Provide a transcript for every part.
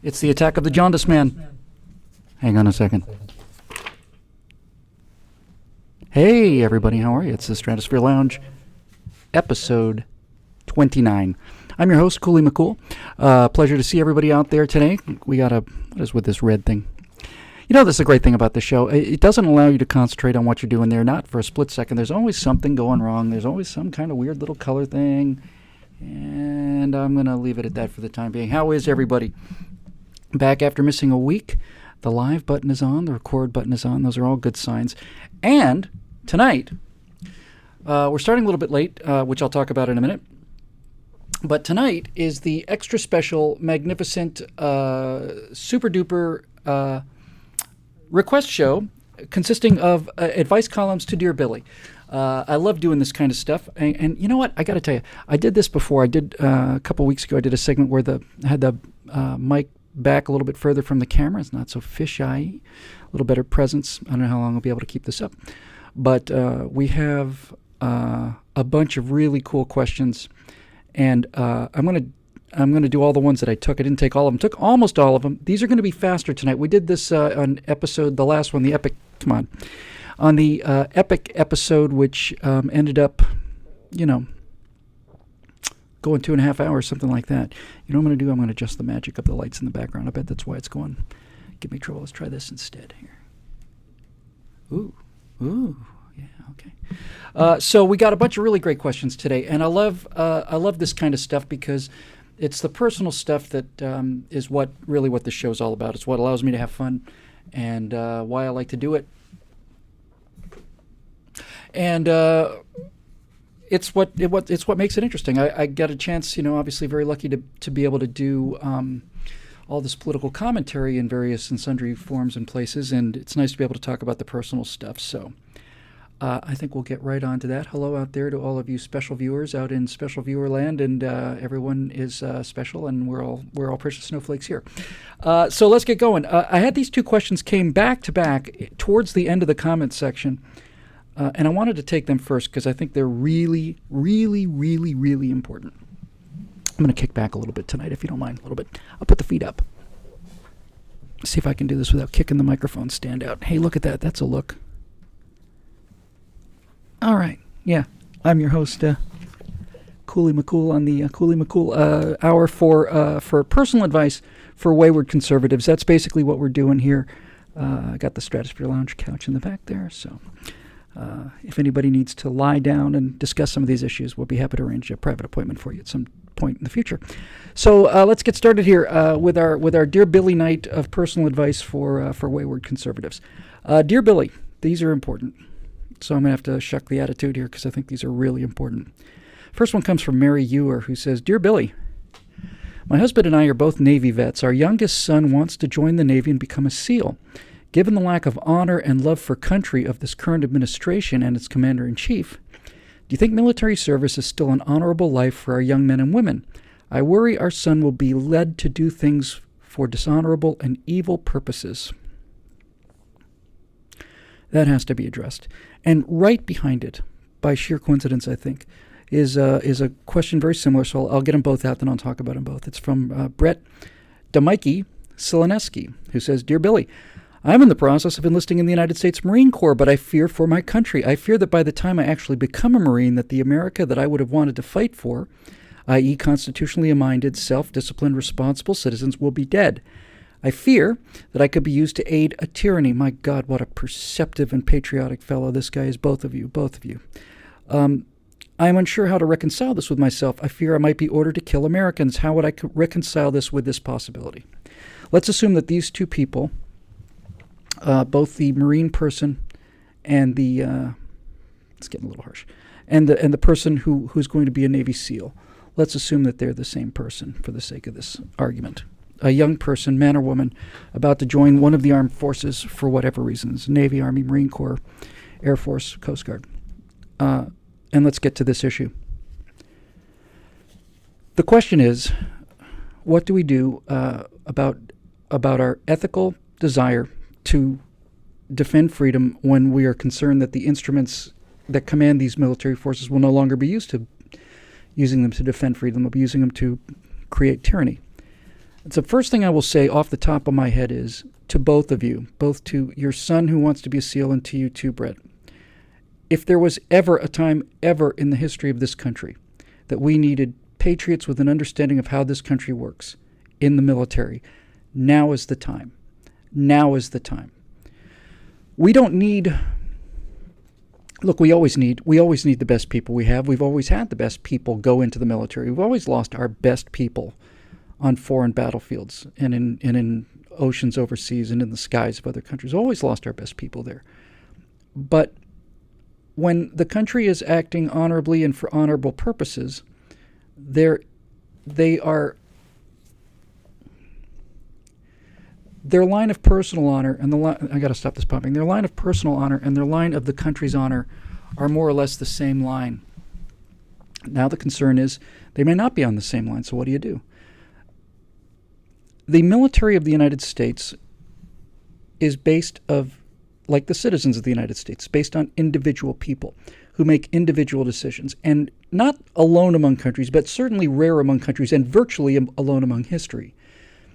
It's the attack of the jaundice man. Hang on a second. Hey, everybody, how are you? It's the Stratosphere Lounge, episode 29. I'm your host, Cooley McCool. Pleasure to see everybody out there today. We got what is with this red thing? You know, this is a great thing about the show. It doesn't allow you to concentrate on what you're doing there, not for a split second. There's always something going wrong. There's always some kind of weird little color thing. And I'm going to leave it at that for the time being. How is everybody? Back after missing a week. The live button is on. The record button is on. Those are all good signs. And tonight, we're starting a little bit late, which I'll talk about in a minute. But tonight is the extra special, magnificent, super-duper request show consisting of advice columns to Dear Billy. I love doing this kind of stuff. And you know what? I got to tell you, I did this before. I did a couple weeks ago, I did a segment where I had the mic back a little bit further from the camera. It's not so fisheye. A little better presence. I don't know how long I'll be able to keep this up. But we have a bunch of really cool questions. And I'm gonna do all the ones that I took. I didn't take all of them. Took almost all of them. These are going to be faster tonight. We did this on episode, the last one, the epic. Come on, on the epic episode, which ended up, going 2.5 hours, something like that. You know what I'm going to do? I'm going to adjust the magic of the lights in the background. I bet that's why it's going. Give me trouble. Let's try this instead here. Ooh. Yeah, okay. So we got a bunch of really great questions today, and I love this kind of stuff because it's the personal stuff that is what the show's all about. It's what allows me to have fun, and why I like to do it. And it's what makes it interesting. I get a chance, obviously very lucky to be able to do all this political commentary in various and sundry forms and places, and it's nice to be able to talk about the personal stuff. So I think we'll get right on to that. Hello out there to all of you special viewers out in special viewer land, and everyone is special, and we're all precious snowflakes here. So let's get going. I had these two questions came back to back towards the end of the comments section, and I wanted to take them first because I think they're really, really, really, really important. I'm going to kick back a little bit tonight, if you don't mind, a little bit. I'll put the feet up. See if I can do this without kicking the microphone stand out. Hey, look at that. That's a look. All right. Yeah. I'm your host, Cooley McCool, on the Cooley McCool hour for personal advice for wayward conservatives. That's basically what we're doing here. I got the Stratosphere Lounge couch in the back there, so if anybody needs to lie down and discuss some of these issues, we'll be happy to arrange a private appointment for you at some point in the future. So let's get started here with our Dear Billy night of personal advice for wayward conservatives. Dear Billy, these are important. So I'm going to have to shuck the attitude here because I think these are really important. First one comes from Mary Ewer, who says, Dear Billy, my husband and I are both Navy vets. Our youngest son wants to join the Navy and become a SEAL. Given the lack of honor and love for country of this current administration and its commander-in-chief, do you think military service is still an honorable life for our young men and women? I worry our son will be led to do things for dishonorable and evil purposes. That has to be addressed. And right behind it, by sheer coincidence, I think, is a question very similar. So I'll get them both out, then I'll talk about them both. It's from Brett Damikey Seleneski, who says, Dear Billy, I'm in the process of enlisting in the United States Marine Corps, but I fear for my country. I fear that by the time I actually become a Marine, that the America that I would have wanted to fight for, i.e. constitutionally minded, self-disciplined, responsible citizens, will be dead. I fear that I could be used to aid a tyranny. My God, what a perceptive and patriotic fellow this guy is, both of you. I am unsure how to reconcile this with myself. I fear I might be ordered to kill Americans. How would I reconcile this with this possibility? Let's assume that these two people, both the Marine person and the it's getting a little harsh, and the person who's going to be a Navy SEAL, let's assume that they're the same person for the sake of this argument. A young person, man or woman, about to join one of the armed forces for whatever reasons, Navy, Army, Marine Corps, Air Force, Coast Guard. And let's get to this issue. The question is, what do we do about our ethical desire to defend freedom when we are concerned that the instruments that command these military forces will no longer be using them to defend freedom, they'll be using them to create tyranny? The first thing I will say off the top of my head is to both of you, both to your son who wants to be a SEAL and to you too, Brett. If there was ever a time ever in the history of this country that we needed patriots with an understanding of how this country works in the military, now is the time. Now is the time. We don't need... Look, we always need the best people we have. We've always had the best people go into the military. We've always lost our best people on foreign battlefields and in oceans overseas and in the skies of other countries. Always lost our best people there. But when the country is acting honorably and for honorable purposes, their line of personal honor and I got to stop this pumping. Their line of personal honor and their line of the country's honor are more or less the same line. Now the concern is they may not be on the same line, so what do you do? The military of the United States is based like the citizens of the United States, based on individual people who make individual decisions, and not alone among countries, but certainly rare among countries and virtually alone among history.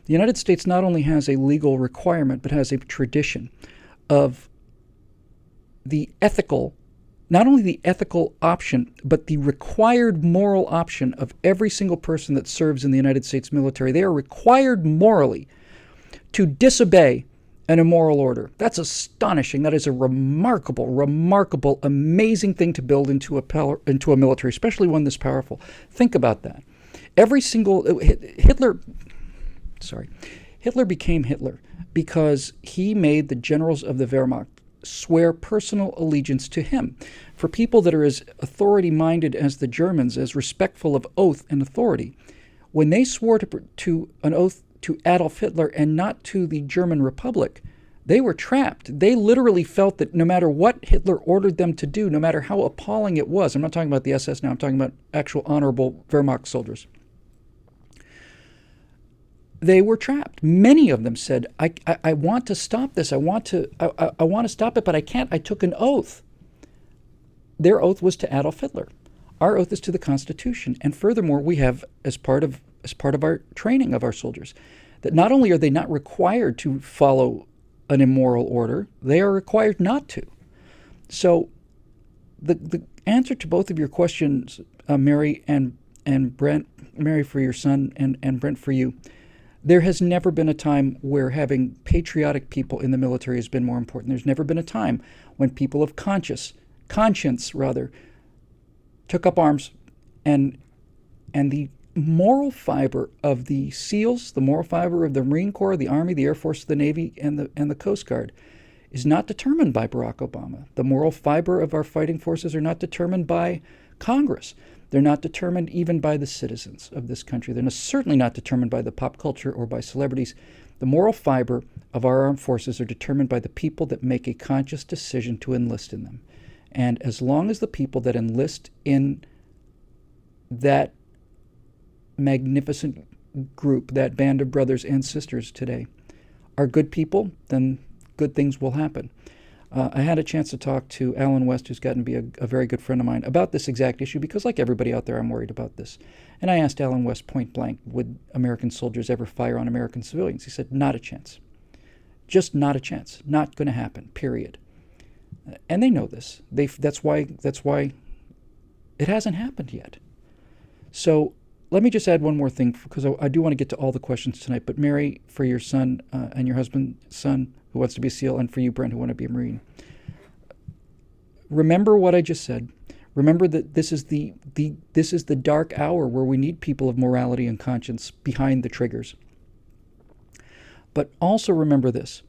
The United States not only has a legal requirement, but has a tradition of not only the ethical option, but the required moral option of every single person that serves in the United States military. They are required morally to disobey an immoral order. That's astonishing. That is a remarkable, amazing thing to build into a military, especially one this powerful. Think about that. Hitler became Hitler because he made the generals of the Wehrmacht swear personal allegiance to him. For people that are as authority-minded as the Germans, as respectful of oath and authority, when they swore to an oath to Adolf Hitler and not to the German Republic, they were trapped. They literally felt that no matter what Hitler ordered them to do, no matter how appalling it was, I'm not talking about the SS now, I'm talking about actual honorable Wehrmacht soldiers, they were trapped. Many of them said, I want to stop this. I want to stop it, but I can't. I took an oath. Their oath was to Adolf Hitler. Our oath is to the Constitution. And furthermore, we have, as part of our training of our soldiers, that not only are they not required to follow an immoral order, they are required not to. So the answer to both of your questions, Mary and Brent, Mary for your son and Brent for you, there has never been a time where having patriotic people in the military has been more important. There's never been a time when people of conscience took up arms, and the moral fiber of the SEALs, the moral fiber of the Marine Corps, the Army, the Air Force, the Navy, and the Coast Guard is not determined by Barack Obama. The moral fiber of our fighting forces are not determined by Congress. They're not determined even by the citizens of this country. They're certainly not determined by the pop culture or by celebrities. The moral fiber of our armed forces are determined by the people that make a conscious decision to enlist in them. And as long as the people that enlist in that magnificent group, that band of brothers and sisters today, are good people, then good things will happen. I had a chance to talk to Alan West, who's gotten to be a very good friend of mine, about this exact issue, because like everybody out there, I'm worried about this. And I asked Alan West point blank, would American soldiers ever fire on American civilians? He said, not a chance. Just not a chance. Not going to happen, period. And they know this. That's why it hasn't happened yet. So let me just add one more thing, because I do want to get to all the questions tonight. But Mary, for your son and your husband's son, who wants to be a SEAL, and for you, Brent, who want to be a Marine, remember what I just said. Remember that this is the dark hour where we need people of morality and conscience behind the triggers. But also remember this: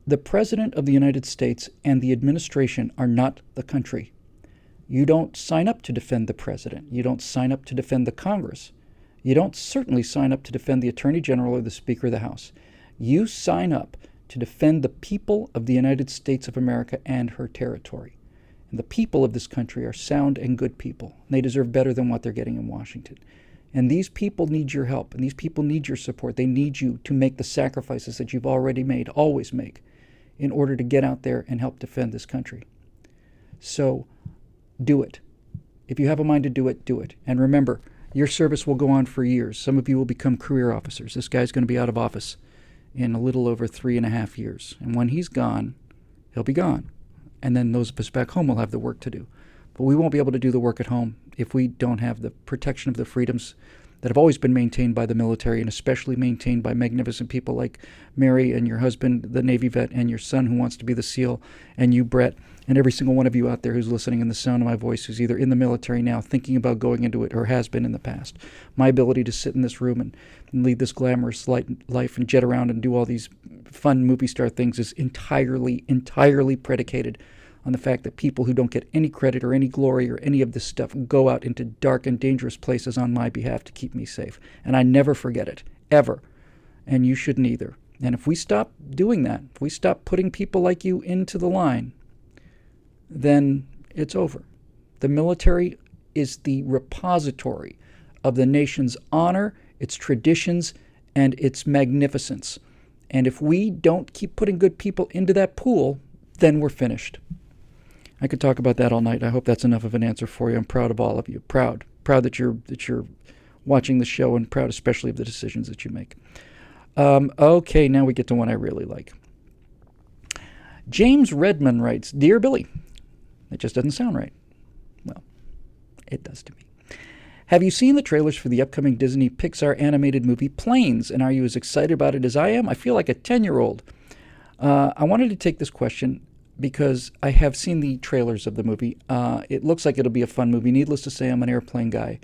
the President of the United States and the administration are not the country. You don't sign up to defend the President. You don't sign up to defend the Congress. You don't certainly sign up to defend the Attorney General or the Speaker of the House. You sign up to defend the people of the United States of America and her territory. And the people of this country are sound and good people. And they deserve better than what they're getting in Washington. And these people need your help, and these people need your support. They need you to make the sacrifices that you've already made, always make, in order to get out there and help defend this country. So do it. If you have a mind to do it, do it. And remember, Your service will go on for years. Some of you will become career officers. This guy's going to be out of office in a little over 3.5 years. And when he's gone, he'll be gone. And then those of us back home will have the work to do. But we won't be able to do the work at home if we don't have the protection of the freedoms that have always been maintained by the military, and especially maintained by magnificent people like Mary and your husband, the Navy vet, and your son who wants to be the SEAL, and you, Brett, and every single one of you out there who's listening in the sound of my voice who's either in the military now, thinking about going into it, or has been in the past. My ability to sit in this room and lead this glamorous life and jet around and do all these fun movie star things is entirely predicated on the fact that people who don't get any credit or any glory or any of this stuff go out into dark and dangerous places on my behalf to keep me safe. And I never forget it, ever. And you shouldn't either. And if we stop doing that, if we stop putting people like you into the line, then it's over. The military is the repository of the nation's honor, its traditions, and its magnificence. And if we don't keep putting good people into that pool, then we're finished. I could talk about that all night. I hope that's enough of an answer for you. I'm proud of all of you. Proud that you're watching the show, and proud especially of the decisions that you make. Okay, now we get to one I really like. James Redman writes, Dear Billy, that just doesn't sound right. Well, it does to me. Have you seen the trailers for the upcoming Disney Pixar animated movie Planes, and are you as excited about it as I am? I feel like a 10-year-old. I wanted to take this question because I have seen the trailers of the movie. It looks like it'll be a fun movie. Needless to say, I'm an airplane guy,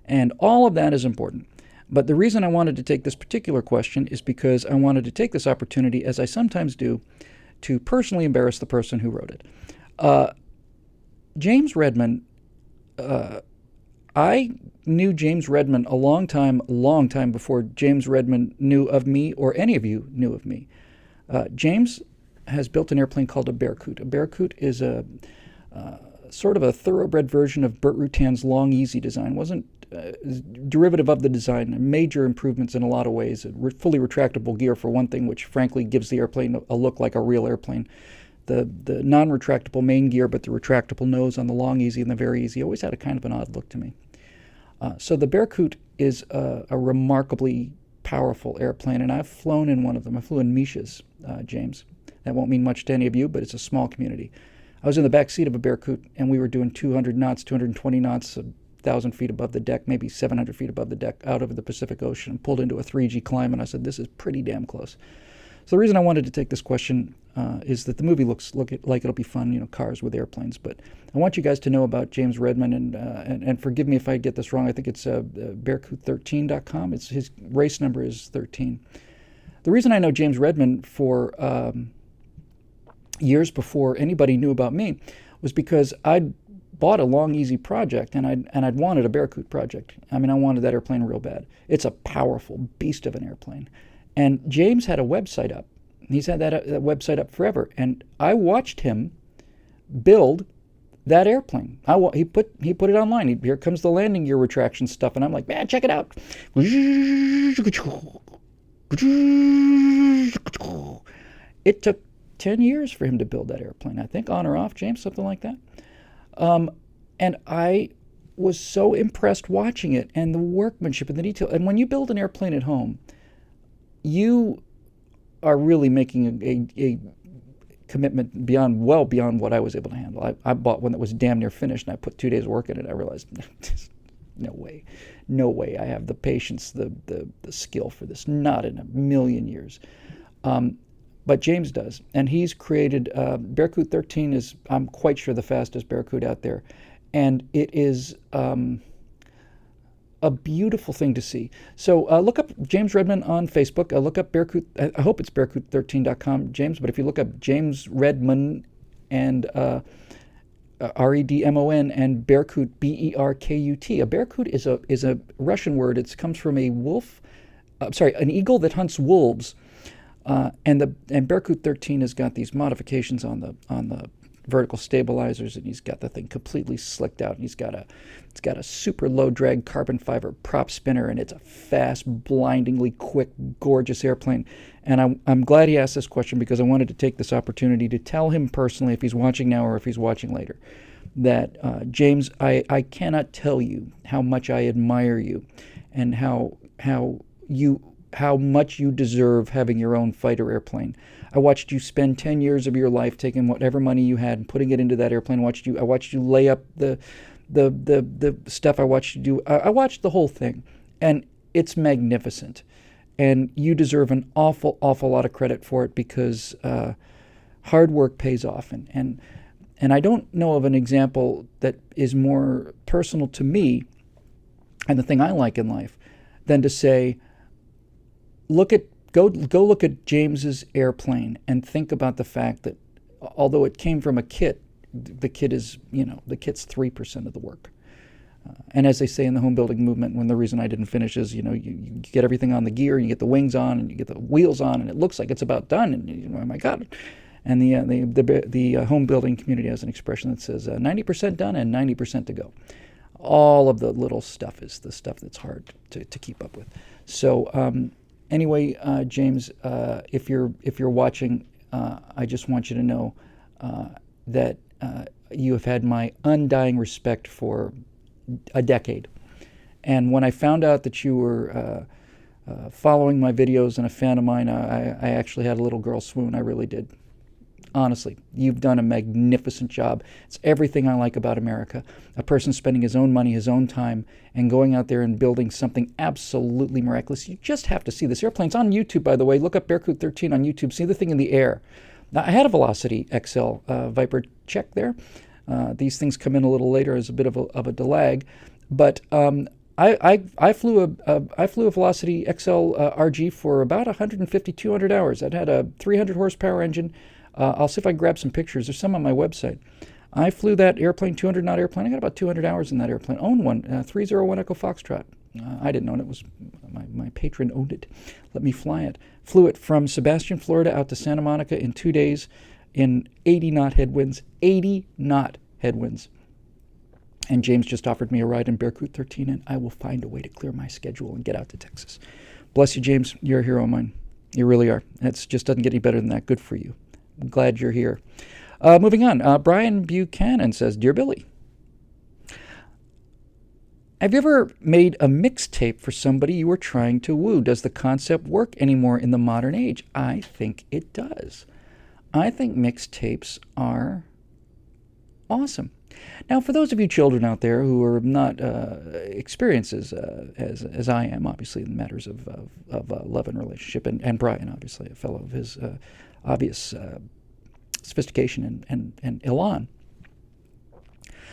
and all of that is important. But the reason I wanted to take this particular question is because I wanted to take this opportunity, as I sometimes do, to personally embarrass the person who wrote it. James Redman, I knew James Redman a long time before James Redman knew of me or any of you knew of me. James has built an airplane called a Bearcoot. A Bearcoot is a sort of a thoroughbred version of Burt Rutan's Long Easy design. Wasn't derivative of the design, major improvements in a lot of ways. Fully retractable gear for one thing, which frankly gives the airplane a look like a real airplane. The non-retractable main gear, but the retractable nose on the Long Easy and the Very Easy always had a kind of an odd look to me. So the Bearcoot is a remarkably powerful airplane, and I've flown in one of them. I flew in Misha's, James. That won't mean much to any of you, but it's a small community. I was in the back seat of a Bearcoot, and we were doing 200 knots, 220 knots, 1,000 feet above the deck, maybe 700 feet above the deck, out over the Pacific Ocean, pulled into a 3G climb, and I said, this is pretty damn close. So the reason I wanted to take this question is that the movie looks like it'll be fun, cars with airplanes. But I want you guys to know about James Redman, and forgive me if I get this wrong. I think it's bearcoot13.com. His race number is 13. The reason I know James Redman for years before anybody knew about me was because I'd bought a Long Easy project, and I'd wanted a Bearcoot project. I mean, I wanted that airplane real bad. It's a powerful beast of an airplane. And James had a website up. He's had that website up forever. And I watched him build that airplane. He put it online. Here comes the landing gear retraction stuff. And I'm like, man, check it out. It took 10 years for him to build that airplane, I think, on or off, James, something like that. And I was so impressed watching it, and the workmanship and the detail. And when you build an airplane at home, you are really making a commitment well beyond what I was able to handle. I bought one that was damn near finished, and I put 2 days work in it. I realized, no way I have the patience, the skill for this, not in a million years. But James does, and he's created, Bearcoot 13 is, I'm quite sure, the fastest Bearcoot out there, and it is a beautiful thing to see. So look up James Redman on Facebook. Look up Bearcoot. I hope it's bearcoot13.com, James. But if you look up James Redman and Redmon and Bearcoot, Berkut. A Bearcoot is a Russian word. It comes from a wolf. An eagle that hunts wolves. And Bearcoot 13 has got these modifications on the vertical stabilizers, and he's got the thing completely slicked out. And it's got a super low drag carbon fiber prop spinner, and it's a fast, blindingly quick, gorgeous airplane. And I'm glad he asked this question, because I wanted to take this opportunity to tell him personally, if he's watching now or if he's watching later, that, James, I cannot tell you how much I admire you, and how much you deserve having your own fighter airplane. I watched you spend 10 years of your life taking whatever money you had and putting it into that airplane. I watched you lay up the stuff. I watched you do. I watched the whole thing, and it's magnificent. And you deserve an awful lot of credit for it, because hard work pays off. And I don't know of an example that is more personal to me and the thing I like in life than to say, go look at James's airplane and think about the fact that although it came from a kit, the kit's 3% of the work. And as they say in the home building movement, when the reason I didn't finish is, you get everything on the gear, and you get the wings on, and you get the wheels on, and it looks like it's about done, and oh my God. And the home building community has an expression that says 90% done and 90% to go. All of the little stuff is the stuff that's hard to keep up with. So anyway, James, if you're watching, I just want you to know that you have had my undying respect for a decade. And when I found out that you were following my videos and a fan of mine, I actually had a little girl swoon. I really did. Honestly, you've done a magnificent job. It's everything I like about America. A person spending his own money, his own time, and going out there and building something absolutely miraculous. You just have to see this. Airplane's on YouTube, by the way. Look up Bearcoot 13 on YouTube. See the thing in the air. Now, I had a Velocity XL Viper check there. These things come in a little later as a bit of a delag, but I flew a Velocity XL RG for about 150, 200 hours. It had a 300 horsepower engine. I'll see if I can grab some pictures. There's some on my website. I flew that airplane, 200 knot airplane. I got about 200 hours in that airplane. Owned one, 301 Echo Foxtrot. I didn't own it. It was my patron owned it. Let me fly it. Flew it from Sebastian, Florida out to Santa Monica in 2 days in 80 knot headwinds. 80 knot headwinds. And James just offered me a ride in Bearcoot 13, and I will find a way to clear my schedule and get out to Texas. Bless you, James. You're a hero of mine. You really are. It just doesn't get any better than that. Good for you. I'm glad you're here. Moving on. Brian Buchanan says, Dear Billy, have you ever made a mixtape for somebody you were trying to woo? Does the concept work anymore in the modern age? I think it does. I think mixtapes are awesome. Now, for those of you children out there who are not experienced as I am, obviously, in matters of love and relationship, and Brian, obviously, a fellow of his obvious sophistication and elan.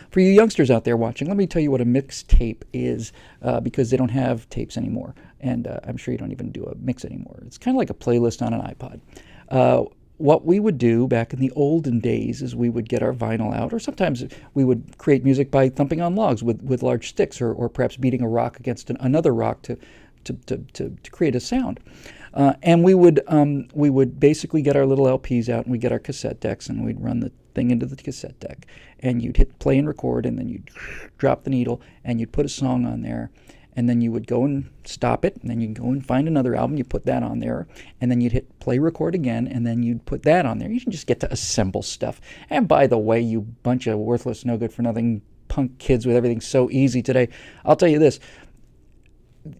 For you youngsters out there watching, let me tell you what a mixtape is, because they don't have tapes anymore, and I'm sure you don't even do a mix anymore. It's kind of like a playlist on an iPod. What we would do back in the olden days is we would get our vinyl out, or sometimes we would create music by thumping on logs with large sticks, or perhaps beating a rock against another rock to create a sound. And we would basically get our little LPs out, and we'd get our cassette decks, and we'd run the thing into the cassette deck, and you'd hit play and record, and then you'd drop the needle, and you'd put a song on there, and then you would go and stop it, and then you'd go and find another album, you put that on there, and then you'd hit play record again, and then you'd put that on there. You can just get to assemble stuff. And by the way, you bunch of worthless, no good for nothing punk kids with everything so easy today, I'll tell you this.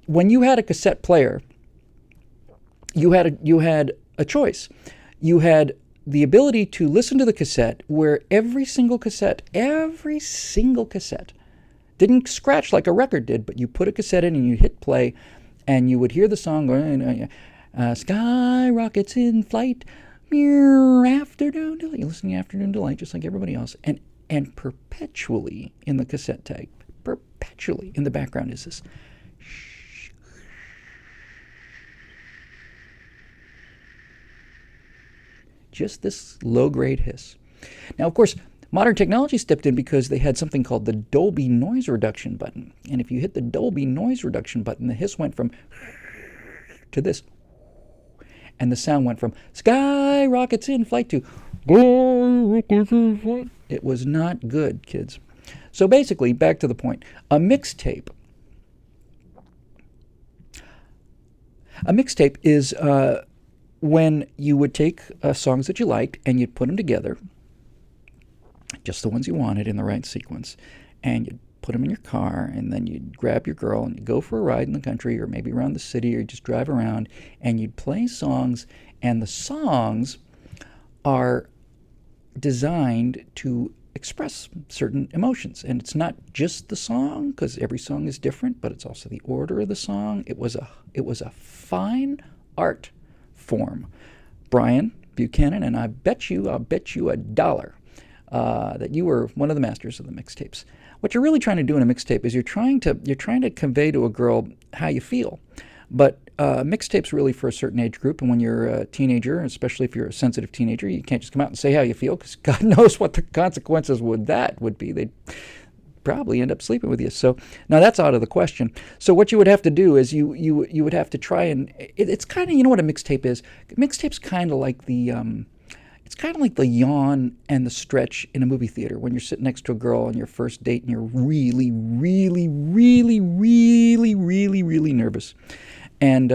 When you had a cassette player, you had a choice. You had the ability to listen to the cassette, where every single cassette didn't scratch like a record did, but you put a cassette in and you hit play, and you would hear the song going, sky rockets in flight, afternoon delight. You listen to Afternoon Delight just like everybody else, and perpetually in the cassette tag, perpetually in the background is this. Just this low-grade hiss. Now, of course, modern technology stepped in because they had something called the Dolby Noise Reduction button. And if you hit the Dolby Noise Reduction button, the hiss went from to this. And the sound went from sky rockets in flight to rockets in flight. It was not good, kids. So basically, back to the point. A mixtape is when you would take songs that you liked and you'd put them together, just the ones you wanted in the right sequence, and you'd put them in your car, and then you'd grab your girl and you'd go for a ride in the country or maybe around the city, or just drive around, and you'd play songs, and the songs are designed to express certain emotions. And it's not just the song, because every song is different, but it's also the order of the song. It was a fine art form, Brian Buchanan, and I'll bet you $1 that you were one of the masters of the mixtapes. What you're really trying to do in a mixtape is you're trying to convey to a girl how you feel. But mixtape's really for a certain age group, and when you're a teenager, especially if you're a sensitive teenager, you can't just come out and say how you feel, because God knows what the consequences would be. They'd probably end up sleeping with you. So now that's out of the question. So what you would have to do is you would have to try and it's kind of, you know what a mixtape is? Mixtape's kind of like the it's kind of like the yawn and the stretch in a movie theater when you're sitting next to a girl on your first date and you're really, really, really, really, really, really nervous. And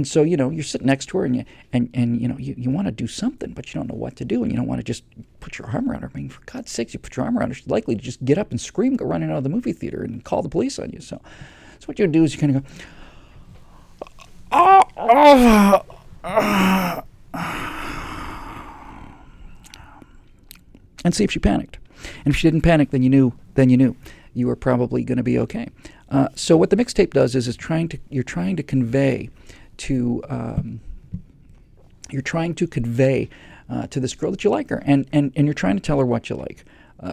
so, you know, you're sitting next to her and you want to do something, but you don't know what to do, and you don't want to just put your arm around her. I mean, for God's sakes, you put your arm around her, she's likely to just get up and scream, go running out of the movie theater and call the police on you. So what you do is you kind of go, and see if she panicked. And if she didn't panic, then you knew you were probably going to be okay. So what the mixtape does is you're trying to convey to this girl that you like her, and you're trying to tell her what you like.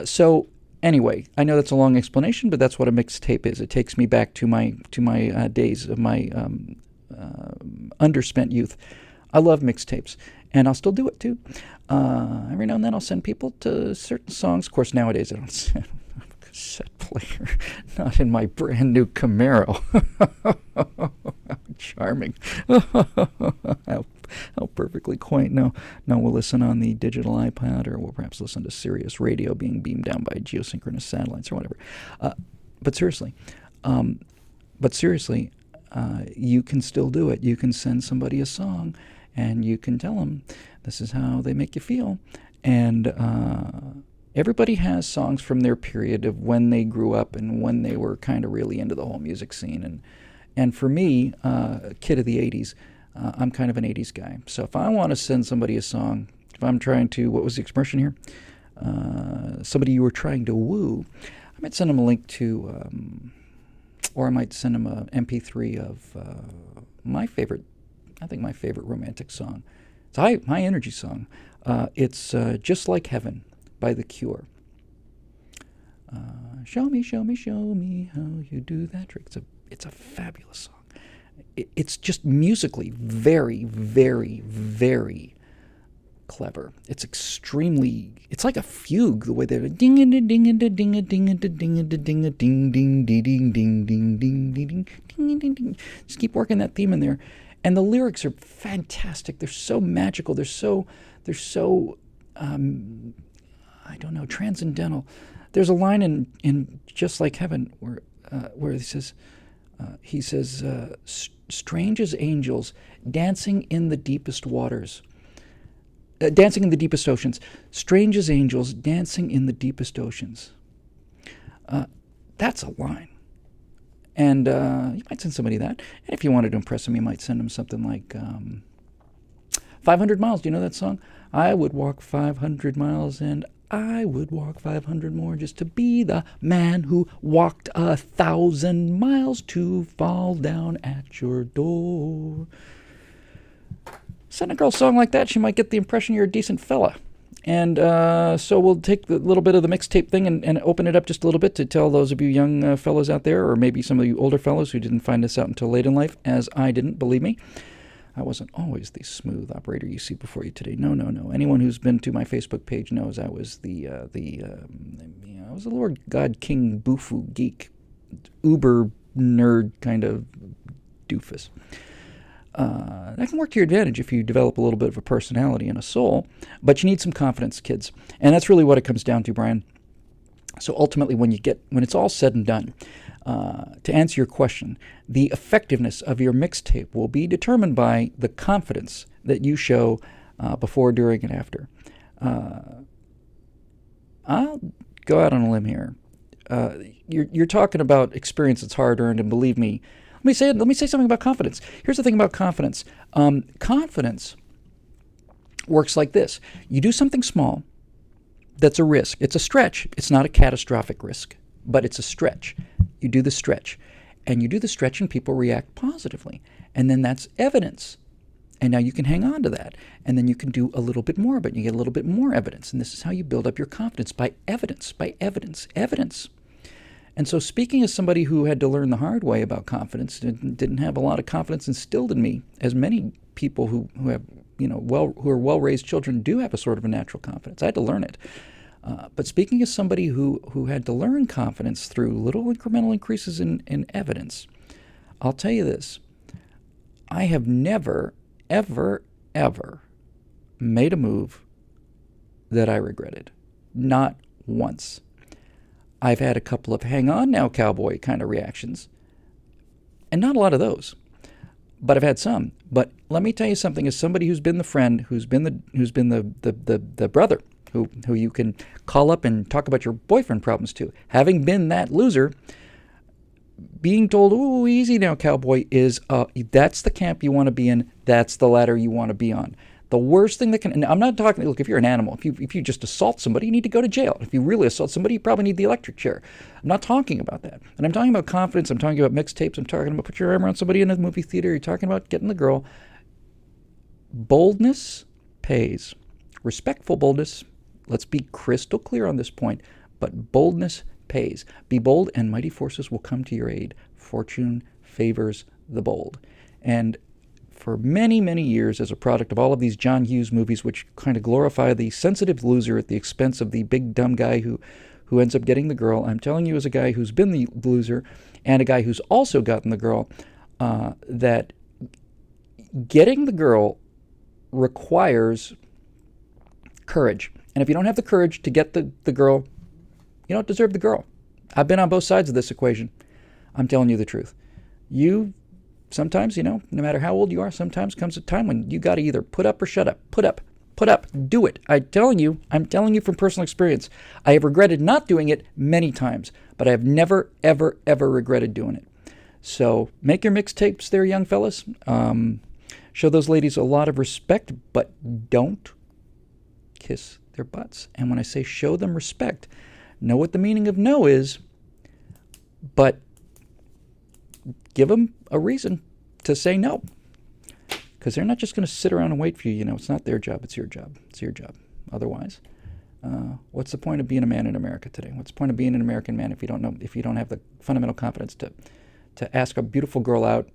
So anyway, I know that's a long explanation, but that's what a mixtape is. It takes me back to my days of my underspent youth. I love mixtapes, and I'll still do it too. Every now and then I'll send people to certain songs. Of course, nowadays I don't send a cassette player, not in my brand new Camaro. Charming. How perfectly quaint. No, we'll listen on the digital iPad, or we'll perhaps listen to Sirius radio being beamed down by geosynchronous satellites or whatever. But seriously, you can still do it. You can send somebody a song, and you can tell them this is how they make you feel. And everybody has songs from their period of when they grew up and when they were kind of really into the whole music scene. And for me, kid of the 80s, I'm kind of an 80s guy. So if I want to send somebody a song, if I'm trying to, what was the expression here? Somebody you were trying to woo, I might send them a link to, or I might send them an MP3 of my favorite romantic song. It's a high energy song. It's Just Like Heaven by The Cure. Show me how you do that trick. It's a fabulous song. It's just musically very, very, very clever. It's like a fugue, the way they're ding a ding a ding a ding a ding a ding a ding ding ding ding ding ding ding ding ding ding. Just keep working that theme in there. And the lyrics are fantastic. They're so magical. They're so I don't know, transcendental. There's a line in Just Like Heaven where he says, strange as angels dancing in the deepest waters. Dancing in the deepest oceans. Strange as angels dancing in the deepest oceans. That's a line. And you might send somebody that. And if you wanted to impress them, you might send them something like 500 miles. Do you know that song? I would walk 500 miles and I would walk 500 more just to be the man who walked 1,000 miles to fall down at your door. Send a girl a song like that, she might get the impression you're a decent fella. And so we'll take the little bit of the mixtape thing and open it up just a little bit to tell those of you young fellows out there, or maybe some of you older fellows who didn't find this out until late in life, as I didn't, believe me. I wasn't always the smooth operator you see before you today. No. Anyone who's been to my Facebook page knows I was I was a Lord God King Bufu geek, uber nerd kind of doofus. That can work to your advantage if you develop a little bit of a personality and a soul, but you need some confidence, kids. And that's really what it comes down to, Brian. So ultimately, when it's all said and done, to answer your question, the effectiveness of your mixtape will be determined by the confidence that you show before, during, and after. I'll go out on a limb here. You're talking about experience that's hard earned, and believe me, let me say something about confidence. Here's the thing about confidence. Confidence works like this. You do something small that's a risk. It's a stretch. It's not a catastrophic risk, but it's a stretch. You do the stretch, and you do the stretch, and people react positively, and then that's evidence. And now you can hang on to that, and then you can do a little bit more of it. You get a little bit more evidence, and this is how you build up your confidence, by evidence, evidence. And so, speaking as somebody who had to learn the hard way about confidence, didn't have a lot of confidence instilled in me, as many people who have, who are well-raised children do have a sort of a natural confidence. I had to learn it. But speaking as somebody who had to learn confidence through little incremental increases in evidence, I'll tell you this: I have never, ever, ever made a move that I regretted. Not once. I've had a couple of hang on now cowboy kind of reactions, and not a lot of those, but I've had some. But let me tell you something, as somebody who's been the friend, who's been the brother who you can call up and talk about your boyfriend problems to, having been that loser, being told, "Oh, easy now, cowboy," is that's the camp you want to be in. That's the ladder you want to be on. The worst thing that can, and I'm not talking, look, if you're an animal, if you just assault somebody, you need to go to jail. If you really assault somebody, you probably need the electric chair. I'm not talking about that. And I'm talking about confidence. I'm talking about mixtapes. I'm talking about put your arm around somebody in a movie theater. You're talking about getting the girl. Boldness pays. Respectful boldness. Let's be crystal clear on this point. But boldness pays. Be bold, and mighty forces will come to your aid. Fortune favors the bold. And for many, many years, as a product of all of these John Hughes movies, which kind of glorify the sensitive loser at the expense of the big dumb guy who ends up getting the girl, I'm telling you as a guy who's been the loser and a guy who's also gotten the girl, that getting the girl requires courage. And if you don't have the courage to get the girl, you don't deserve the girl. I've been on both sides of this equation. I'm telling you the truth. Sometimes, no matter how old you are, sometimes comes a time when you got to either put up or shut up. Put up, do it. I'm telling you from personal experience. I have regretted not doing it many times, but I have never, ever, ever regretted doing it. So make your mixtapes there, young fellas. Show those ladies a lot of respect, but don't kiss their butts. And when I say show them respect, know what the meaning of no is, but give them a reason to say no, because they're not just going to sit around and wait for you. It's not their job. It's your job. It's your job. Otherwise, what's the point of being a man in America today? What's the point of being an American man if you don't have the fundamental confidence to ask a beautiful girl out,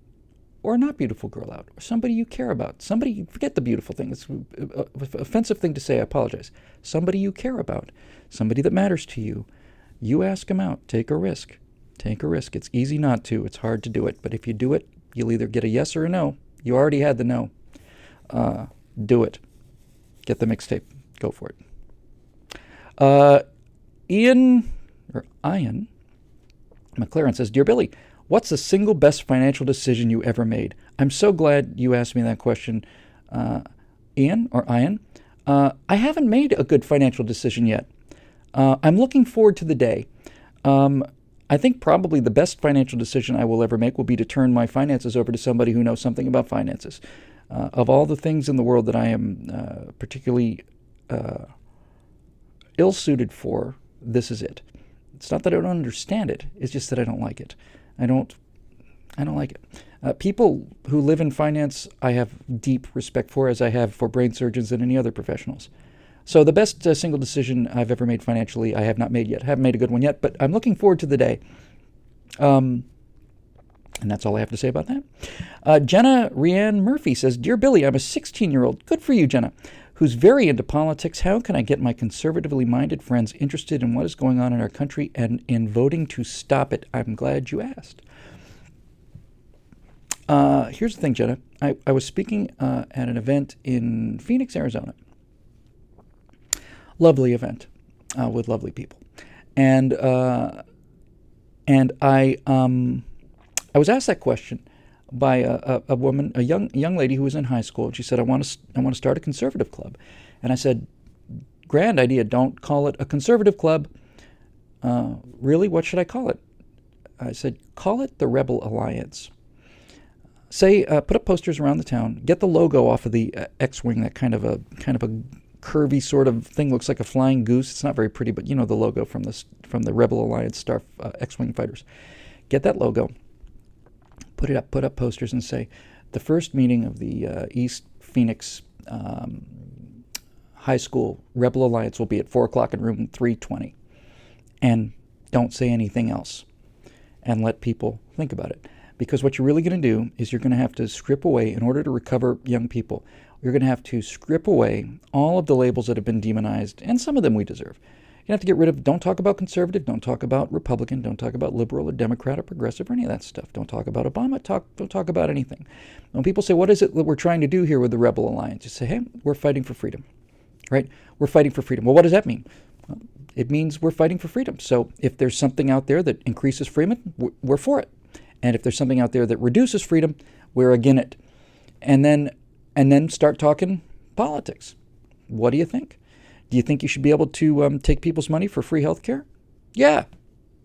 or a not beautiful girl out, or somebody you care about? Somebody, forget the beautiful thing. It's an offensive thing to say. I apologize. Somebody you care about, somebody that matters to you. You ask them out. Take a risk. Take a risk. It's easy not to. It's hard to do it. But if you do it, you'll either get a yes or a no. You already had the no. Do it. Get the mixtape. Go for it. Ian McLaren says, "Dear Billy, what's the single best financial decision you ever made?" I'm so glad you asked me that question, Ian. I haven't made a good financial decision yet. I'm looking forward to the day. I think probably the best financial decision I will ever make will be to turn my finances over to somebody who knows something about finances. Of all the things in the world that I am particularly ill-suited for, this is it. It's not that I don't understand it. It's just that I don't like it. I don't like it. People who live in finance, I have deep respect for, as I have for brain surgeons and any other professionals. So the best single decision I've ever made financially, I have not made yet. I haven't made a good one yet, but I'm looking forward to the day. And that's all I have to say about that. Jenna Rianne Murphy says, "Dear Billy, I'm a 16-year-old, good for you, Jenna, who's very into politics. How can I get my conservatively minded friends interested in what is going on in our country and in voting to stop it?" I'm glad you asked. Here's the thing, Jenna. I was speaking at an event in Phoenix, Arizona. Lovely event with lovely people, and I was asked that question by a woman, a young lady who was in high school, and she said, I want to start a conservative club," and I said, grand idea. Don't call it a conservative club. Really, what should I call it? I said, call it the Rebel Alliance. Say, put up posters around the town. Get the logo off of the X-wing, that kind of a curvy sort of thing. Looks like a flying goose. It's not very pretty, but you know the logo from the Rebel Alliance Star X-wing fighters. Get that logo. Put it up. Put up posters and say, the first meeting of the East Phoenix High School Rebel Alliance will be at 4 o'clock in room 320. And don't say anything else. And let people think about it. Because what you're really going to do is you're going to have to strip away, in order to recover young people, you're going to have to strip away all of the labels that have been demonized, and some of them we deserve. You have to get rid of, don't talk about conservative, don't talk about Republican, don't talk about liberal or Democrat or progressive or any of that stuff. Don't talk about Obama, don't talk about anything. When people say, what is it that we're trying to do here with the Rebel Alliance? You say, hey, we're fighting for freedom, right? We're fighting for freedom. Well, what does that mean? Well, it means we're fighting for freedom. So if there's something out there that increases freedom, we're for it. And if there's something out there that reduces freedom, we're against it. And then start talking politics. What do you think? Do you think you should be able to take people's money for free health care? Yeah.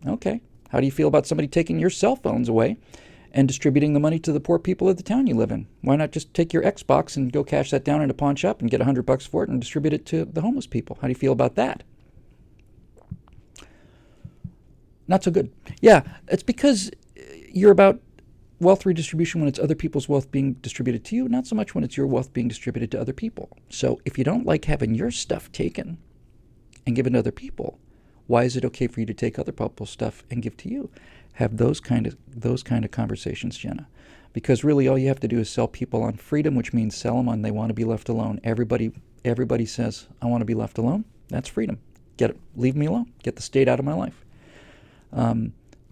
Okay. How do you feel about somebody taking your cell phones away and distributing the money to the poor people of the town you live in? Why not just take your Xbox and go cash that down in a pawn shop and get $100 for it and distribute it to the homeless people? How do you feel about that? Not so good. Yeah, it's because you're about wealth redistribution when it's other people's wealth being distributed to you, not so much when it's your wealth being distributed to other people. So if you don't like having your stuff taken and given to other people, why is it okay for you to take other people's stuff and give to you? Have those kind of conversations, Jenna. Because really all you have to do is sell people on freedom, which means sell them on they want to be left alone. Everybody says, I want to be left alone. That's freedom. Leave me alone. Get the state out of my life.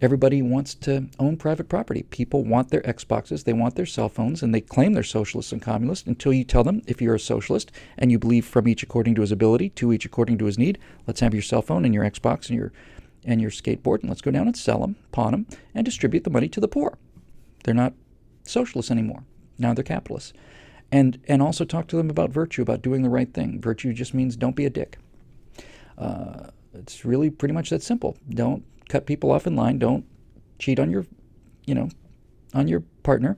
Everybody wants to own private property. People want their Xboxes, they want their cell phones, and they claim they're socialists and communists until you tell them, if you're a socialist and you believe from each according to his ability, to each according to his need, let's have your cell phone and your Xbox and your skateboard, and let's go down and sell them, pawn them, and distribute the money to the poor. They're not socialists anymore. Now they're capitalists. And also talk to them about virtue, about doing the right thing. Virtue just means don't be a dick. It's really pretty much that simple. Don't cut people off in line. Don't cheat on your partner.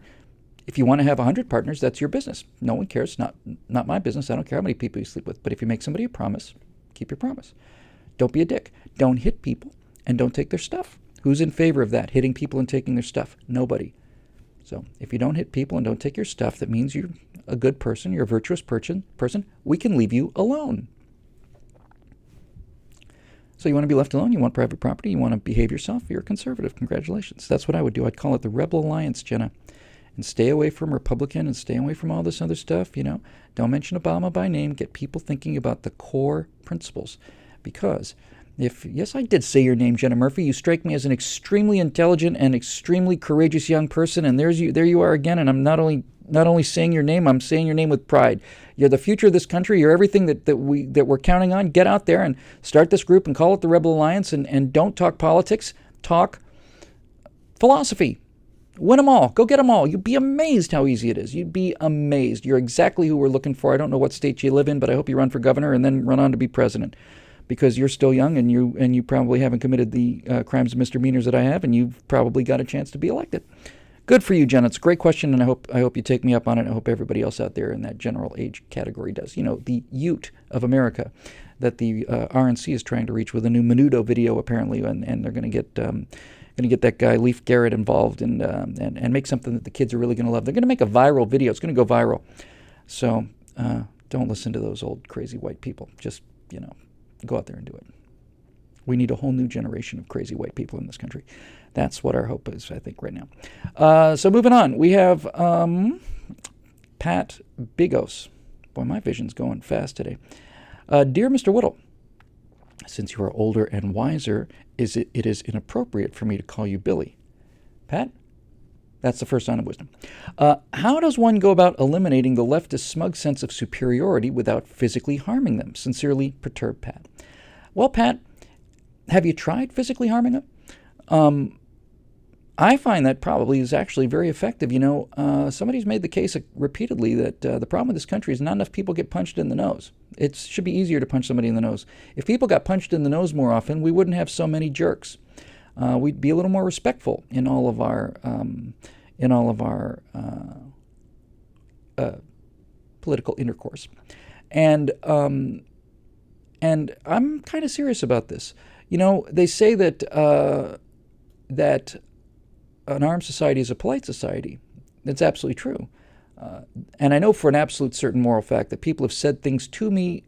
If you want to have 100 partners, that's your business. No one cares. Not my business. I don't care how many people you sleep with. But if you make somebody a promise, keep your promise. Don't be a dick. Don't hit people and don't take their stuff. Who's in favor of that? Hitting people and taking their stuff? Nobody. So if you don't hit people and don't take your stuff, that means you're a good person. You're a virtuous person. We can leave you alone. So you want to be left alone? You want private property? You want to behave yourself? You're a conservative. Congratulations. That's what I would do. I'd call it the Rebel Alliance, Jenna. And stay away from Republican and stay away from all this other stuff, Don't mention Obama by name. Get people thinking about the core principles. Because yes, I did say your name, Jenna Murphy. You strike me as an extremely intelligent and extremely courageous young person. And there you are again. And I'm not only saying your name, I'm saying your name with pride. You're the future of this country. You're everything that we're counting on. Get out there and start this group and call it the Rebel Alliance, and don't talk politics. Talk philosophy. Win them all. Go get them all. You'd be amazed how easy it is. You'd be amazed. You're exactly who we're looking for. I don't know what state you live in, but I hope you run for governor and then run on to be president, because you're still young and you probably haven't committed the crimes and misdemeanors that I have, and you've probably got a chance to be elected. Good for you, Jenna. It's a great question, and I hope you take me up on it. I hope everybody else out there in that general age category does. The Ute of America that the RNC is trying to reach with a new Menudo video, apparently, and they're going to get that guy Leif Garrett involved and make something that the kids are really going to love. They're going to make a viral video. It's going to go viral. So don't listen to those old crazy white people. Just go out there and do it. We need a whole new generation of crazy white people in this country. That's what our hope is, I think, right now. So moving on, we have Pat Bigos. Boy, my vision's going fast today. Dear Mr. Whittle, since you are older and wiser, it is inappropriate for me to call you Billy. Pat? That's the first sign of wisdom. How does one go about eliminating the leftist smug sense of superiority without physically harming them? Sincerely, perturbed Pat. Well, Pat, have you tried physically harming them? I find that probably is actually very effective. Somebody's made the case repeatedly that the problem with this country is not enough people get punched in the nose. It should be easier to punch somebody in the nose. If people got punched in the nose more often, we wouldn't have so many jerks. We'd be a little more respectful in all of our political intercourse. And I'm kind of serious about this. They say that an armed society is a polite society. That's absolutely true. And I know for an absolute certain moral fact that people have said things to me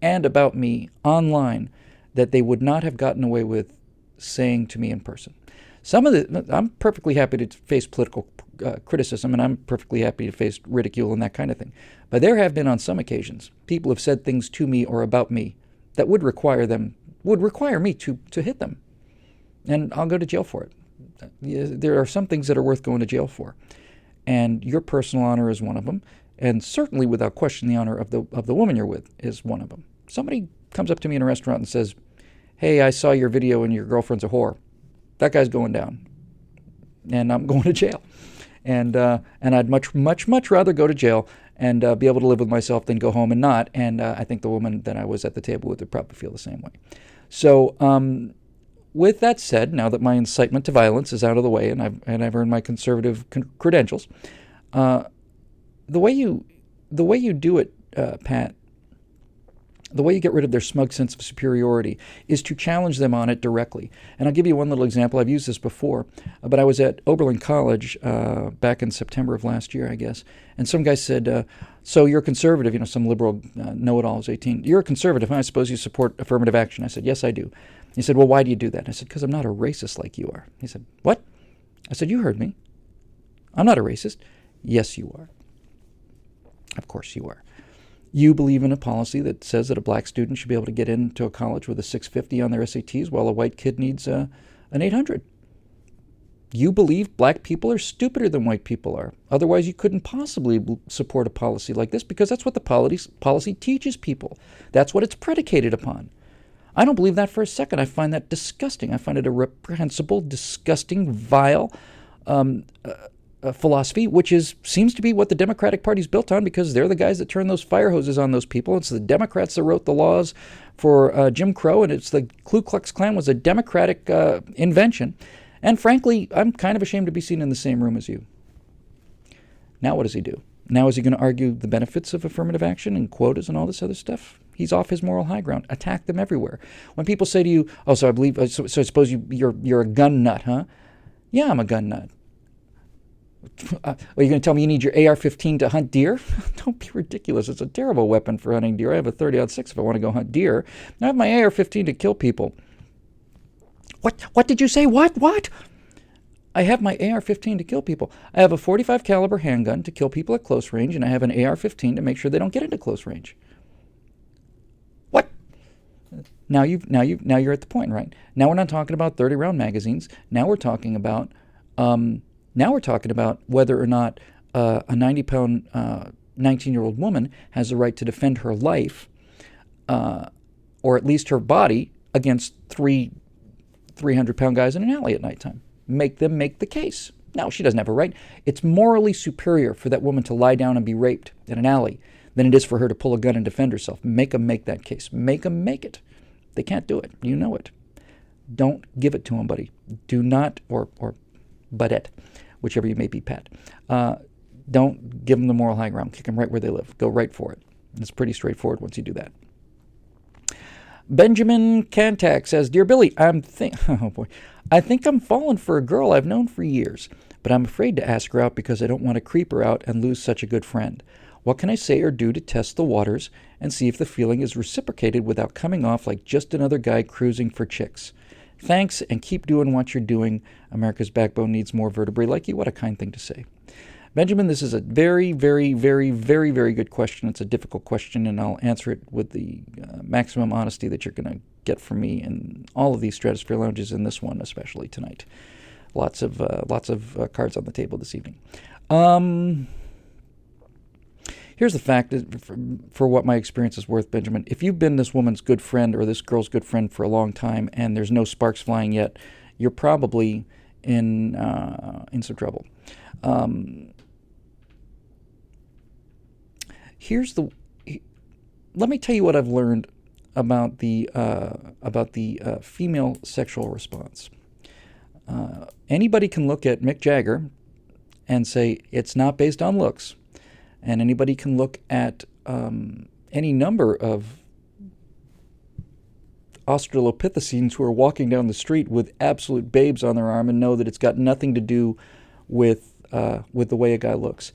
and about me online that they would not have gotten away with saying to me in person. I'm perfectly happy to face political criticism, and I'm perfectly happy to face ridicule and that kind of thing. But there have been, on some occasions, people have said things to me or about me that would require me to hit them. And I'll go to jail for it. There are some things that are worth going to jail for, and your personal honor is one of them, and certainly without question the honor of the woman you're with is one of them. Somebody comes up to me in a restaurant and says, "Hey, I saw your video and your girlfriend's a whore." That guy's going down, and I'm going to jail, and I'd much rather go to jail and be able to live with myself than go home and not. And I think the woman that I was at the table with would probably feel the same way. So. With that said, now that my incitement to violence is out of the way and I've earned my conservative credentials, the way you do it, Pat, the way you get rid of their smug sense of superiority is to challenge them on it directly. And I'll give you one little example. I've used this before, but I was at Oberlin College back in September of last year, I guess, and some guy said, "So you're a conservative?" Some liberal know-it-all was 18. "You're a conservative, huh? I suppose you support affirmative action." I said, "Yes, I do." He said, "Well, why do you do that?" I said, "Because I'm not a racist like you are." He said, "What?" I said, "You heard me. I'm not a racist." "Yes, you are." "Of course you are. You believe in a policy that says that a black student should be able to get into a college with a 650 on their SATs while a white kid needs an 800. You believe black people are stupider than white people are. Otherwise, you couldn't possibly support a policy like this, because that's what the policy teaches people. That's what it's predicated upon. I don't believe that for a second. I find that disgusting. I find it a reprehensible, disgusting, vile philosophy, which seems to be what the Democratic Party's built on, because they're the guys that turn those fire hoses on those people. It's the Democrats that wrote the laws for Jim Crow, and it's the Ku Klux Klan was a Democratic invention. And frankly, I'm kind of ashamed to be seen in the same room as you. Now what does he do? Now is he going to argue the benefits of affirmative action and quotas and all this other stuff? He's off his moral high ground. Attack them everywhere. When people say to you, "Oh, so I believe, so I suppose you're a gun nut, huh?" Yeah, I'm a gun nut. Are you going to tell me you need your AR-15 to hunt deer? Don't be ridiculous. It's a terrible weapon for hunting deer. I have a 30-06 if I want to go hunt deer. I have my AR-15 to kill people. What did you say? What? I have my AR-15 to kill people. I have a .45 caliber handgun to kill people at close range, and I have an AR-15 to make sure they don't get into close range. What? Now you're at the point, right? Now we're not talking about 30-round magazines. Now we're talking about whether or not a 90-pound 19-year-old woman has the right to defend her life, or at least her body, against 300-pound guys in an alley at nighttime. Make them make the case. No, she doesn't have a right. It's morally superior for that woman to lie down and be raped in an alley than it is for her to pull a gun and defend herself. Make them make that case. Make them make it. They can't do it. You know it. Don't give it to them, buddy. Do not, or budette, whichever you may be, Pat. Don't give them the moral high ground. Kick them right where they live. Go right for it. And it's pretty straightforward once you do that. Benjamin Kantak says, "Dear Billy, I think I'm falling for a girl I've known for years, but I'm afraid to ask her out because I don't want to creep her out and lose such a good friend. What can I say or do to test the waters and see if the feeling is reciprocated without coming off like just another guy cruising for chicks? Thanks, and keep doing what you're doing. America's backbone needs more vertebrae like you." What a kind thing to say. Benjamin, this is a very, very, very, very, very good question. It's a difficult question, and I'll answer it with the maximum honesty that you're going to get from me in all of these Stratosphere lounges, and this one especially tonight. Lots of cards on the table this evening. Here's the fact, for what my experience is worth, Benjamin. If you've been this woman's good friend or this girl's good friend for a long time and there's no sparks flying yet, you're probably in some trouble. Let me tell you what I've learned about the female sexual response. Anybody can look at Mick Jagger and say it's not based on looks, and anybody can look at any number of Australopithecines who are walking down the street with absolute babes on their arm and know that it's got nothing to do with the way a guy looks.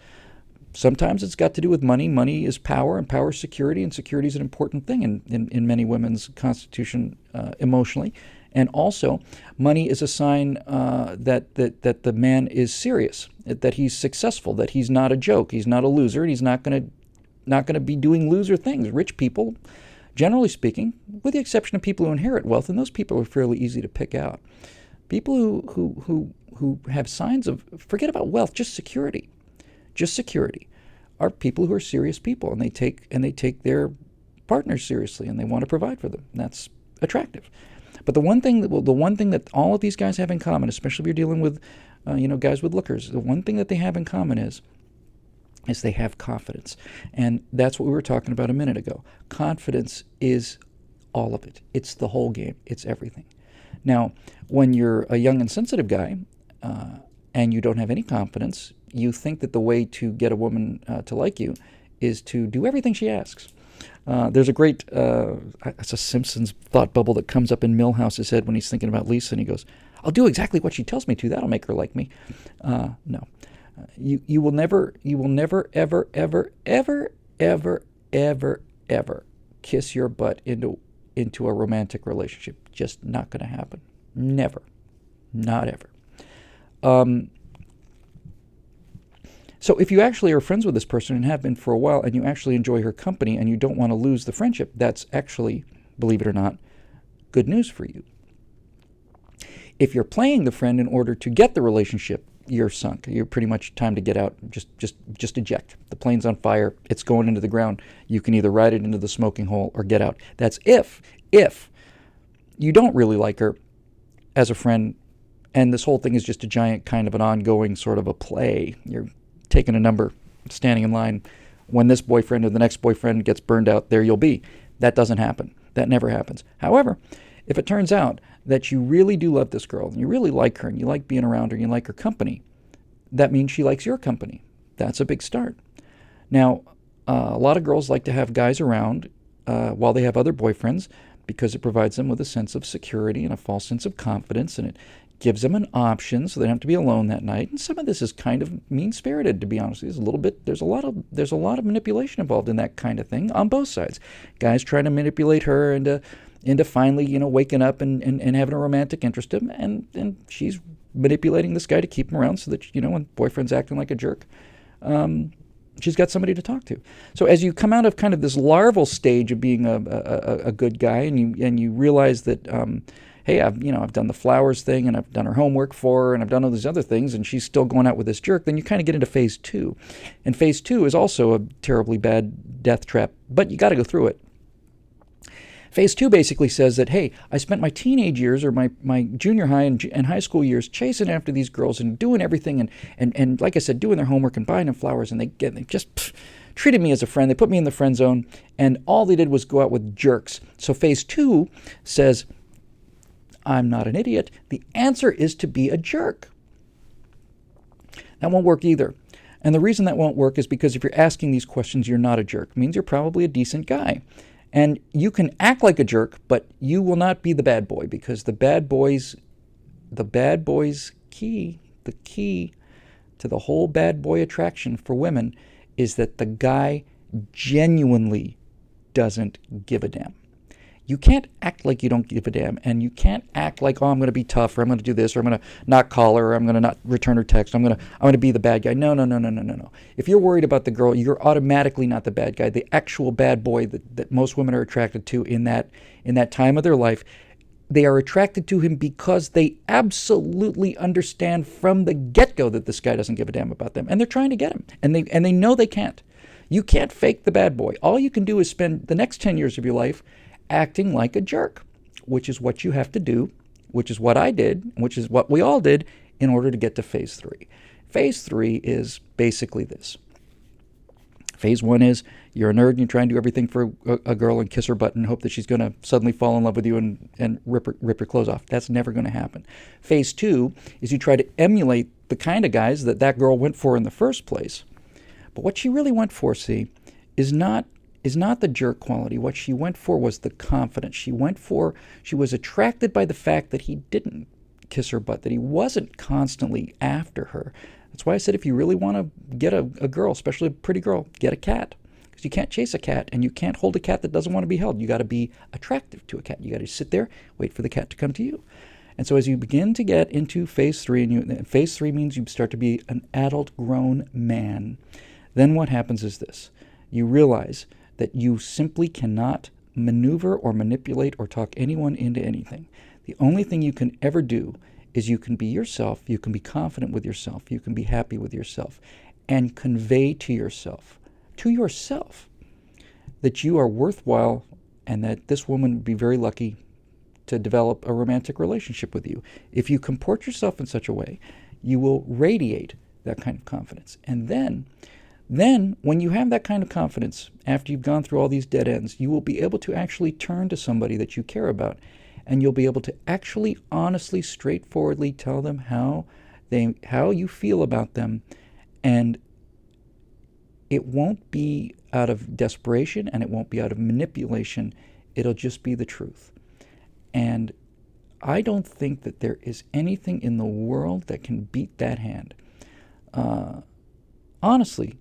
Sometimes it's got to do with money. Money is power, and power is security, and security is an important thing in many women's constitution emotionally. And also, money is a sign that the man is serious, that he's successful, that he's not a joke, he's not a loser, and he's not going to be doing loser things. Rich people, generally speaking, with the exception of people who inherit wealth, and those people are fairly easy to pick out. People who have signs of, forget about wealth, just security, are people who are serious people, and they take their partners seriously, and they want to provide for them. And that's attractive. But the one thing that all of these guys have in common, especially if you're dealing with guys with lookers, the one thing that they have in common is they have confidence. And that's what we were talking about a minute ago. Confidence is all of it. It's the whole game. It's everything. Now, when you're a young and sensitive guy and you don't have any confidence, you think that the way to get a woman to like you is to do everything she asks. There's a great, it's a Simpsons thought bubble that comes up in Milhouse's head when he's thinking about Lisa, and he goes, I'll do exactly what she tells me to. That'll make her like me. No. You will never, ever, ever, ever, ever, ever, ever kiss your butt into a romantic relationship. Just not going to happen. Never. Not ever. So if you actually are friends with this person and have been for a while, and you actually enjoy her company and you don't want to lose the friendship, that's actually, believe it or not, good news for you. If you're playing the friend in order to get the relationship, you're sunk. You're pretty much time to get out. Just eject. The plane's on fire. It's going into the ground. You can either ride it into the smoking hole or get out. That's if you don't really like her as a friend, and this whole thing is just a giant kind of an ongoing sort of a play. You're taking a number, standing in line. When this boyfriend or the next boyfriend gets burned out, there you'll be. That doesn't happen. That never happens. However, if it turns out that you really do love this girl, and you really like her, and you like being around her, and you like her company, that means she likes your company. That's a big start. Now, a lot of girls like to have guys around while they have other boyfriends because it provides them with a sense of security and a false sense of confidence, and it gives them an option so they don't have to be alone that night. And some of this is kind of mean-spirited, to be honest with you. There's a lot of manipulation involved in that kind of thing on both sides. Guys trying to manipulate her into finally, waking up and having a romantic interest in him, and she's manipulating this guy to keep him around so that, when boyfriend's acting like a jerk, she's got somebody to talk to. So as you come out of kind of this larval stage of being a good guy, and you realize that, hey, I've done the flowers thing, and I've done her homework for her, and I've done all these other things, and she's still going out with this jerk, then you kind of get into phase 2. And phase 2 is also a terribly bad death trap, but you got to go through it. Phase 2 basically says that, hey, I spent my teenage years or my junior high and high school years chasing after these girls and doing everything and like I said, doing their homework and buying them flowers, and they just treated me as a friend. They put me in the friend zone, and all they did was go out with jerks. So phase 2 says, I'm not an idiot. The answer is to be a jerk. That won't work either. And the reason that won't work is because if you're asking these questions, you're not a jerk. It means you're probably a decent guy. And you can act like a jerk, but you will not be the bad boy, because the bad boy's key, the key to the whole bad boy attraction for women is that the guy genuinely doesn't give a damn. You can't act like you don't give a damn, and you can't act like, I'm going to be tough, or I'm going to do this, or I'm going to not call her, or I'm going to not return her text. I'm going to be the bad guy. No. If you're worried about the girl, you're automatically not the bad guy. The actual bad boy that most women are attracted to in that time of their life, they are attracted to him because they absolutely understand from the get-go that this guy doesn't give a damn about them, and they're trying to get him, and they know they can't. You can't fake the bad boy. All you can do is spend the next 10 years of your life acting like a jerk, which is what you have to do, which is what I did, which is what we all did in order to get to phase 3. Phase 3 is basically this. Phase 1 is you're a nerd and you try and do everything for a girl and kiss her butt and hope that she's going to suddenly fall in love with you and rip her clothes off. That's never going to happen. Phase 2 is you try to emulate the kind of guys that girl went for in the first place. But what she really went for, see, is not the jerk quality. What she went for was the confidence. She was attracted by the fact that he didn't kiss her butt, that he wasn't constantly after her. That's why I said if you really want to get a girl, especially a pretty girl, get a cat. Because you can't chase a cat, and you can't hold a cat that doesn't want to be held. You got to be attractive to a cat. You got to sit there, wait for the cat to come to you. And so as you begin to get into phase 3, and phase 3 means you start to be an adult grown man, then what happens is this. You realize that you simply cannot maneuver or manipulate or talk anyone into anything. The only thing you can ever do is you can be yourself, you can be confident with yourself, you can be happy with yourself, and convey to yourself, that you are worthwhile and that this woman would be very lucky to develop a romantic relationship with you. If you comport yourself in such a way, you will radiate that kind of confidence. And then when you have that kind of confidence, after you've gone through all these dead ends, you will be able to actually turn to somebody that you care about, and you'll be able to actually honestly, straightforwardly tell them how you feel about them, and it won't be out of desperation and it won't be out of manipulation. It'll just be the truth. And I don't think that there is anything in the world that can beat that hand. Honestly,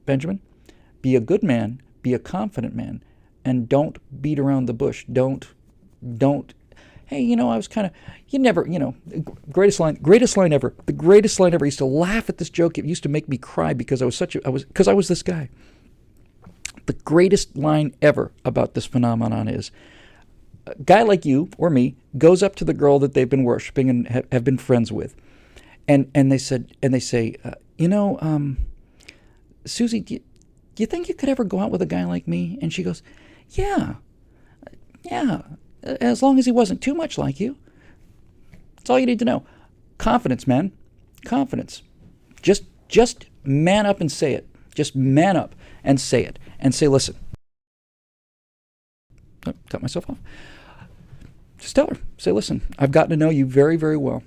Benjamin, be a good man, be a confident man, and don't beat around the bush. Don't, hey, I was kind of, greatest line ever. The greatest line ever. I used to laugh at this joke. It used to make me cry because I was this guy. The greatest line ever about this phenomenon is a guy like you or me goes up to the girl that they've been worshiping and have been friends with, and they say, Susie, do you think you could ever go out with a guy like me? And she goes, yeah, as long as he wasn't too much like you. That's all you need to know. Confidence, man. Confidence. Just man up and say it. Just man up and say it. And say, listen. Oh, cut myself off. Just tell her. Say, listen, I've gotten to know you very, very well.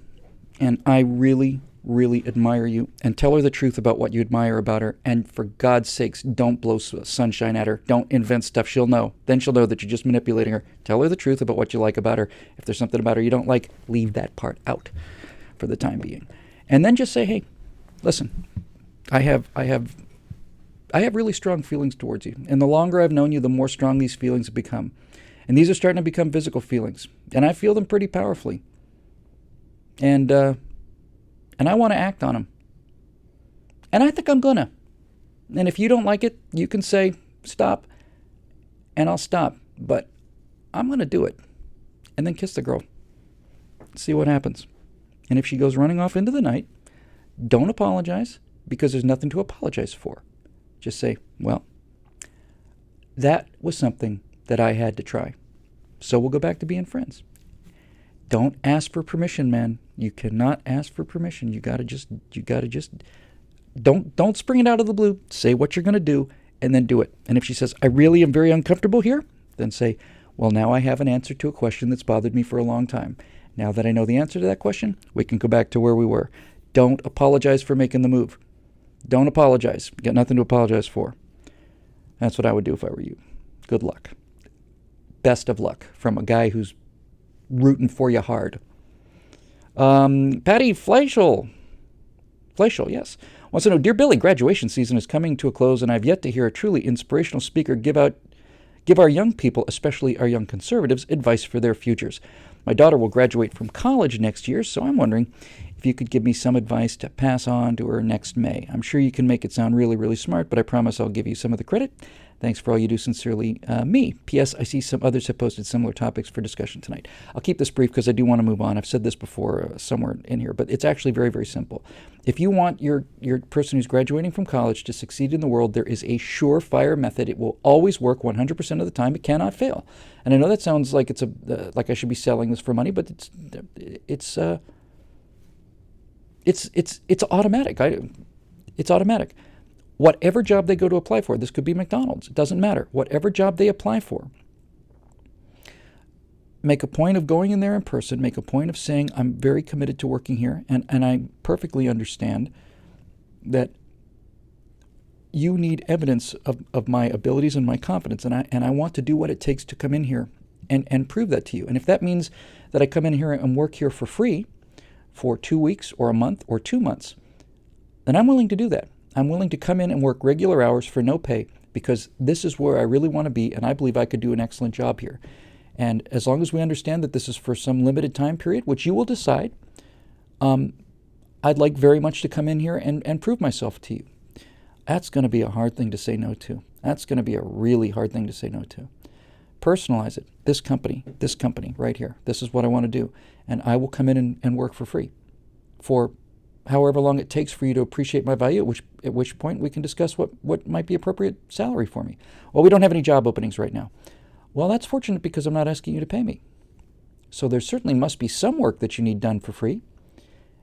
And I really, really admire you. And tell her the truth about what you admire about her. And for God's sakes, don't blow sunshine at her. Don't invent stuff. She'll know. Then she'll know that you're just manipulating her. Tell her the truth about what you like about her. If there's something about her you don't like, leave that part out for the time being. And then just say, hey, listen, I have really strong feelings towards you. And the longer I've known you, the more strong these feelings have become. And these are starting to become physical feelings. And I feel them pretty powerfully. And I want to act on them. And I think I'm gonna. And if you don't like it, you can say, stop, and I'll stop. But I'm gonna do it. And then kiss the girl. See what happens. And if she goes running off into the night, don't apologize, because there's nothing to apologize for. Just say, well, that was something that I had to try. So we'll go back to being friends. Don't ask for permission, man. You cannot ask for permission. You gotta just don't spring it out of the blue. Say what you're gonna do and then do it. And if she says, I really am very uncomfortable here, then say, well, now I have an answer to a question that's bothered me for a long time. Now that I know the answer to that question, we can go back to where we were. Don't apologize for making the move. Don't apologize. You got nothing to apologize for. That's what I would do if I were you. Good luck. Best of luck from a guy who's rooting for you hard. Patty Fleischel, yes, wants to know, Dear Billy, graduation season is coming to a close, and I've yet to hear a truly inspirational speaker give our young people, especially our young conservatives, advice for their futures. My daughter will graduate from college next year, so I'm wondering if you could give me some advice to pass on to her next May. I'm sure you can make it sound really, really smart, but I promise I'll give you some of the credit. Thanks for all you do. Sincerely, me. P.S. I see some others have posted similar topics for discussion tonight. I'll keep this brief because I do want to move on. I've said this before somewhere in here, but it's actually very, very simple. If you want your person who's graduating from college to succeed in the world, there is a surefire method. It will always work 100% of the time. It cannot fail. And I know that sounds like it's like I should be selling this for money, but It's automatic. It's automatic. Whatever job they go to apply for, this could be McDonald's, it doesn't matter. Whatever job they apply for, make a point of going in there in person, make a point of saying, I'm very committed to working here, and I perfectly understand that you need evidence of my abilities and my competence, and I want to do what it takes to come in here and prove that to you. And if that means that I come in here and work here for free for 2 weeks or a month or 2 months, then I'm willing to do that. I'm willing to come in and work regular hours for no pay, because this is where I really want to be, and I believe I could do an excellent job here. And as long as we understand that this is for some limited time period, which you will decide, I'd like very much to come in here and prove myself to you. That's going to be a hard thing to say no to. That's going to be a really hard thing to say no to. Personalize it. This company right here. This is what I want to do. And I will come in and work for free for however long it takes for you to appreciate my value, at which point we can discuss what might be appropriate salary for me. Well, we don't have any job openings right now. Well, that's fortunate, because I'm not asking you to pay me. So there certainly must be some work that you need done for free.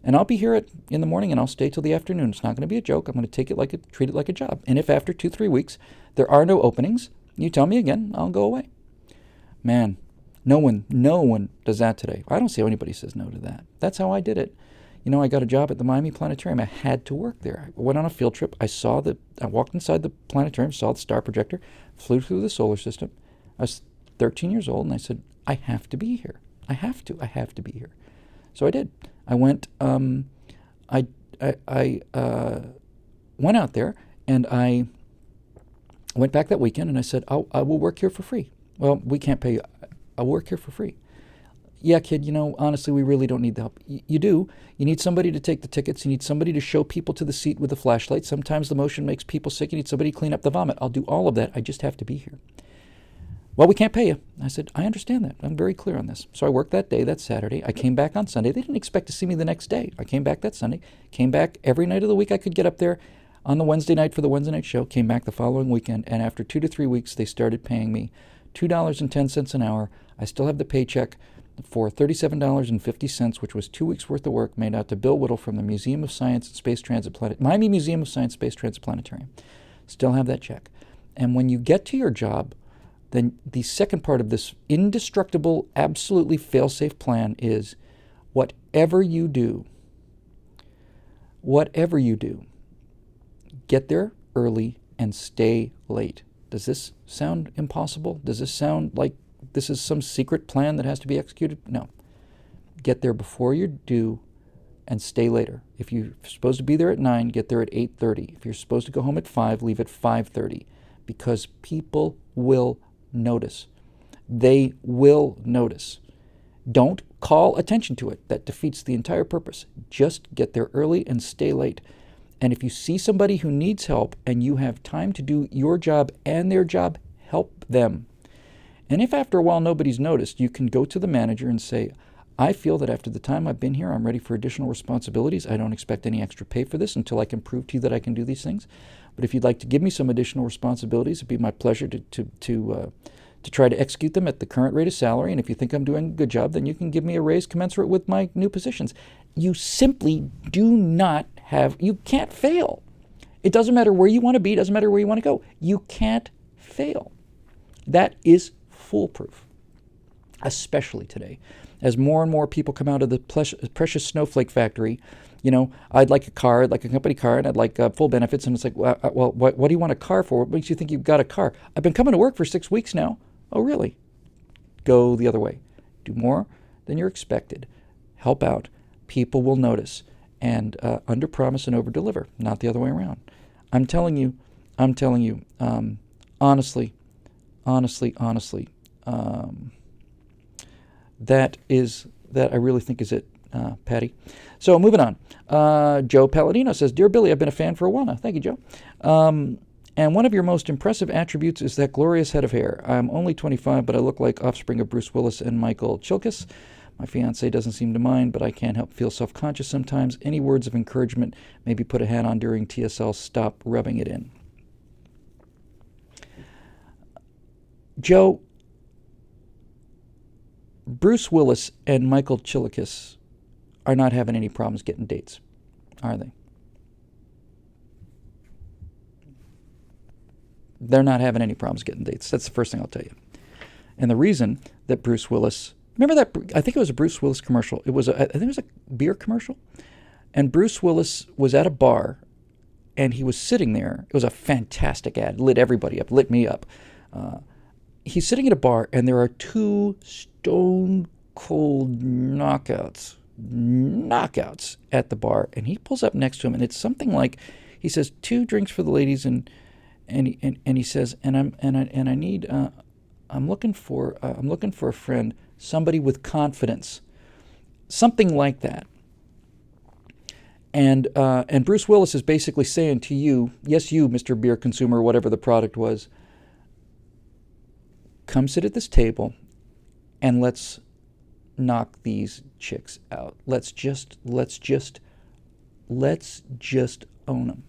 And I'll be here in the morning, and I'll stay till the afternoon. It's not going to be a joke. I'm going to treat it like a job. And if after 2-3 weeks there are no openings, you tell me again, I'll go away. Man, no one does that today. I don't see how anybody says no to that. That's how I did it. You know, I got a job at the Miami Planetarium. I had to work there. I went on a field trip. I walked inside the planetarium, saw the star projector, flew through the solar system. I was 13 years old, and I said, I have to be here. I have to be here. So I did. I went. I went out there, and I went back that weekend, and I said, I will work here for free. Well, we can't pay you. I'll work here for free. Yeah, kid, honestly, we really don't need the help. You do. You need somebody to take the tickets. You need somebody to show people to the seat with the flashlight. Sometimes the motion makes people sick. You need somebody to clean up the vomit. I'll do all of that. I just have to be here. Well, we can't pay you. I said, I understand that. I'm very clear on this. So I worked that day, that Saturday. I came back on Sunday. They didn't expect to see me the next day. I came back that Sunday, came back every night of the week I could get up there on the Wednesday night for the Wednesday night show, came back the following weekend, and after 2 to 3 weeks, they started paying me $2.10 an hour. I still have the paycheck for $37.50, which was 2 weeks' worth of work, made out to Bill Whittle from the Museum of Science and Space Transit Miami Museum of Science Space Transit Planetarium. Still have that check. And when you get to your job, then the second part of this indestructible, absolutely fail-safe plan is whatever you do, get there early and stay late. Does this sound impossible? Does this sound like this is some secret plan that has to be executed? No. Get there before you're due and stay later. If you're supposed to be there at 9, get there at 8:30. If you're supposed to go home at 5, leave at 5:30, because people will notice. They will notice. Don't call attention to it. That defeats the entire purpose. Just get there early and stay late. And if you see somebody who needs help and you have time to do your job and their job, help them. And if after a while nobody's noticed, you can go to the manager and say, I feel that after the time I've been here, I'm ready for additional responsibilities. I don't expect any extra pay for this until I can prove to you that I can do these things. But if you'd like to give me some additional responsibilities, it'd be my pleasure to try to execute them at the current rate of salary. And if you think I'm doing a good job, then you can give me a raise commensurate with my new positions. You simply you can't fail. It doesn't matter where you want to be. It doesn't matter where you want to go. You can't fail. That is foolproof, especially today. As more and more people come out of the precious snowflake factory, I'd like a car, I'd like a company car, and I'd like full benefits. And it's like, well, what do you want a car for? What makes you think you've got a car? I've been coming to work for 6 weeks now. Oh, really? Go the other way. Do more than you're expected. Help out. People will notice. And under-promise and over-deliver, not the other way around. I'm telling you, honestly, that I really think is it, Patty. So moving on. Joe Palladino says, Dear Billy, I've been a fan for a while now. Thank you, Joe. And one of your most impressive attributes is that glorious head of hair. I'm only 25, but I look like offspring of Bruce Willis and Michael Chilkis. My fiancé doesn't seem to mind, but I can't help feel self-conscious sometimes. Any words of encouragement, maybe put a hat on during TSL, stop rubbing it in. Joe, Bruce Willis and Michael Chilkis are not having any problems getting dates. Are they? They're not having any problems getting dates. That's the first thing I'll tell you. And the reason that Bruce Willis, remember that, I think it was a Bruce Willis commercial. I think it was a beer commercial. And Bruce Willis was at a bar, and he was sitting there. It was a fantastic ad. Lit everybody up. Lit me up. He's sitting at a bar, and there are two stone-cold knockouts at the bar. And he pulls up next to him, and it's something like, he says, 2 drinks for the ladies, and he says, I'm looking for a friend, somebody with confidence, something like that. And Bruce Willis is basically saying to you, yes, you, Mr. Beer Consumer, whatever the product was, come sit at this table, and let's knock these chicks out. Let's just own them.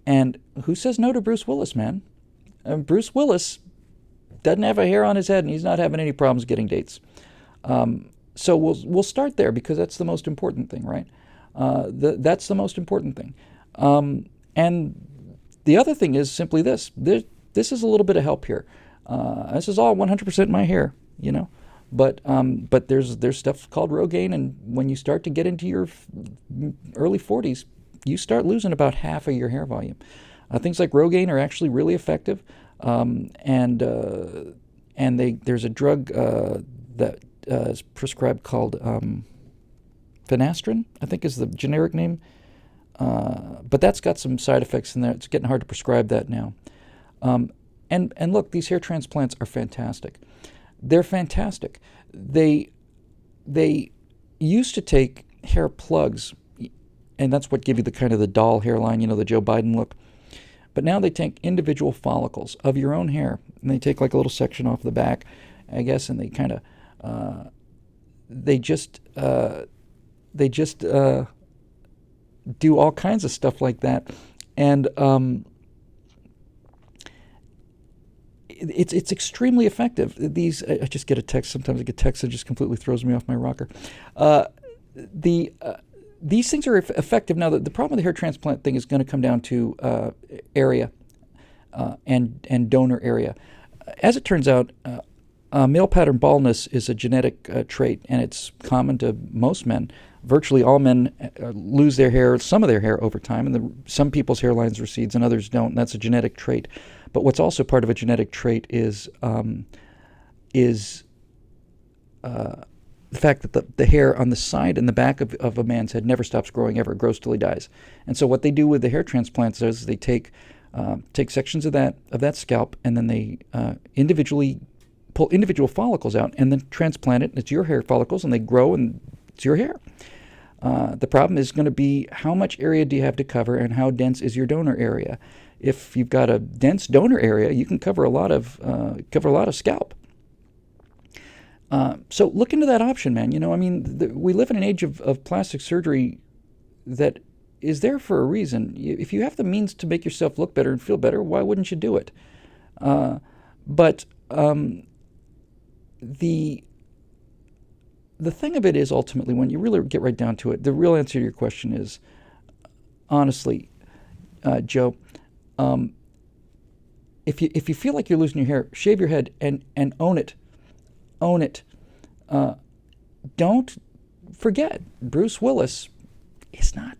And who says no to Bruce Willis, man? Bruce Willis doesn't have a hair on his head, and he's not having any problems getting dates. So we'll start there, because that's the most important thing, right? That's the most important thing. And the other thing is simply this. This is a little bit of help here. This is all 100% my hair, you know. But there's stuff called Rogaine, and when you start to get into your early 40s, you start losing about half of your hair volume. Things like Rogaine are actually really effective, and there's a drug that is prescribed called finasteride, I think is the generic name, but that's got some side effects in there. It's getting hard to prescribe that now. And look, these hair transplants are fantastic. They're fantastic. They used to take hair plugs, and that's what give you the kind of the doll hairline, you know, the Joe Biden look. But now they take individual follicles of your own hair, and they take like a little section off the back, I guess, and they kind of they just do all kinds of stuff like that, and it's extremely effective. I just get a text. Sometimes I get text that just completely throws me off my rocker. These things are effective. Now, the problem with the hair transplant thing is going to come down to area and donor area. As it turns out, male pattern baldness is a genetic trait, and it's common to most men. Virtually all men lose their hair, some of their hair over time, and some people's hairlines recedes and others don't. And that's a genetic trait. But what's also part of a genetic trait is the fact that the hair on the side and the back of a man's head never stops growing ever. It grows till he dies. And so what they do with the hair transplants is they take sections of that scalp, and then they individually pull individual follicles out and then transplant it. It's your hair follicles, and they grow, and it's your hair. The problem is going to be how much area do you have to cover, and how dense is your donor area. If you've got a dense donor area, you can cover a lot of scalp. So look into that option, man. You know, I mean, we live in an age of plastic surgery that is there for a reason. If you have the means to make yourself look better and feel better, why wouldn't you do it? But the thing of it is, ultimately, when you really get right down to it, the real answer to your question is, honestly, Joe, if you feel like you're losing your hair, shave your head and own it. Own it. Don't forget, Bruce Willis is not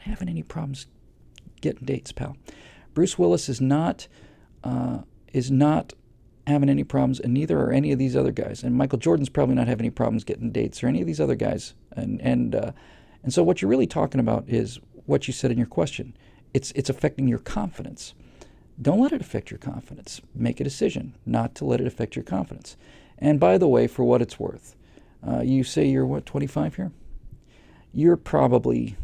having any problems getting dates, pal. Bruce Willis is not having any problems, and neither are any of these other guys. And Michael Jordan's probably not having any problems getting dates, or any of these other guys. And so what you're really talking about is what you said in your question. It's affecting your confidence. Don't let it affect your confidence. Make a decision not to let it affect your confidence. And by the way, for what it's worth, you say you're 25 here? You're probably,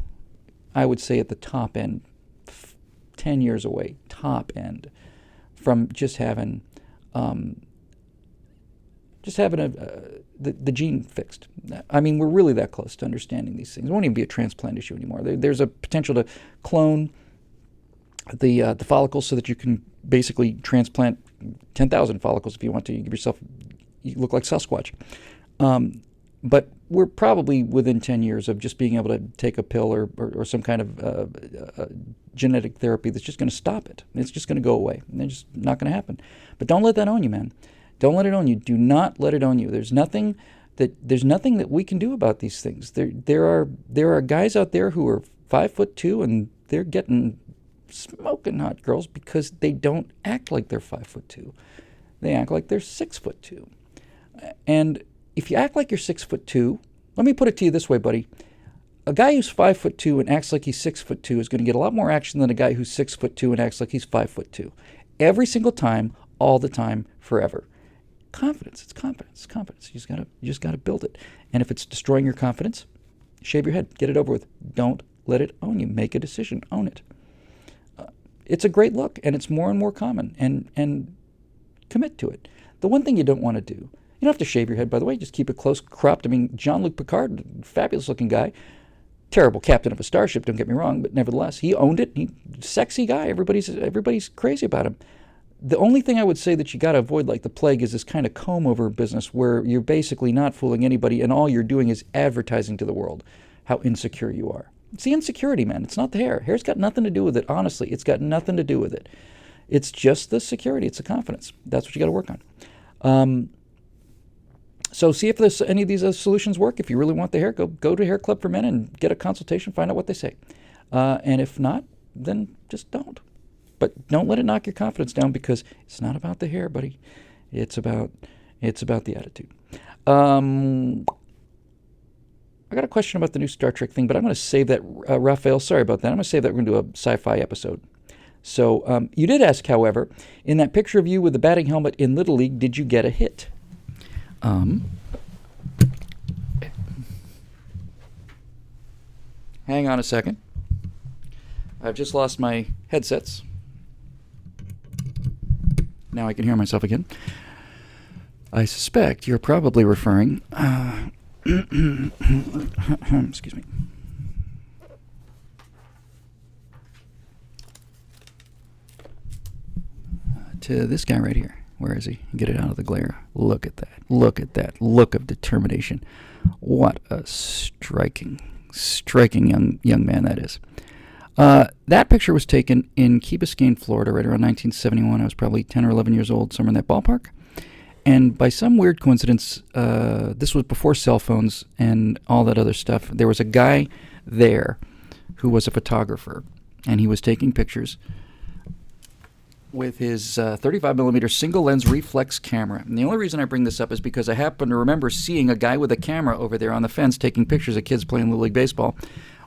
I would say, at the top end, 10 years away, top end, from just having the gene fixed. I mean, we're really that close to understanding these things. It won't even be a transplant issue anymore. There's a potential to clone the follicles so that you can basically transplant 10,000 follicles if you want to. You give yourself, you look like Sasquatch. But we're probably within 10 years of just being able to take a pill or some kind of genetic therapy that's just going to stop it. It's just going to go away. And it's just not going to happen. But don't let that own you, man. Don't let it own you. Do not let it own you. There's nothing that we can do about these things. There are guys out there who are 5'2" and they're getting smoking hot girls because they don't act like they're 5'2". They act like they're 6'2". And if you act like you're 6'2", let me put it to you this way, buddy. A guy who's 5'2" and acts like he's 6'2" is going to get a lot more action than a guy who's 6'2" and acts like he's 5'2". Every single time, all the time, forever. Confidence. It's confidence. It's confidence. You just gotta build it. And if it's destroying your confidence, shave your head. Get it over with. Don't let it own you. Make a decision. Own it. It's a great look, and it's more and more common. And commit to it. The one thing you don't want to do, you don't have to shave your head, by the way. Just keep it close cropped. I mean, Jean-Luc Picard, fabulous looking guy. Terrible captain of a starship, don't get me wrong, but nevertheless, he owned it. Sexy guy. Everybody's crazy about him. The only thing I would say that you got to avoid like the plague is this kind of comb-over business where you're basically not fooling anybody and all you're doing is advertising to the world how insecure you are. It's the insecurity, man. It's not the hair. Hair's got nothing to do with it. Honestly, it's got nothing to do with it. It's just the security. It's the confidence. That's what you got to work on. So see if any of these solutions work. If you really want the hair, go to Hair Club for Men and get a consultation, find out what they say. And if not, then just don't. But don't let it knock your confidence down because it's not about the hair, buddy. It's about the attitude. I got a question about the new Star Trek thing, but I'm going to save that. Raphael, sorry about that. I'm going to save that. We're going to do a sci-fi episode. So you did ask, however, in that picture of you with the batting helmet in Little League, did you get a hit? Hang on a second. I've just lost my headsets. Now I can hear myself again. I suspect you're probably referring... excuse me. To this guy right here. Where is he? Get it out of the glare. Look at that. Look at that. Look of determination. What a striking young man that is. That picture was taken in Key Biscayne, Florida, right around 1971. I was probably 10 or 11 years old, somewhere in that ballpark. And by some weird coincidence, this was before cell phones and all that other stuff. There was a guy there who was a photographer, and he was taking pictures with his 35mm single-lens reflex camera. And the only reason I bring this up is because I happen to remember seeing a guy with a camera over there on the fence taking pictures of kids playing Little League Baseball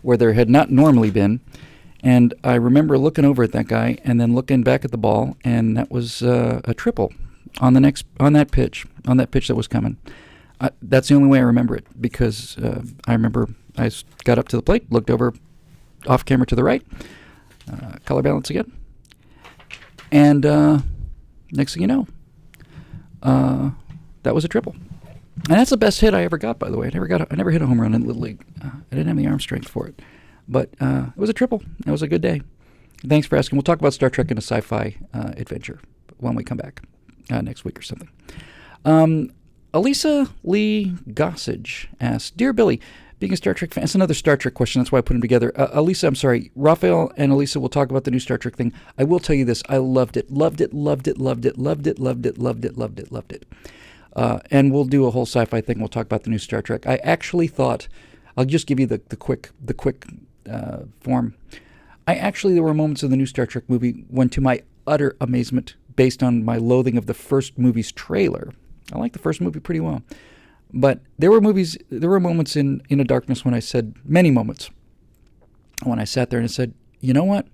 where there had not normally been. And I remember looking over at that guy and then looking back at the ball, and that was a triple on that pitch that was coming. That's the only way I remember it, because I remember I got up to the plate, looked over off camera to the right, color balance again, and next thing you know, that was a triple. And that's the best hit I ever got, by the way. I never hit a home run in Little League. I didn't have the arm strength for it. But it was a triple. It was a good day. Thanks for asking. We'll talk about Star Trek in a sci-fi adventure when we come back next week or something. Elisa Lee Gossage asks, Dear Billy, being a Star Trek fan, it's another Star Trek question. That's why I put them together. Elisa, I'm sorry. Raphael and Elisa will talk about the new Star Trek thing. I will tell you this. I loved it. Loved it, loved it, loved it, loved it, loved it, loved it, loved it, loved it. And we'll do a whole sci-fi thing. We'll talk about the new Star Trek. I actually thought, I'll just give you the quick form. There were moments in the new Star Trek movie when, to my utter amazement, based on my loathing of the first movie's trailer, I liked the first movie pretty well. But there were moments in A Darkness when I said, many moments, when I sat there and I said, you know what?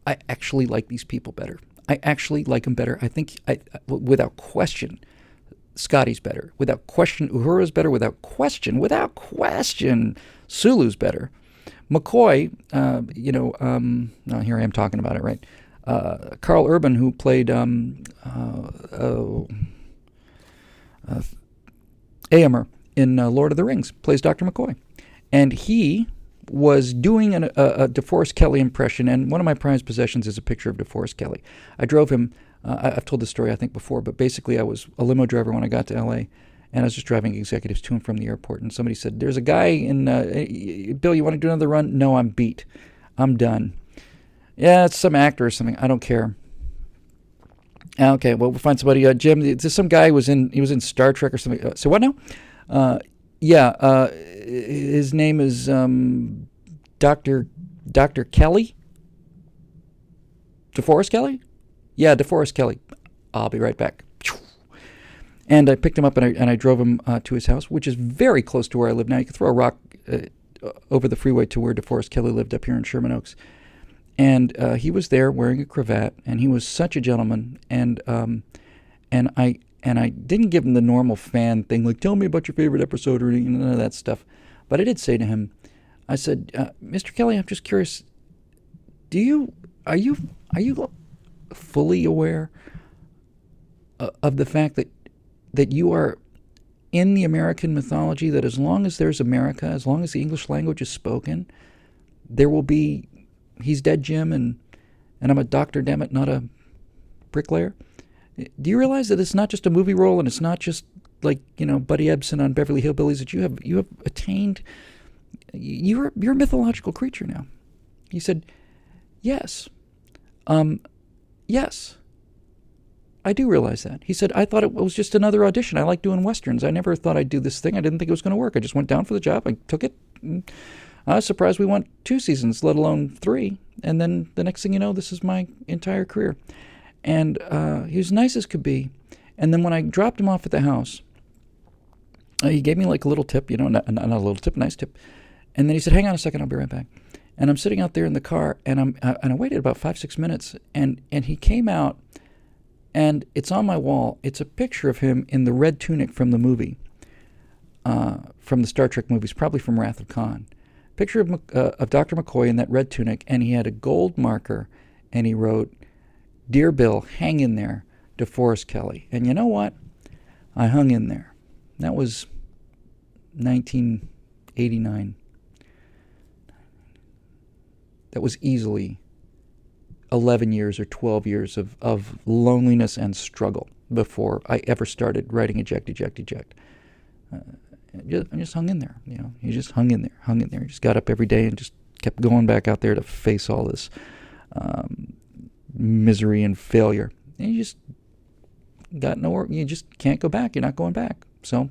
I actually like these people better. I actually like them better. I think, without question, Scotty's better. Without question, Uhura's better. Without question, Sulu's better. McCoy, here I am talking about it, right? Carl Urban, who played Éomer in Lord of the Rings, plays Dr. McCoy. And he was doing a DeForest Kelley impression, and one of my prized possessions is a picture of DeForest Kelley. I drove him, I've told this story I think before, but basically I was a limo driver when I got to L.A., and I was just driving executives to and from the airport, and somebody said, "There's a guy in Bill. You want to do another run?" "No, I'm beat. I'm done." "Yeah, it's some actor or something. I don't care." "Okay, well, we'll find somebody. Jim, there's some guy he was in Star Trek or something." "So what now?" Yeah, his name is Dr. Kelly? DeForest Kelly? Yeah, DeForest Kelly. I'll be right back. And I picked him up and I drove him to his house, which is very close to where I live now. You can throw a rock over the freeway to where DeForest Kelly lived up here in Sherman Oaks. And he was there wearing a cravat, and he was such a gentleman. And I didn't give him the normal fan thing, like, tell me about your favorite episode or anything, none of that stuff. But I did say to him, I said, "Mr. Kelly, I'm just curious, are you fully aware of the fact that you are in the American mythology, that as long as there's America, as long as the English language is spoken, there will be, he's dead Jim, and I'm a doctor, damn it, not a bricklayer? Do you realize that it's not just a movie role, and it's not just like, Buddy Ebsen on Beverly Hillbillies, that you have attained, you're a mythological creature now?" He said, "Yes. Yes. I do realize that." He said, "I thought it was just another audition. I like doing Westerns. I never thought I'd do this thing. I didn't think it was going to work. I just went down for the job. I took it. And I was surprised we went 2 seasons, let alone 3. And then the next thing you know, this is my entire career." And he was nice as could be. And then when I dropped him off at the house, he gave me like a little tip, not a little tip, a nice tip. And then he said, "Hang on a second, I'll be right back." And I'm sitting out there in the car, and I waited about 5-6 minutes, and he came out, and it's on my wall. It's a picture of him in the red tunic from the movie, from the Star Trek movies, probably from Wrath of Khan. Picture of Dr. McCoy in that red tunic, and he had a gold marker, and he wrote, "Dear Bill, hang in there, DeForest Kelly." And you know what? I hung in there. That was 1989. That was easily 11 years or 12 years of loneliness and struggle before I ever started writing Eject. I just hung in there. You just hung in there. You just got up every day and just kept going back out there to face all this misery and failure. And you just got nowhere. You just can't go back. You're not going back. So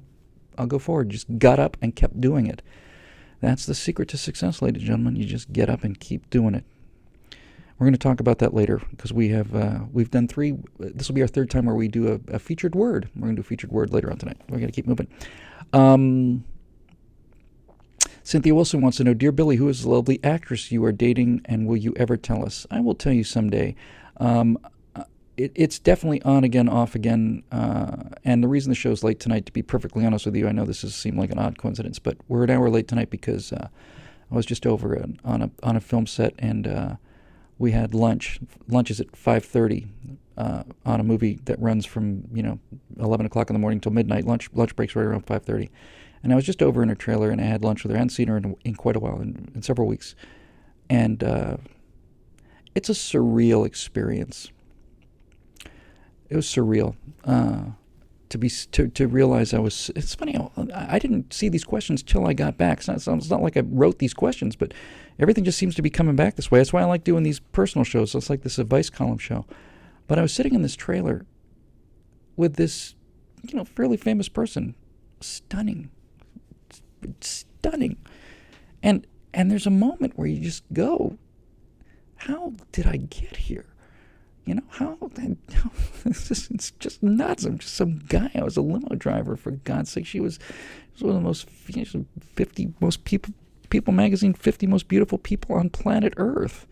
I'll go forward. Just got up and kept doing it. That's the secret to success, ladies and gentlemen. You just get up and keep doing it. We're going to talk about that later, because we've done 3. This will be our 3rd time where we do a featured word. We're going to do a featured word later on tonight. We're going to keep moving. Cynthia Wilson wants to know, "Dear Billy, who is the lovely actress you are dating, and will you ever tell us?" I will tell you someday. It's definitely on again, off again, and the reason the show's late tonight, to be perfectly honest with you, I know this has seemed like an odd coincidence, but we're an hour late tonight because I was just over on a film set, and we had lunch. Lunch is at 5:30 on a movie that runs from 11 o'clock in the morning till midnight. Lunch breaks right around 5:30, and I was just over in her trailer, and I had lunch with her. I hadn't seen her in quite a while, in several weeks, and it's a surreal experience. It was surreal to realize it's funny, I didn't see these questions till I got back. It's not like I wrote these questions, but everything just seems to be coming back this way. That's why I like doing these personal shows. It's like this advice column show. But I was sitting in this trailer with this, fairly famous person. Stunning. And there's a moment where you just go, how did I get here? It's just nuts. I'm just some guy. I was a limo driver, for God's sake. She was one of the most 50 most people magazine, 50 most beautiful people on planet Earth.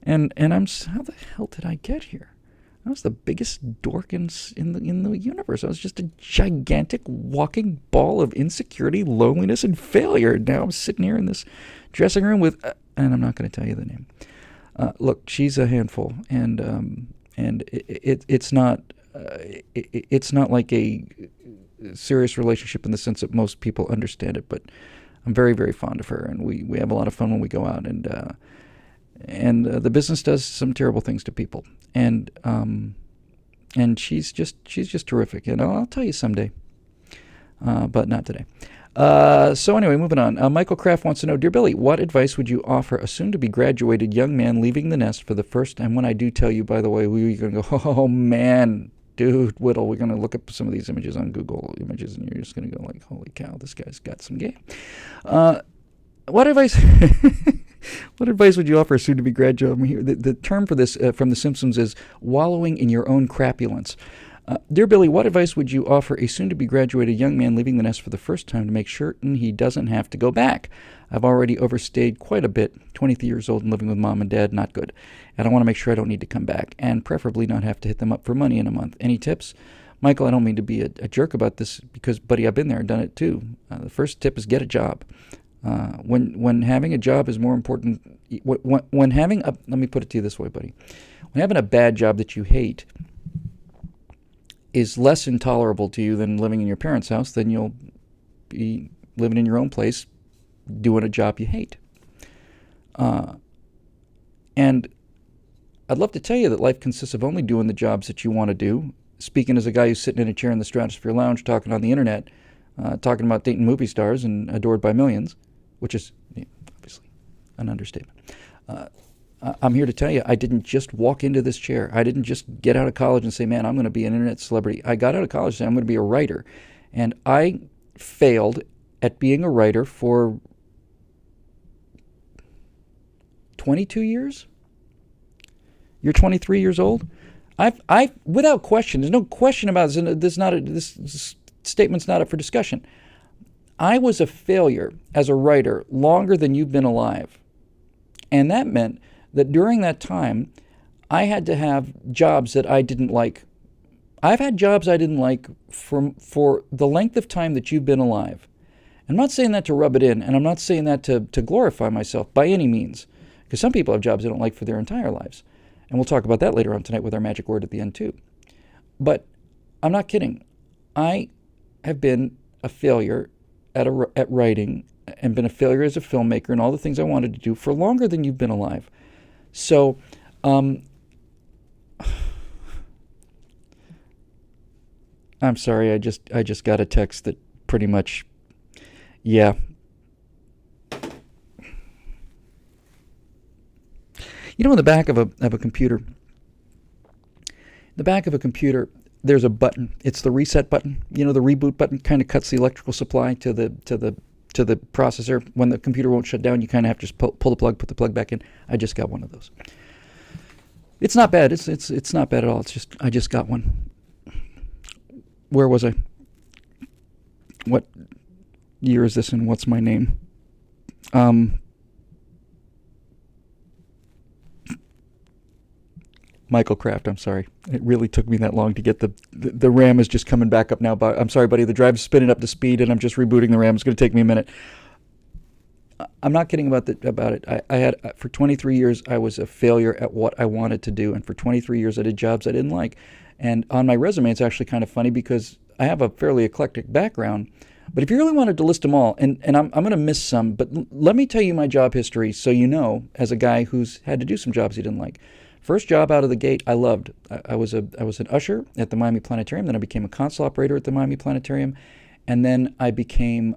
And I'm, how the hell did I get here? I was the biggest dork in the universe. I was just a gigantic walking ball of insecurity, loneliness, and failure. Now I'm sitting here in this dressing room with, and I'm not going to tell you the name. Look, she's a handful, and it's not like a serious relationship in the sense that most people understand it. But I'm very, very fond of her, and we have a lot of fun when we go out, and the business does some terrible things to people, and she's just terrific. And I'll tell you someday. but not today. So anyway, moving on. Michael Kraft wants to know, Dear Billy, what advice would you offer a soon-to-be graduated young man leaving the nest for the first time? When I do tell you, by the way, we're going to go, oh, man, dude, Whittle, we're going to look up some of these images on Google Images, and you're just going to go like, holy cow, this guy's got some game. What advice... What advice would you offer a soon-to-be graduate? The term for this from The Simpsons is wallowing in your own crapulence. Dear Billy, what advice would you offer a soon-to-be graduated young man leaving the nest for the first time to make certain he doesn't have to go back? I've already overstayed quite a bit, 23 years old and living with mom and dad, not good. And I want to make sure I don't need to come back, and preferably not have to hit them up for money in a month. Any tips? Michael, I don't mean to be a jerk about this because, buddy, I've been there and done it too. The first tip is get a job. When having a job is more important, when having a, let me put it to you this way, buddy. When having a bad job that you hate is less intolerable to you than living in your parents' house, then you'll be living in your own place doing a job you hate. And I'd love to tell you that life consists of only doing the jobs that you want to do. Speaking as a guy who's sitting in a chair in the Stratosphere Lounge talking on the internet, talking about dating movie stars and adored by millions, which is obviously an understatement. I'm here to tell you, I didn't just walk into this chair. I didn't just get out of college and say, man, I'm going to be an internet celebrity. I got out of college and said, I'm going to be a writer. And I failed at being a writer for 22 years? You're 23 years old? I without question, there's no question about this. This statement's not up for discussion. I was a failure as a writer longer than you've been alive. And that meant that during that time, I had to have jobs that I didn't like. I've had jobs I didn't like for the length of time that you've been alive. I'm not saying that to rub it in, and I'm not saying that to glorify myself by any means, because some people have jobs they don't like for their entire lives. And we'll talk about that later on tonight with our magic word at the end too. But I'm not kidding. I have been a failure at writing and been a failure as a filmmaker and all the things I wanted to do for longer than you've been alive. So, I'm sorry, I just got a text that pretty much, yeah. You know, in the back of a computer, there's a button. It's the reset button. You know, the reboot button kind of cuts the electrical supply to the processor. When the computer won't shut down, you kind of have to just pull the plug, put the plug back in. I just got one of those. It's not bad. It's not bad at all. It's just I just got one. Where was I? What year is this and what's my name? Michael Kraft, I'm sorry. It really took me that long to get the RAM is just coming back up now. But I'm sorry, buddy. The drive's spinning up to speed, and I'm just rebooting the RAM. It's going to take me a minute. I'm not kidding about it. I had for 23 years I was a failure at what I wanted to do, and for 23 years I did jobs I didn't like. And on my resume, it's actually kind of funny because I have a fairly eclectic background. But if you really wanted to list them all, and I'm going to miss some, but let me tell you my job history so you know, as a guy who's had to do some jobs he didn't like. First job out of the gate, I loved. I was an usher at the Miami Planetarium. Then I became a console operator at the Miami Planetarium. And then I became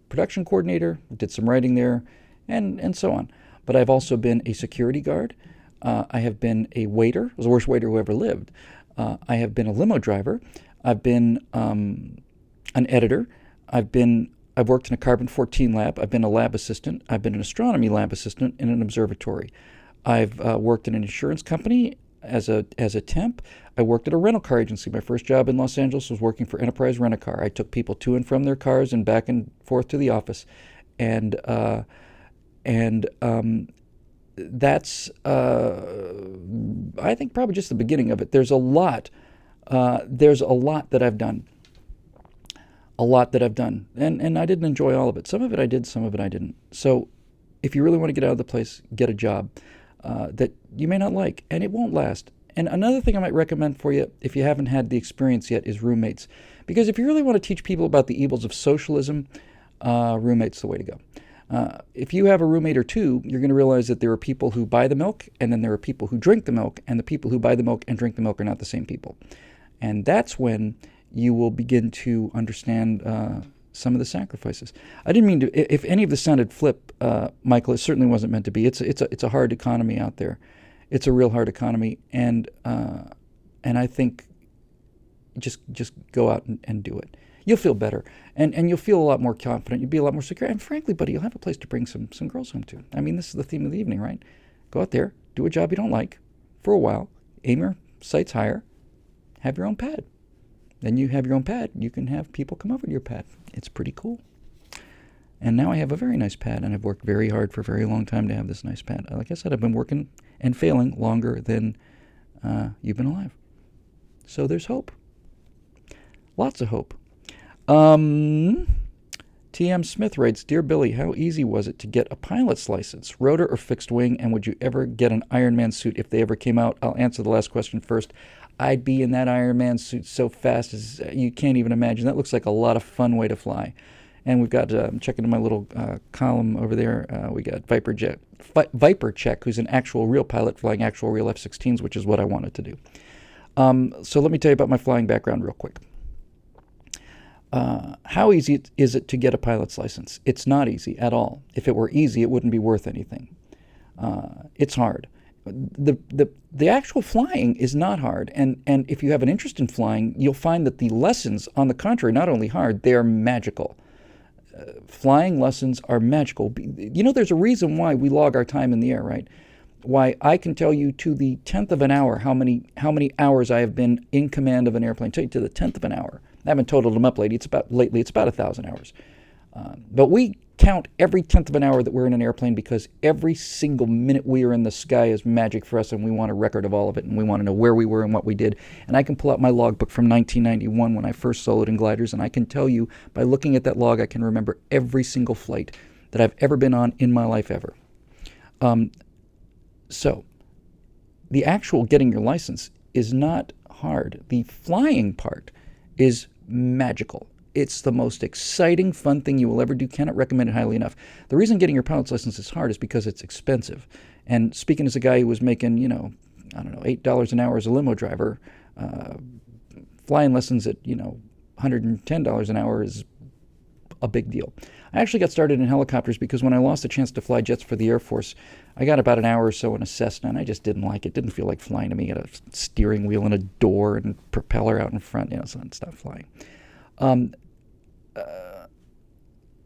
production coordinator, did some writing there, and so on. But I've also been a security guard. I have been a waiter. I was the worst waiter who ever lived. I have been a limo driver. I've been an editor. I've worked in a carbon-14 lab. I've been a lab assistant. I've been an astronomy lab assistant in an observatory. I've worked in an insurance company as a temp. I worked at a rental car agency. My first job in Los Angeles was working for Enterprise Rent-A-Car. I took people to and from their cars and back and forth to the office, and that's I think probably just the beginning of it. There's a lot that I've done. And I didn't enjoy all of it. Some of it I did, some of it I didn't. So if you really want to get out of the place, get a job that you may not like, and it won't last. And another thing I might recommend for you, if you haven't had the experience yet, is roommates. Because if you really want to teach people about the evils of socialism, roommate's the way to go. If you have a roommate or two, you're going to realize that there are people who buy the milk, and then there are people who drink the milk, and the people who buy the milk and drink the milk are not the same people. And that's when you will begin to understand some of the sacrifices. I didn't mean to. If any of this sounded flip, Michael, it certainly wasn't meant to be. It's a hard economy out there. It's a real hard economy, and I think just go out and do it. You'll feel better, and you'll feel a lot more confident. You'll be a lot more secure, and frankly, buddy, you'll have a place to bring some girls home to. I mean, this is the theme of the evening, right? Go out there, do a job you don't like for a while, aim your sights higher, have your own pad. Then you have your own pad. You can have people come over to your pad. It's pretty cool. And now I have a very nice pad, and I've worked very hard for a very long time to have this nice pad. Like I said, I've been working and failing longer than you've been alive. So there's hope. Lots of hope. T.M. Smith writes, Dear Billy, how easy was it to get a pilot's license, rotor or fixed wing, and would you ever get an Iron Man suit if they ever came out? I'll answer the last question first. I'd be in that Iron Man suit so fast as you can't even imagine. That looks like a lot of fun way to fly. And we've got, checking in my little column over there, we got Viper Check, who's an actual real pilot flying actual real F-16s, which is what I wanted to do. So let me tell you about my flying background real quick. How easy is it to get a pilot's license? It's not easy at all. If it were easy, it wouldn't be worth anything. It's hard. The actual flying is not hard, and if you have an interest in flying, you'll find that the lessons, on the contrary, not only hard, they are magical. Flying lessons are magical. You know, there's a reason why we log our time in the air, right? Why I can tell you to the 10th of an hour how many hours I have been in command of an airplane. Tell you to the 10th of an hour. I haven't totaled them up lately. It's about 1,000 hours. But we count every 10th of an hour that we're in an airplane because every single minute we are in the sky is magic for us, and we want a record of all of it, and we want to know where we were and what we did. And I can pull out my logbook from 1991 when I first soloed in gliders, and I can tell you by looking at that log, I can remember every single flight that I've ever been on in my life ever. So the actual getting your license is not hard. The flying part is magical. It's the most exciting, fun thing you will ever do. Cannot recommend it highly enough. The reason getting your pilot's license is hard is because it's expensive. And speaking as a guy who was making, $8 an hour as a limo driver, flying lessons at, $110 an hour is a big deal. I actually got started in helicopters because when I lost the chance to fly jets for the Air Force, I got about an hour or so in a Cessna, and I just didn't like it. Didn't feel like flying to me. It had a steering wheel and a door and propeller out in front. So it's not flying.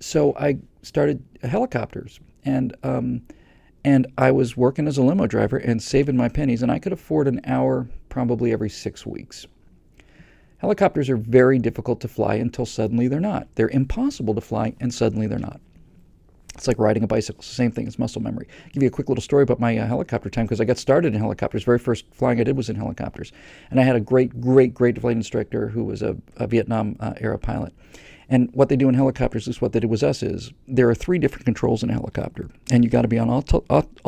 So I started helicopters, and I was working as a limo driver and saving my pennies, and I could afford an hour probably every 6 weeks. Helicopters are very difficult to fly until suddenly they're not. They're impossible to fly, and suddenly they're not. It's like riding a bicycle. It's the same thing. It's muscle memory. I'll give you a quick little story about my helicopter time because I got started in helicopters. Very first flying I did was in helicopters. And I had a great flight instructor who was a Vietnam-era pilot. And what they do in helicopters, at least what they did with us, is there are 3 different controls in a helicopter. And you got to be on all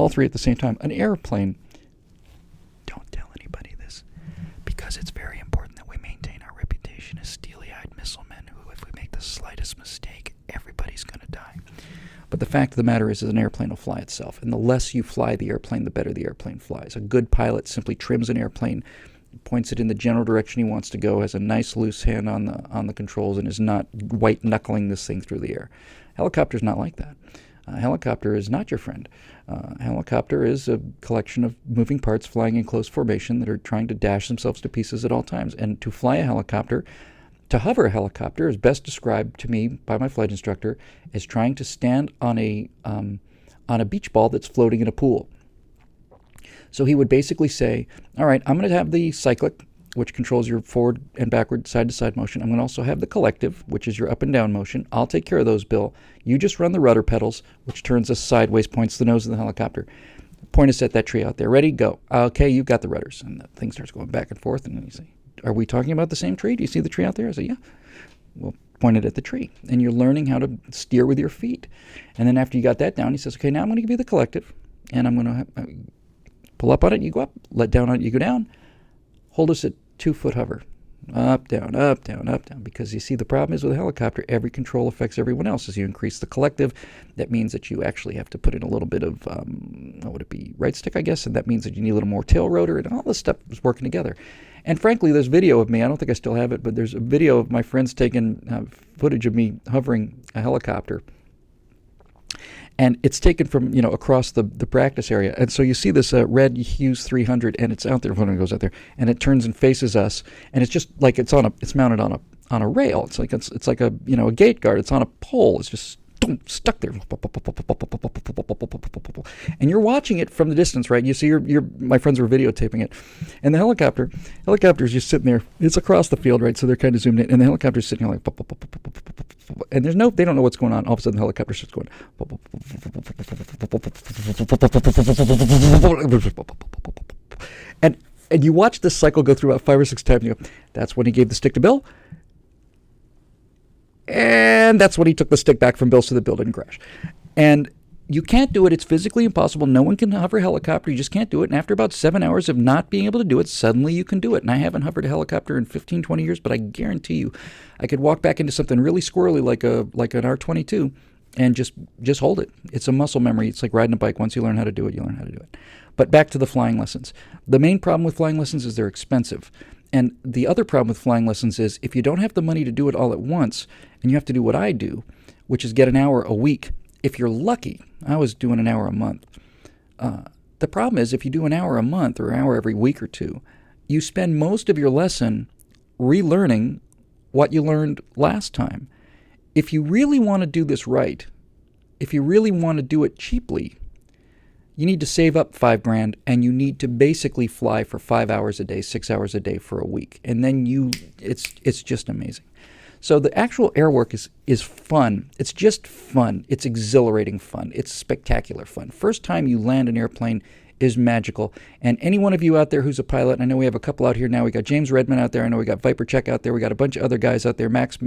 3 at the same time. An airplane, don't tell anybody this, because it's very important that we maintain our reputation as steely-eyed missile men who, if we make the slightest mistake, everybody's going to die. But the fact of the matter is an airplane will fly itself. And the less you fly the airplane, the better the airplane flies. A good pilot simply trims an airplane, points it in the general direction he wants to go, has a nice loose hand on the controls, and is not white-knuckling this thing through the air. Helicopter's not like that. A helicopter is not your friend. A helicopter is a collection of moving parts flying in close formation that are trying to dash themselves to pieces at all times. And to fly a helicopter, to hover a helicopter, is best described to me by my flight instructor as trying to stand on a beach ball that's floating in a pool. So he would basically say, all right, I'm going to have the cyclic, which controls your forward and backward, side-to-side motion. I'm going to also have the collective, which is your up and down motion. I'll take care of those, Bill. You just run the rudder pedals, which turns us sideways, points the nose of the helicopter. Point us at that tree out there. Ready? Go. Okay, you've got the rudders. And the thing starts going back and forth, and then you say, are we talking about the same tree? Do you see the tree out there? I say, yeah. Well, point it at the tree. And you're learning how to steer with your feet. And then after you got that down, he says, okay, now I'm going to give you the collective. And I'm going to pull up on it, you go up. Let down on it, you go down. Hold us at 2-foot hover. Up, down, up, down, up, down. Because you see, the problem is with a helicopter, every control affects everyone else. As you increase the collective, that means that you actually have to put in a little bit of, what would it be, right stick, I guess, and that means that you need a little more tail rotor, and all this stuff is working together. And frankly, there's video of me, I don't think I still have it, but there's a video of my friends taking footage of me hovering a helicopter. And it's taken from, across the practice area. And so you see this red Hughes 300, and it's out there when it goes out there, and it turns and faces us, and it's just like it's mounted on a rail. It's like a a gate guard. It's on a pole. It's just stuck there. And you're watching it from the distance, right? You see my friends were videotaping it. And the helicopter's just sitting there. It's across the field, right? So they're kind of zoomed in, and the helicopter's sitting here like, and they don't know what's going on. All of a sudden the helicopter starts going, and you watch this cycle go through about 5 or 6 times, and you go, that's when he gave the stick to Bill. And that's when he took the stick back from Bill so the Bill didn't crash. And you can't do it. It's physically impossible. No one can hover a helicopter. You just can't do it. And after about 7 hours of not being able to do it, suddenly you can do it. And I haven't hovered a helicopter in 15, 20 years, but I guarantee you I could walk back into something really squirrely like an R-22 and just hold it. It's a muscle memory. It's like riding a bike. Once you learn how to do it, you learn how to do it. But back to the flying lessons. The main problem with flying lessons is they're expensive. And the other problem with flying lessons is if you don't have the money to do it all at once, and you have to do what I do, which is get an hour a week. If you're lucky, I was doing an hour a month. The problem is if you do an hour a month or an hour every week or two, you spend most of your lesson relearning what you learned last time. If you really want to do this right, if you really want to do it cheaply, you need to save up $5,000, and you need to basically fly for 5 hours a day, 6 hours a day for a week. And then it's just amazing. So the actual air work is fun. It's just fun. It's exhilarating fun. It's spectacular fun. First time you land an airplane is magical. And any one of you out there who's a pilot, and I know we have a couple out here now. We got James Redman out there. I know we got Viper Check out there. We got a bunch of other guys out there. Max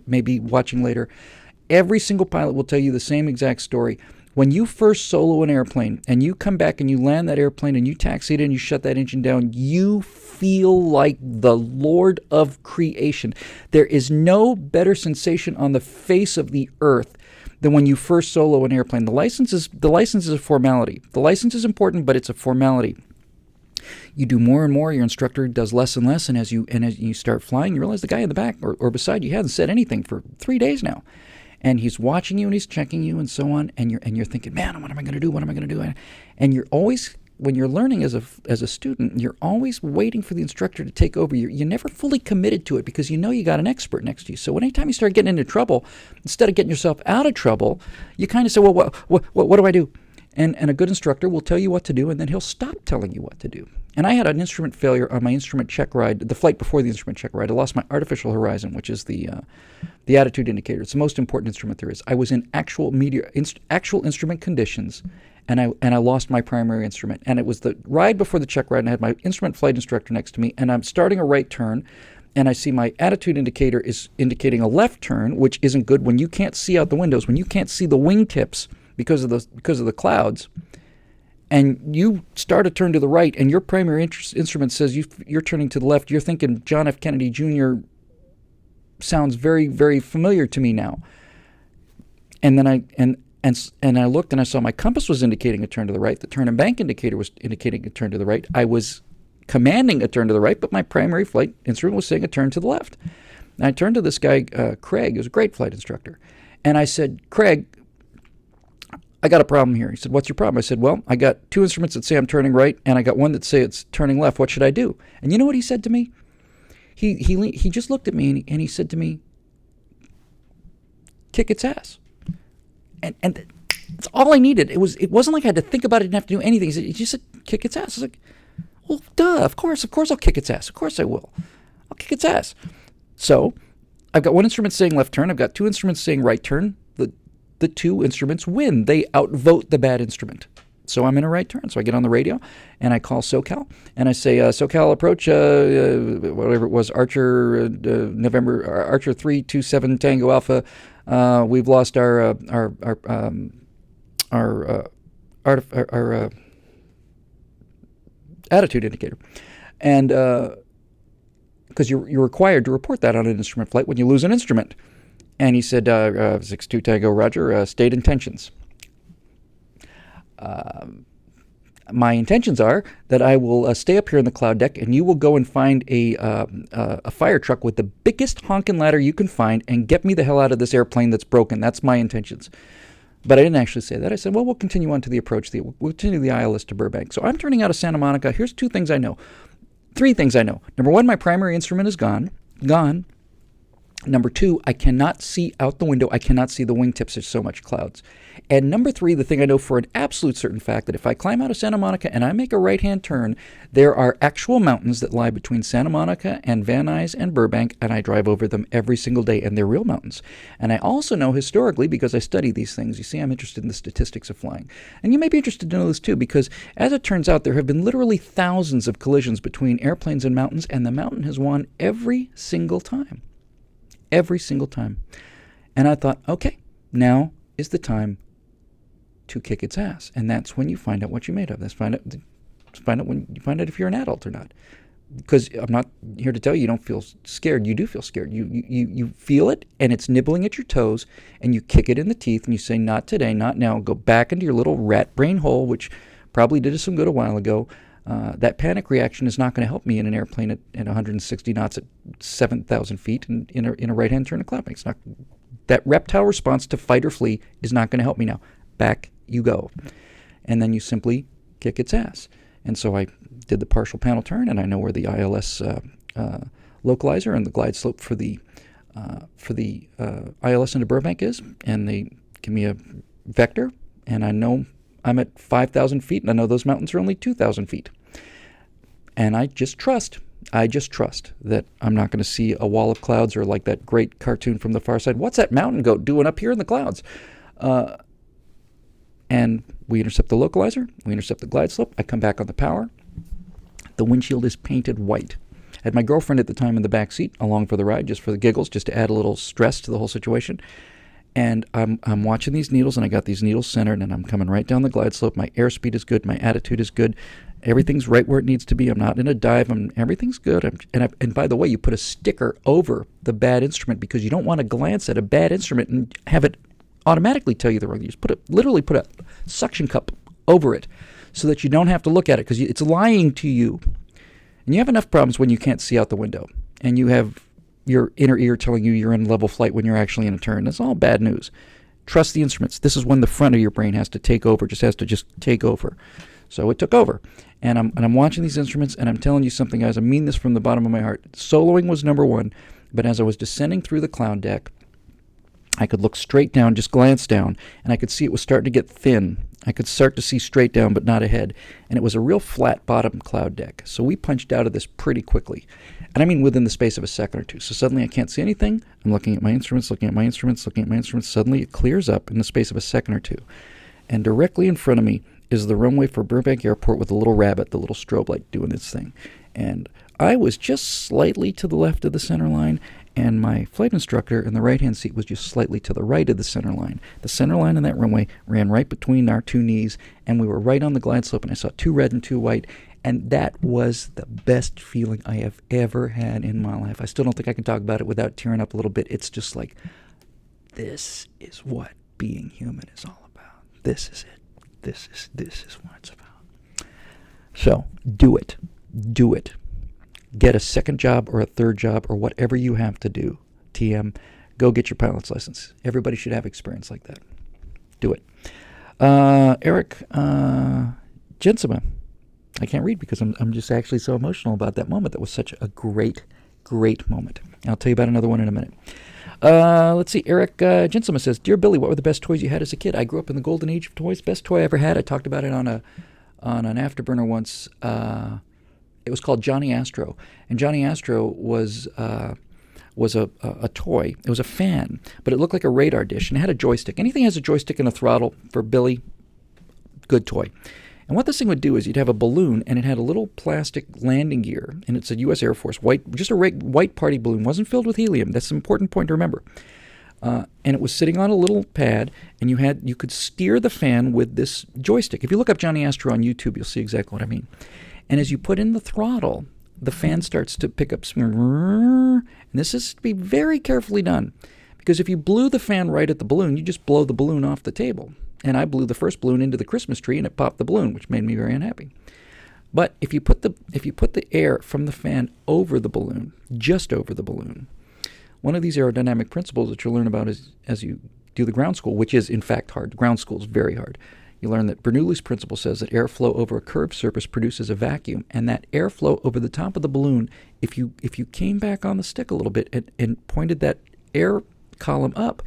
may be watching later. Every single pilot will tell you the same exact story. When you first solo an airplane and you come back and you land that airplane and you taxi it and you shut that engine down, you feel like the Lord of creation. There is no better sensation on the face of the earth than when you first solo an airplane. The license is a formality. The license is important, but it's a formality. You do more and more, your instructor does less and less, and as you start flying, you realize the guy in the back or beside you hasn't said anything for 3 days now. And he's watching you and he's checking you and so on, and you're thinking, man, what am I going to do? What am I going to do? And you're always, when you're learning as a student, you're always waiting for the instructor to take over. You're never fully committed to it because you know you got an expert next to you. So anytime you start getting into trouble, instead of getting yourself out of trouble, you kind of say, well, what do I do? And a good instructor will tell you what to do, and then he'll stop telling you what to do. And I had an instrument failure on my instrument check ride, the flight before the instrument check ride. I lost my artificial horizon, which is the attitude indicator. It's the most important instrument there is. I was in actual instrument conditions, and I lost my primary instrument. And it was the ride before the check ride, and I had my instrument flight instructor next to me, and I'm starting a right turn, and I see my attitude indicator is indicating a left turn, which isn't good when you can't see out the windows, when you can't see the wingtips because of the clouds. And you start a turn to the right, and your primary instrument says you're turning to the left. You're thinking John F. Kennedy Jr. sounds very, very familiar to me now. And then I looked and I saw my compass was indicating a turn to the right. The turn and bank indicator was indicating a turn to the right. I was commanding a turn to the right, but my primary flight instrument was saying a turn to the left. And I turned to this guy, Craig, who's a great flight instructor, and I said, Craig, I got a problem here. He said, what's your problem? I said, well, I got two instruments that say I'm turning right, and I got one that say it's turning left. What should I do? And you know what he said to me? He just looked at me and he said to me, kick its ass. And that's all I needed. It wasn't like I had to think about it, didn't have to do anything. He just said, kick its ass. I was like, well, duh, of course I'll kick its ass. Of course I will. I'll kick its ass. So I've got one instrument saying left turn. I've got two instruments saying right turn. The two instruments win. They outvote the bad instrument. So I'm in a right turn. So I get on the radio and I call SoCal and I say, SoCal approach, whatever it was, Archer, November, Archer 327 Tango Alpha. We've lost our attitude indicator. And because you're required to report that on an instrument flight when you lose an instrument. And he said, 62 Tango Roger, state intentions. My intentions are that I will stay up here in the cloud deck, and you will go and find a fire truck with the biggest honking ladder you can find and get me the hell out of this airplane that's broken. That's my intentions. But I didn't actually say that. I said, well, we'll continue on to the approach. We'll continue the ILS to Burbank. So I'm turning out of Santa Monica. Here's 2 things I know. 3 things I know. Number 1, my primary instrument is gone. Number 2, I cannot see out the window. I cannot see the wingtips. There's so much clouds. And number 3, the thing I know for an absolute certain fact, that if I climb out of Santa Monica and I make a right-hand turn, there are actual mountains that lie between Santa Monica and Van Nuys and Burbank, and I drive over them every single day, and they're real mountains. And I also know historically, because I study these things, you see, I'm interested in the statistics of flying. And you may be interested to know this too, because as it turns out, there have been literally thousands of collisions between airplanes and mountains, and the mountain has won every single time. Every single time. And I thought, okay, now is the time to kick its ass. And that's when you find out what you're made of. That's find out when you find out if you're an adult or not. Because I'm not here to tell you don't feel scared. You do feel scared. You feel it, and it's nibbling at your toes, and you kick it in the teeth, and you say, not today, not now. Go back into your little rat brain hole, which probably did us some good a while ago. That panic reaction is not going to help me in an airplane at 160 knots at 7,000 feet in a right-hand turn of cloud bank. That reptile response to fight or flee is not going to help me now. Back you go. And then you simply kick its ass. And so I did the partial panel turn, and I know where the ILS localizer and the glide slope for the ILS into Burbank is, and they give me a vector, and I know I'm at 5,000 feet, and I know those mountains are only 2,000 feet. And I just trust that I'm not going to see a wall of clouds, or like that great cartoon from the far side, what's that mountain goat doing up here in the clouds? And we intercept the localizer, we intercept the glide slope, I come back on the power. The windshield is painted white. I had my girlfriend at the time in the back seat, along for the ride, just for the giggles, just to add a little stress to the whole situation. And I'm watching these needles, and I got these needles centered, and I'm coming right down the glide slope. My airspeed is good. My attitude is good. Everything's right where it needs to be. I'm not in a dive. Everything's good. And by the way, you put a sticker over the bad instrument, because you don't want to glance at a bad instrument and have it automatically tell you the wrong. You just literally put a suction cup over it so that you don't have to look at it, because it's lying to you. And you have enough problems when you can't see out the window, and you have your inner ear telling you you're in level flight when you're actually in a turn. That's all bad news. Trust the instruments. This is when the front of your brain has to take over, just take over. So it took over. And I'm watching these instruments, and I'm telling you something, guys. I mean this from the bottom of my heart. Soloing was number 1, but as I was descending through the cloud deck, I could look straight down, just glance down, and I could see it was starting to get thin. I could start to see straight down, but not ahead. And it was a real flat bottom cloud deck. So we punched out of this pretty quickly. And I mean within the space of a second or two. So suddenly I can't see anything. I'm looking at my instruments, looking at my instruments, looking at my instruments. Suddenly it clears up in the space of a second or two. And directly in front of me is the runway for Burbank Airport with the little rabbit, the little strobe light doing its thing. And I was just slightly to the left of the center line, and my flight instructor in the right-hand seat was just slightly to the right of the center line. The center line in that runway ran right between our 2 knees, and we were right on the glide slope, and I saw 2 red and 2 white, and that was the best feeling I have ever had in my life. I still don't think I can talk about it without tearing up a little bit. It's just like, this is what being human is all about. This is it. This is what it's about. So, do it. Do it. Get a second job or a third job or whatever you have to do. TM, go get your pilot's license. Everybody should have experience like that. Do it. Eric Jensima. I can't read because I'm just actually so emotional about that moment. That was such a great, great moment. I'll tell you about another one in a minute. Let's see. Eric Jensima says, Dear Billy, what were the best toys you had as a kid? I grew up in the golden age of toys. Best toy I ever had. I talked about it on an afterburner once. It was called Johnny Astro, and Johnny Astro was a toy. It was a fan, but it looked like a radar dish, and it had a joystick. Anything that has a joystick and a throttle for Billy, good toy. And what this thing would do is you'd have a balloon, and it had a little plastic landing gear, and it said U.S. Air Force, white, just a white party balloon. Wasn't filled with helium. That's an important point to remember. And it was sitting on a little pad, and you could steer the fan with this joystick. If you look up Johnny Astro on YouTube, you'll see exactly what I mean. And as you put in the throttle, the fan starts to pick up some, and this is to be very carefully done, because if you blew the fan right at the balloon, you just blow the balloon off the table. And I blew the first balloon into the Christmas tree, and it popped the balloon, which made me very unhappy. But if you put the air from the fan over the balloon, just over the balloon, one of these aerodynamic principles that you'll learn about as you do the ground school, which is in fact hard. Ground school is very hard. You learn that Bernoulli's principle says that airflow over a curved surface produces a vacuum, and that airflow over the top of the balloon, if you came back on the stick a little bit and pointed that air column up,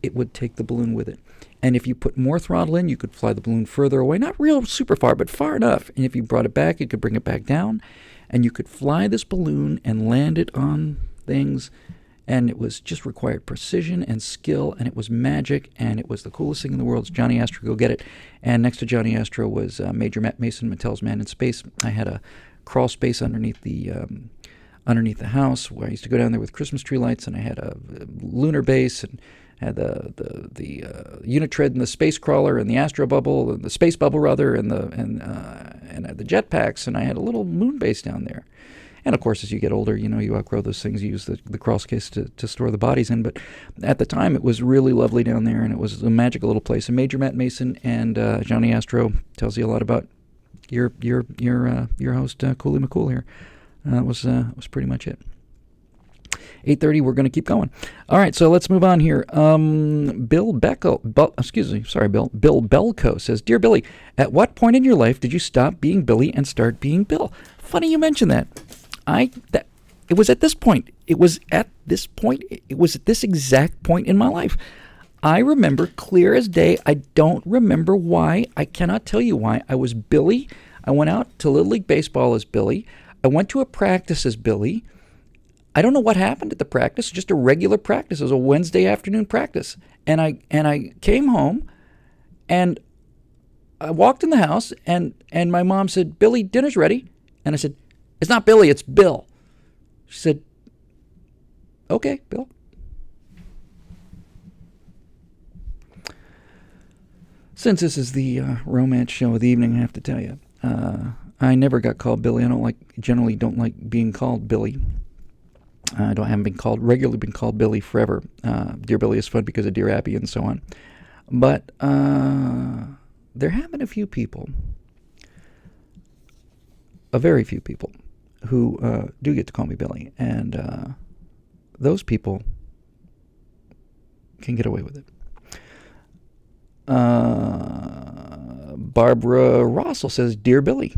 it would take the balloon with it. And if you put more throttle in, you could fly the balloon further away, not real super far, but far enough. And if you brought it back, you could bring it back down, and you could fly this balloon and land it on things. And it was just required precision and skill, and it was magic, and it was the coolest thing in the world. It's Johnny Astro, go get it. And next to Johnny Astro was Major Matt Mason, Mattel's Man in Space. I had a crawl space underneath the house where I used to go down there with Christmas tree lights, and I had a lunar base, and had the unit tread and the space crawler and the Astro bubble, the space bubble rather, and the jetpacks, and I had a little moon base down there. And of course, as you get older, you outgrow those things. You use the crawl space to store the bodies in. But at the time, it was really lovely down there, and it was a magical little place. And Major Matt Mason and Johnny Astro tells you a lot about your host, Cooley McCool here. Was pretty much it. 8:30. We're going to keep going. All right, so let's move on here. Bill Belko says, "Dear Billy, at what point in your life did you stop being Billy and start being Bill?" Funny you mention that. It was at this point. It was at this exact point in my life. I remember clear as day. I don't remember why. I cannot tell you why. I was Billy. I went out to Little League Baseball as Billy. I went to a practice as Billy. I don't know what happened at the practice, just a regular practice. It was a Wednesday afternoon practice. And I came home, and I walked in the house, and my mom said, "Billy, dinner's ready." And I said, "It's not Billy, it's Bill." She said, "Okay, Bill." Since this is the romance show of the evening, I have to tell you, I never got called Billy. I generally don't like being called Billy. I haven't regularly been called Billy forever. Dear Billy is fun because of Dear Abby and so on. But there have been a very few people, who do get to call me Billy. And those people can get away with it. Barbara Rossell says, "Dear Billy,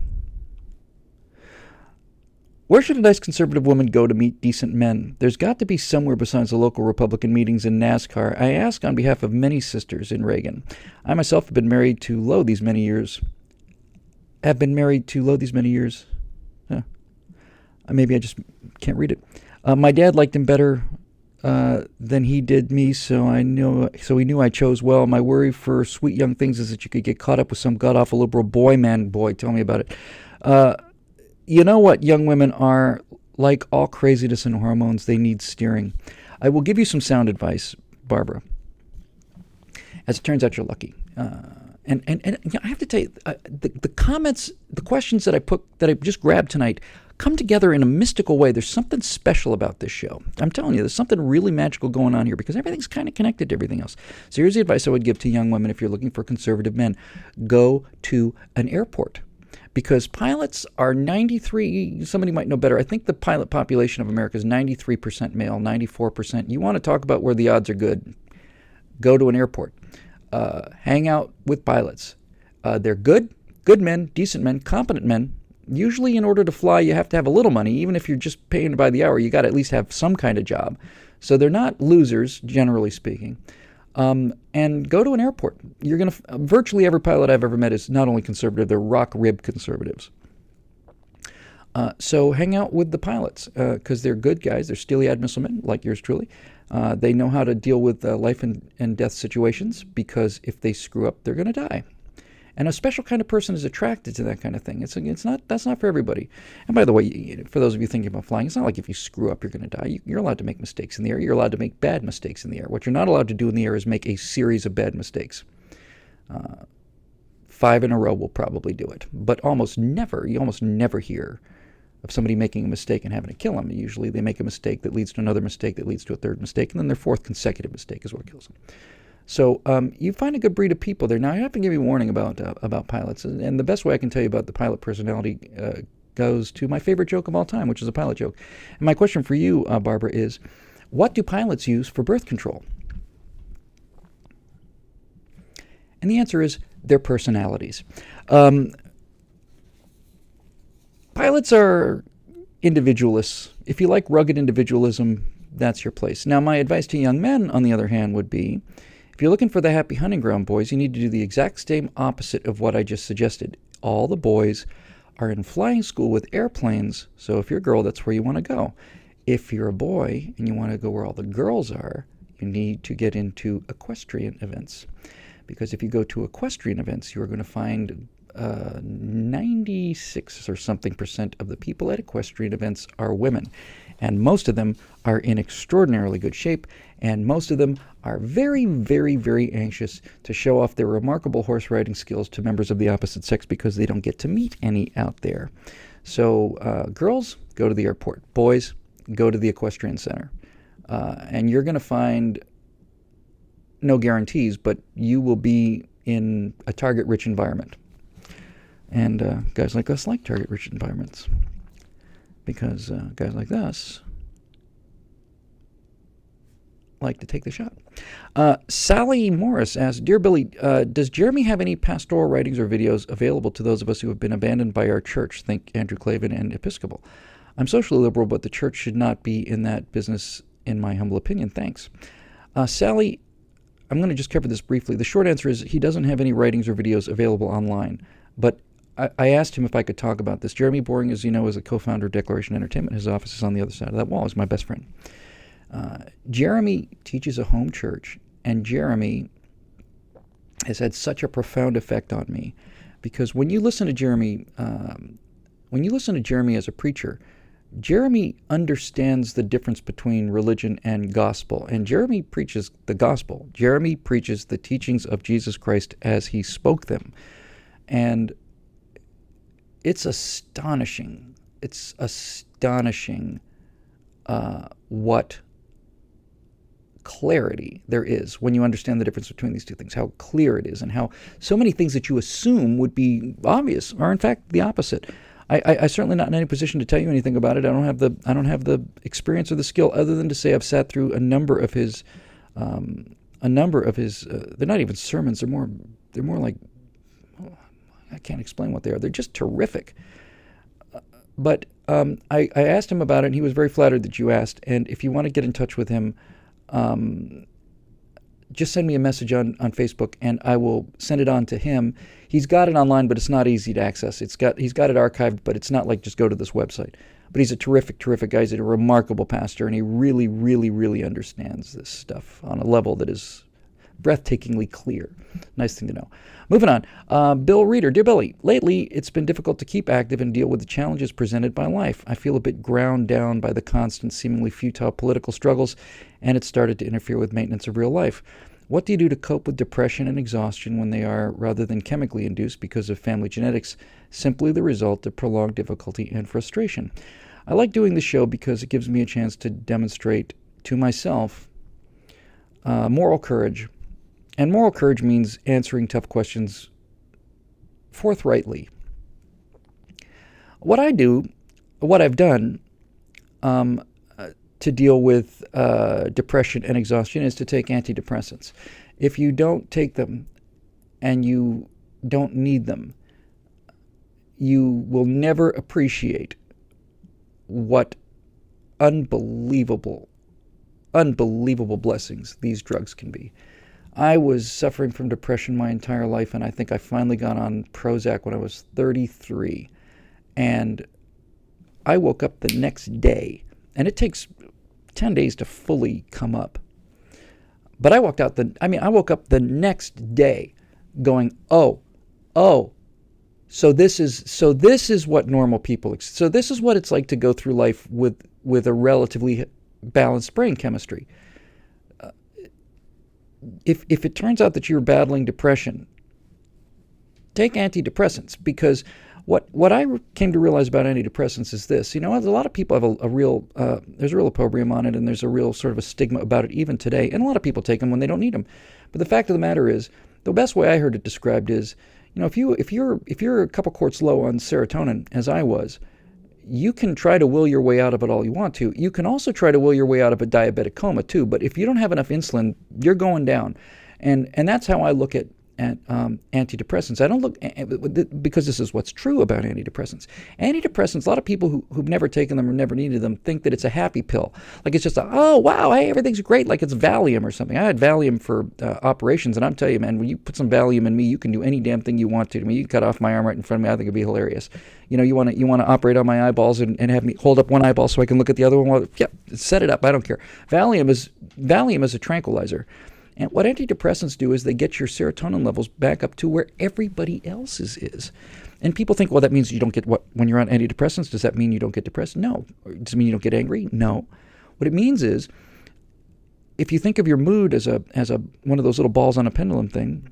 where should a nice conservative woman go to meet decent men? There's got to be somewhere besides the local Republican meetings in NASCAR. I ask on behalf of many sisters in Reagan. I myself have been married to Lowe these many years. Maybe I just can't read it. My dad liked him better than he did me, so he knew I chose well. My worry for sweet young things is that you could get caught up with some god-awful liberal boy. Tell me about it. You know what young women are like? All craziness and hormones. They need steering. I will give you some sound advice, Barbara. As it turns out, you're lucky. And I have to tell you, the comments, the questions that I just grabbed tonight come together in a mystical way. There's something special about this show. I'm telling you, there's something really magical going on here because everything's kind of connected to everything else. So here's the advice I would give to young women if you're looking for conservative men. Go to an airport. Because pilots are 93, somebody might know better. I think the pilot population of America is 93% male, 94%. You want to talk about where the odds are good, go to an airport. Hang out with pilots. They're good men, decent men, competent men. Usually in order to fly, you have to have a little money. Even if you're just paying by the hour, you got to at least have some kind of job. So they're not losers, generally speaking. And go to an airport. You're going to virtually every pilot I've ever met is not only conservative, they're rock rib conservatives. So hang out with the pilots because they're good guys. They're steely-eyed missile men like yours truly. They know how to deal with life and death situations because if they screw up, they're going to die. And a special kind of person is attracted to that kind of thing. That's not for everybody. And by the way, for those of you thinking about flying, it's not like if you screw up, you're going to die. You're allowed to make mistakes in the air. You're allowed to make bad mistakes in the air. What you're not allowed to do in the air is make a series of bad mistakes. 5 in a row will probably do it. But you almost never hear of somebody making a mistake and having to kill them. Usually they make a mistake that leads to another mistake that leads to a third mistake, and then their fourth consecutive mistake is what kills them. So you find a good breed of people there. Now, I have to give you a warning about pilots, and the best way I can tell you about the pilot personality goes to my favorite joke of all time, which is a pilot joke. And my question for you, Barbara, is what do pilots use for birth control? And the answer is their personalities. Pilots are individualists. If you like rugged individualism, that's your place. Now, my advice to young men, on the other hand, would be, if you're looking for the happy hunting ground, boys, you need to do the exact same opposite of what I just suggested. All the boys are in flying school with airplanes, so if you're a girl, that's where you want to go. If you're a boy and you want to go where all the girls are, you need to get into equestrian events. Because if you go to equestrian events, you're going to find 96 or something % of the people at equestrian events are women. And most of them are in extraordinarily good shape, and most of them are very, very, very anxious to show off their remarkable horse riding skills to members of the opposite sex because they don't get to meet any out there. So girls, go to the airport. Boys, go to the equestrian center. And you're going to find no guarantees, but you will be in a target-rich environment. And guys like us like target-rich environments, because guys like us like to take the shot. Sally Morris asks, Dear Billy, does Jeremy have any pastoral writings or videos available to those of us who have been abandoned by our church? Think Andrew Clavin and Episcopal. I'm socially liberal, but the church should not be in that business, in my humble opinion. Thanks. Sally, I'm going to just cover this briefly. The short answer is he doesn't have any writings or videos available online, but I asked him if I could talk about this. Jeremy Boring, as you know, is a co-founder of Declaration Entertainment. His office is on the other side of that wall. He's my best friend. Jeremy teaches a home church, and Jeremy has had such a profound effect on me, because when you listen to Jeremy, as a preacher, Jeremy understands the difference between religion and gospel, and Jeremy preaches the gospel. Jeremy preaches the teachings of Jesus Christ as he spoke them, and it's astonishing. It's astonishing what clarity there is when you understand the difference between these two things, how clear it is, and how so many things that you assume would be obvious are in fact the opposite. I'm certainly not in any position to tell you anything about it. I don't have the experience or the skill, other than to say I've sat through a number of his they're not even sermons, they're more like, I can't explain what they are. They're just terrific. But I asked him about it, and he was very flattered that you asked. And if you want to get in touch with him, just send me a message on Facebook, and I will send it on to him. He's got it online, but it's not easy to access. He's got it archived, but it's not like just go to this website. But he's a terrific, terrific guy. He's a remarkable pastor, and he really, really, really understands this stuff on a level that is breathtakingly clear. Nice thing to know. Moving on. Bill Reeder. Dear Billy, lately it's been difficult to keep active and deal with the challenges presented by life. I feel a bit ground down by the constant, seemingly futile political struggles, and it's started to interfere with maintenance of real life. What do you do to cope with depression and exhaustion when they are, rather than chemically induced because of family genetics, simply the result of prolonged difficulty and frustration? I like doing the show because it gives me a chance to demonstrate to myself moral courage. And moral courage means answering tough questions forthrightly. What I've done to deal with depression and exhaustion is to take antidepressants. If you don't take them and you don't need them, you will never appreciate what unbelievable blessings these drugs can be. I was suffering from depression my entire life, and I think I finally got on Prozac when I was 33. And I woke up the next day, and it takes 10 days to fully come up. But I woke up the next day going, oh, so this is what normal people, so this is what it's like to go through life with a relatively balanced brain chemistry. If it turns out that you're battling depression, take antidepressants, because What I came to realize about antidepressants is this. You know, a lot of people have a real, there's a real opprobrium on it, and there's a real sort of a stigma about it even today. And a lot of people take them when they don't need them. But the fact of the matter is, the best way I heard it described is, you know, if you're a couple quarts low on serotonin, as I was, you can try to will your way out of it all you want to. You can also try to will your way out of a diabetic coma too. But if you don't have enough insulin, you're going down. And that's how I look at antidepressants. I don't look, because this is what's true about antidepressants. Antidepressants, a lot of people who've never taken them or never needed them think that it's a happy pill. Like it's just oh, wow, hey, everything's great, like it's Valium or something. I had Valium for operations, and I'm telling you, man, when you put some Valium in me, you can do any damn thing you want to. I mean, you can cut off my arm right in front of me. I think it'd be hilarious. You know, you want to operate on my eyeballs and have me hold up one eyeball so I can look at the other one. Well, yeah, set it up. I don't care. Valium is a tranquilizer. And what antidepressants do is they get your serotonin levels back up to where everybody else's is. And people think, well, that means you don't get when you're on antidepressants, does that mean you don't get depressed? No. Does it mean you don't get angry? No. What it means is, if you think of your mood as one of those little balls on a pendulum thing,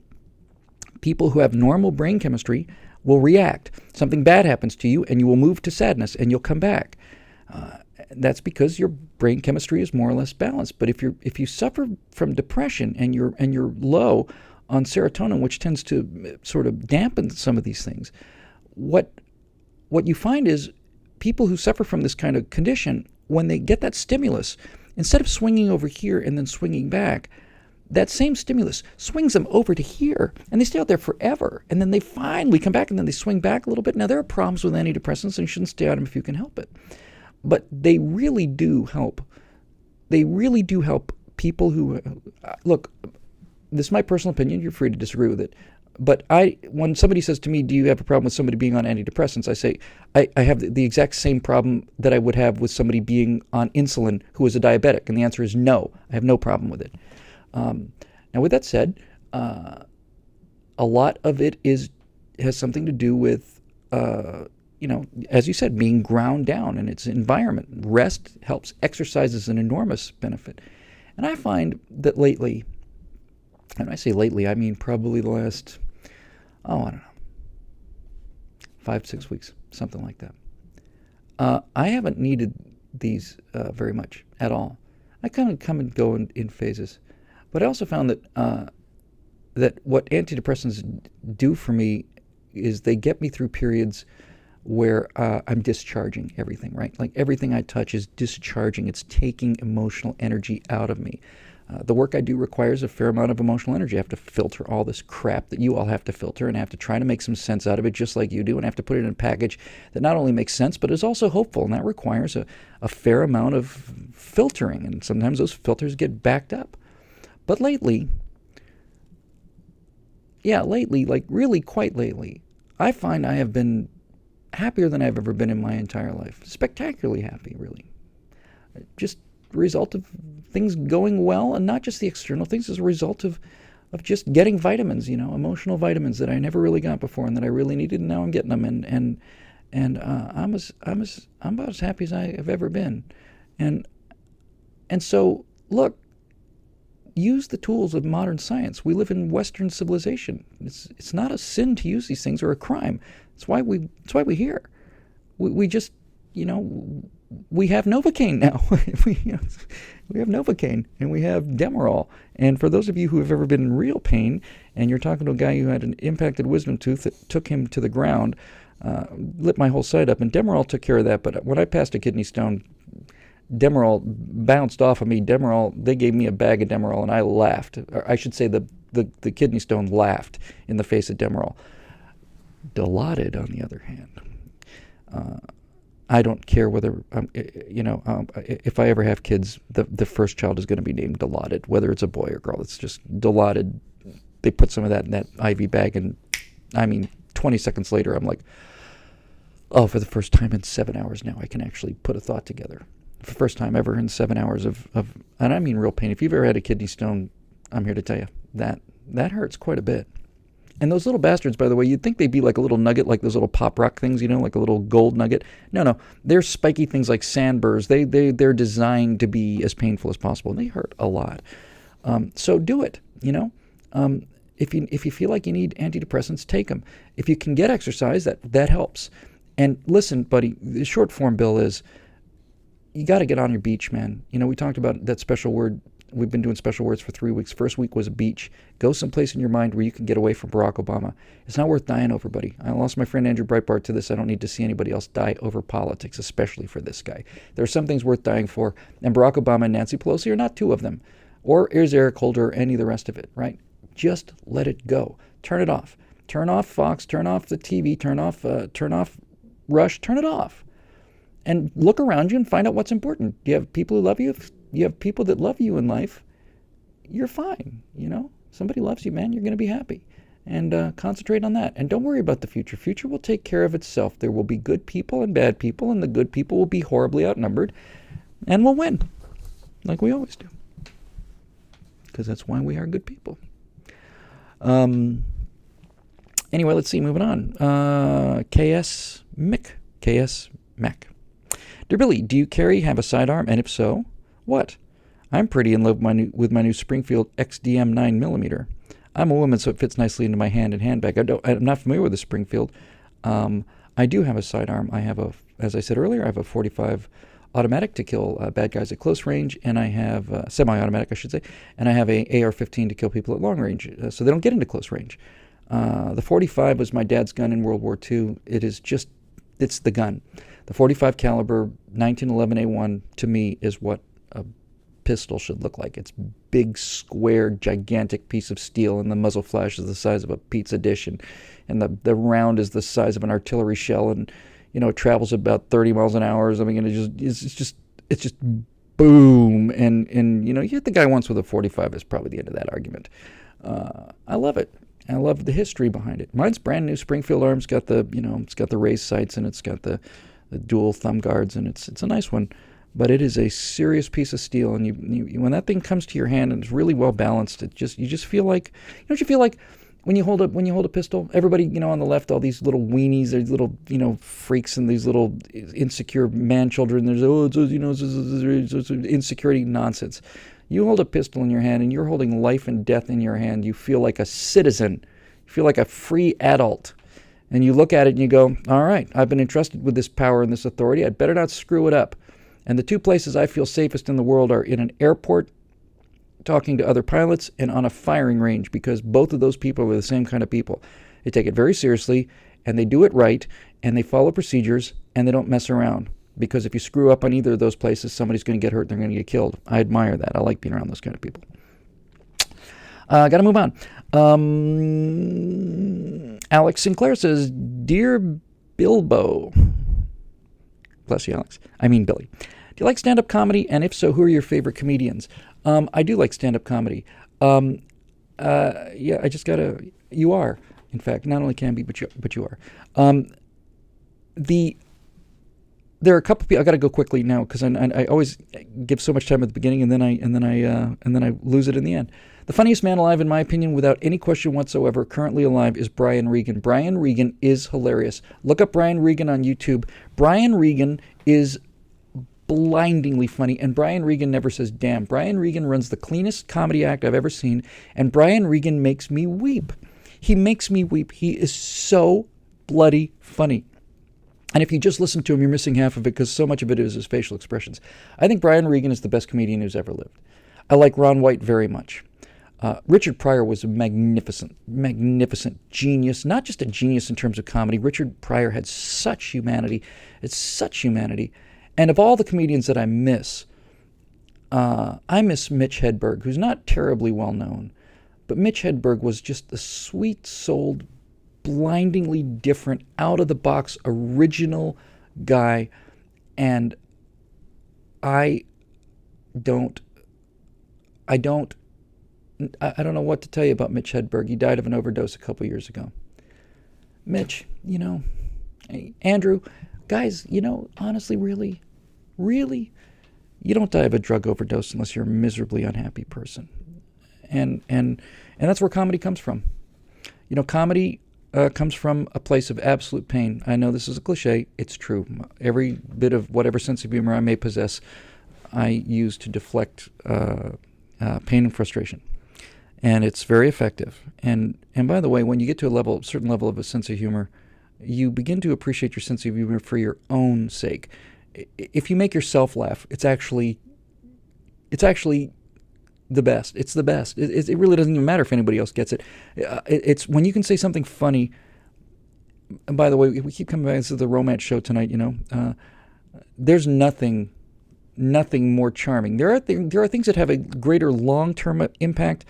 people who have normal brain chemistry will react. Something bad happens to you, and you will move to sadness, and you'll come back. That's because your brain chemistry is more or less balanced. But if you suffer from depression and you're low on serotonin, which tends to sort of dampen some of these things, what you find is people who suffer from this kind of condition, when they get that stimulus, instead of swinging over here and then swinging back, that same stimulus swings them over to here, and they stay out there forever. And then they finally come back, and then they swing back a little bit. Now, there are problems with antidepressants, and you shouldn't stay on them if you can help it. But they really do help. They really do help people who, look, this is my personal opinion. You're free to disagree with it. But when somebody says to me, do you have a problem with somebody being on antidepressants? I say, I have the exact same problem that I would have with somebody being on insulin who is a diabetic. And the answer is no. I have no problem with it. Now, with that said, a lot of it has something to do with as you said, being ground down in its environment. Rest helps. Exercise is an enormous benefit. And I find that lately, and I say lately, I mean probably the last, I don't know, 5-6 weeks, something like that. I haven't needed these very much at all. I kind of come and go in phases. But I also found that what antidepressants do for me is they get me through periods where I'm discharging everything, right? Like everything I touch is discharging. It's taking emotional energy out of me. The work I do requires a fair amount of emotional energy. I have to filter all this crap that you all have to filter, and I have to try to make some sense out of it just like you do, and I have to put it in a package that not only makes sense, but is also hopeful, and that requires a fair amount of filtering, and sometimes those filters get backed up. But lately, like really quite lately, I find I have been happier than I've ever been in my entire life. Spectacularly happy, really. Just a result of things going well, and not just the external things, as a result of just getting vitamins, emotional vitamins that I never really got before and that I really needed, and now I'm getting them. And I'm about as happy as I have ever been. And so, look, use the tools of modern science. We live in Western civilization. It's not a sin to use these things, or a crime. That's why we're here. We just, we have Novocaine now. we have Novocaine, and we have Demerol. And for those of you who have ever been in real pain, and you're talking to a guy who had an impacted wisdom tooth that took him to the ground, lit my whole side up, and Demerol took care of that. But when I passed a kidney stone, Demerol bounced off of me. They gave me a bag of Demerol, and I laughed. Or I should say the kidney stone laughed in the face of Demerol. Dilaudid, on the other hand, I don't care whether, if I ever have kids, the first child is going to be named Dilaudid, whether it's a boy or girl. It's just Dilaudid. They put some of that in that IV bag, and 20 seconds later, I'm like, oh, for the first time in 7 hours now, I can actually put a thought together. For the first time ever in 7 hours of and I mean real pain. If you've ever had a kidney stone, I'm here to tell you that hurts quite a bit. And those little bastards, by the way, you'd think they'd be like a little nugget, like those little pop rock things, like a little gold nugget. No, they're spiky things like sandburrs. They're designed to be as painful as possible, and they hurt a lot. So do it. If if you feel like you need antidepressants, take them. If you can get exercise, that helps. And listen, buddy, the short form, Bill, is you got to get on your beach, man. We talked about that special word. We've been doing special words for 3 weeks. First week was a beach. Go someplace in your mind where you can get away from Barack Obama. It's not worth dying over, buddy. I lost my friend Andrew Breitbart to this. I don't need to see anybody else die over politics, especially for this guy. There are some things worth dying for, and Barack Obama and Nancy Pelosi are not two of them. Or is Eric Holder or any of the rest of it, right? Just let it go. Turn it off. Turn off Fox. Turn off the TV. Turn off Rush. Turn it off. And look around you and find out what's important. You have people who love you. If you have people that love you in life, you're fine. Somebody loves you, man. You're going to be happy. And concentrate on that. And don't worry about the future. Future will take care of itself. There will be good people and bad people, and the good people will be horribly outnumbered, and we'll win, like we always do. Because that's why we are good people. Anyway, let's see. Moving on. KS Mac. Dear Billy, do you have a sidearm? And if so, what? I'm pretty in love with my new Springfield XDM 9mm. I'm a woman, so it fits nicely into my hand and handbag. I'm not familiar with the Springfield. I do have a sidearm. As I said earlier, I have a .45 automatic to kill bad guys at close range, and I have semi-automatic, I should say, and I have a AR-15 to kill people at long range, so they don't get into close range. The .45 was my dad's gun in World War II. It's the gun. The .45 caliber 1911A1 to me is what a pistol should look like. It's big, square, gigantic piece of steel, and the muzzle flash is the size of a pizza dish, and the round is the size of an artillery shell, and it travels about 30 miles an hour. I mean, it's just boom, and you hit the guy once with a .45 is probably the end of that argument. I love it. I love the history behind it. Mine's brand new Springfield arms. Got it's got the raised sights, and it's got the dual thumb guards, and it's a nice one. But it is a serious piece of steel, and you when that thing comes to your hand and it's really well balanced, you just feel like, don't you feel like when you hold a pistol, everybody, on the left, all these little weenies, these little, freaks and these little insecure man children, there's insecurity nonsense. You hold a pistol in your hand and you're holding life and death in your hand. You feel like a citizen. You feel like a free adult. And you look at it and you go, all right, I've been entrusted with this power and this authority. I'd better not screw it up. And the two places I feel safest in the world are in an airport, talking to other pilots, and on a firing range, because both of those people are the same kind of people. They take it very seriously, and they do it right, and they follow procedures, and they don't mess around. Because if you screw up on either of those places, somebody's going to get hurt, they're going to get killed. I admire that. I like being around those kind of people. Got to move on. Alex Sinclair says, Dear Bilbo. Bless you, Alex. I mean Billy. Do you like stand-up comedy? And if so, who are your favorite comedians? I do like stand-up comedy. Yeah, I just gotta. You are, in fact, not only can be, but you are. There are a couple of people. I got to go quickly now because I always give so much time at the beginning, and then I lose it in the end. The funniest man alive, in my opinion, without any question whatsoever, currently alive, is Brian Regan. Brian Regan is hilarious. Look up Brian Regan on YouTube. Brian Regan is blindingly funny, and Brian Regan never says damn. Brian Regan runs the cleanest comedy act I've ever seen, and Brian Regan makes me weep. He makes me weep. He is so bloody funny. And if you just listen to him, you're missing half of it because so much of it is his facial expressions. I think Brian Regan is the best comedian who's ever lived. I like Ron White very much. Richard Pryor was a magnificent genius. Not just a genius in terms of comedy. Richard Pryor had such humanity. It's such humanity. And of all the comedians that I miss Mitch Hedberg, who's not terribly well known. But Mitch Hedberg was just a sweet-souled, blindingly different, out-of-the-box, original guy. And I don't know what to tell you about Mitch Hedberg. He died of an overdose a couple years ago. Mitch, hey, Andrew, guys, honestly, really, you don't die of a drug overdose unless you're a miserably unhappy person. And that's where comedy comes from. Comedy comes from a place of absolute pain. I know this is a cliche. It's true. Every bit of whatever sense of humor I may possess, I use to deflect pain and frustration. and it's very effective. And by the way, when you get to a certain level of a sense of humor, you begin to appreciate your sense of humor for your own sake. If you make yourself laugh, it's actually the best. It's the best. It really doesn't even matter if anybody else gets it. It's when you can say something funny. And by the way, we keep coming back to the romance show tonight. There's nothing more charming. There are things that have a greater long-term impact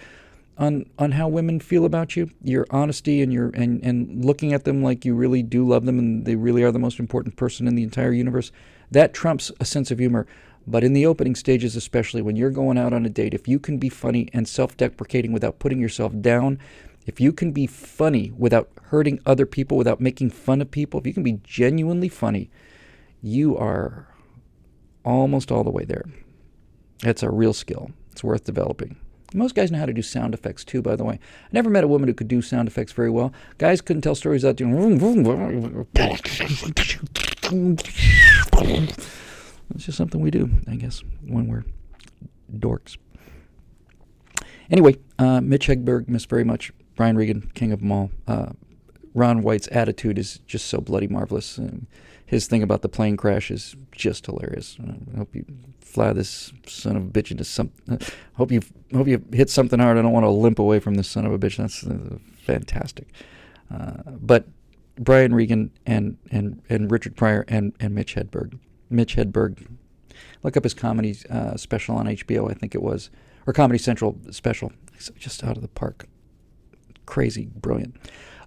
on how women feel about you. Your honesty and looking at them like you really do love them and they really are the most important person in the entire universe. That trumps a sense of humor. But in the opening stages, especially when you're going out on a date, if you can be funny and self-deprecating without putting yourself down, if you can be funny without hurting other people, without making fun of people, if you can be genuinely funny, you are almost all the way there. It's a real skill. It's worth developing. Most guys know how to do sound effects too, by the way. I never met a woman who could do sound effects very well. Guys couldn't tell stories without doing... It's just something we do, I guess, when we're dorks. Anyway, Mitch Hedberg, missed very much. Brian Regan, king of them all. Ron White's attitude is just so bloody marvelous. His thing about the plane crash is just hilarious. I hope you fly this son of a bitch into something. Hope you hit something hard. I don't want to limp away from this son of a bitch. That's fantastic. But Brian Regan and Richard Pryor and Mitch Hedberg. Mitch Hedberg, look up his comedy special on HBO, I think it was, or Comedy Central special. It's just out of the park. Crazy, brilliant.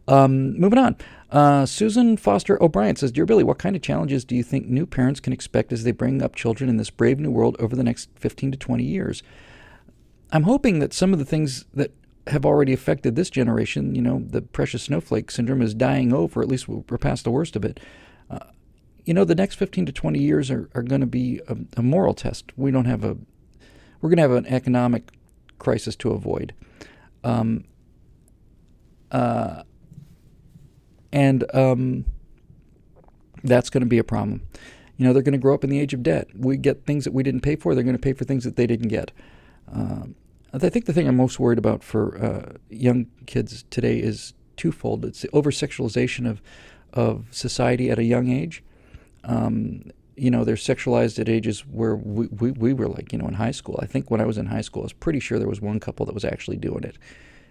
Moving on. Susan Foster O'Brien says, Dear Billy, what kind of challenges do you think new parents can expect as they bring up children in this brave new world over the next 15 to 20 years? I'm hoping that some of the things that have already affected this generation, the precious snowflake syndrome is dying over, at least we're past the worst of it. The next 15 to 20 years are going to be a moral test. We're going to have an economic crisis to avoid. That's going to be a problem. They're going to grow up in the age of debt. We get things that we didn't pay for. They're going to pay for things that they didn't get. I think the thing I'm most worried about for young kids today is twofold. It's the over-sexualization of society at a young age. They're sexualized at ages where we were like, in high school. I think when I was in high school, I was pretty sure there was one couple that was actually doing it.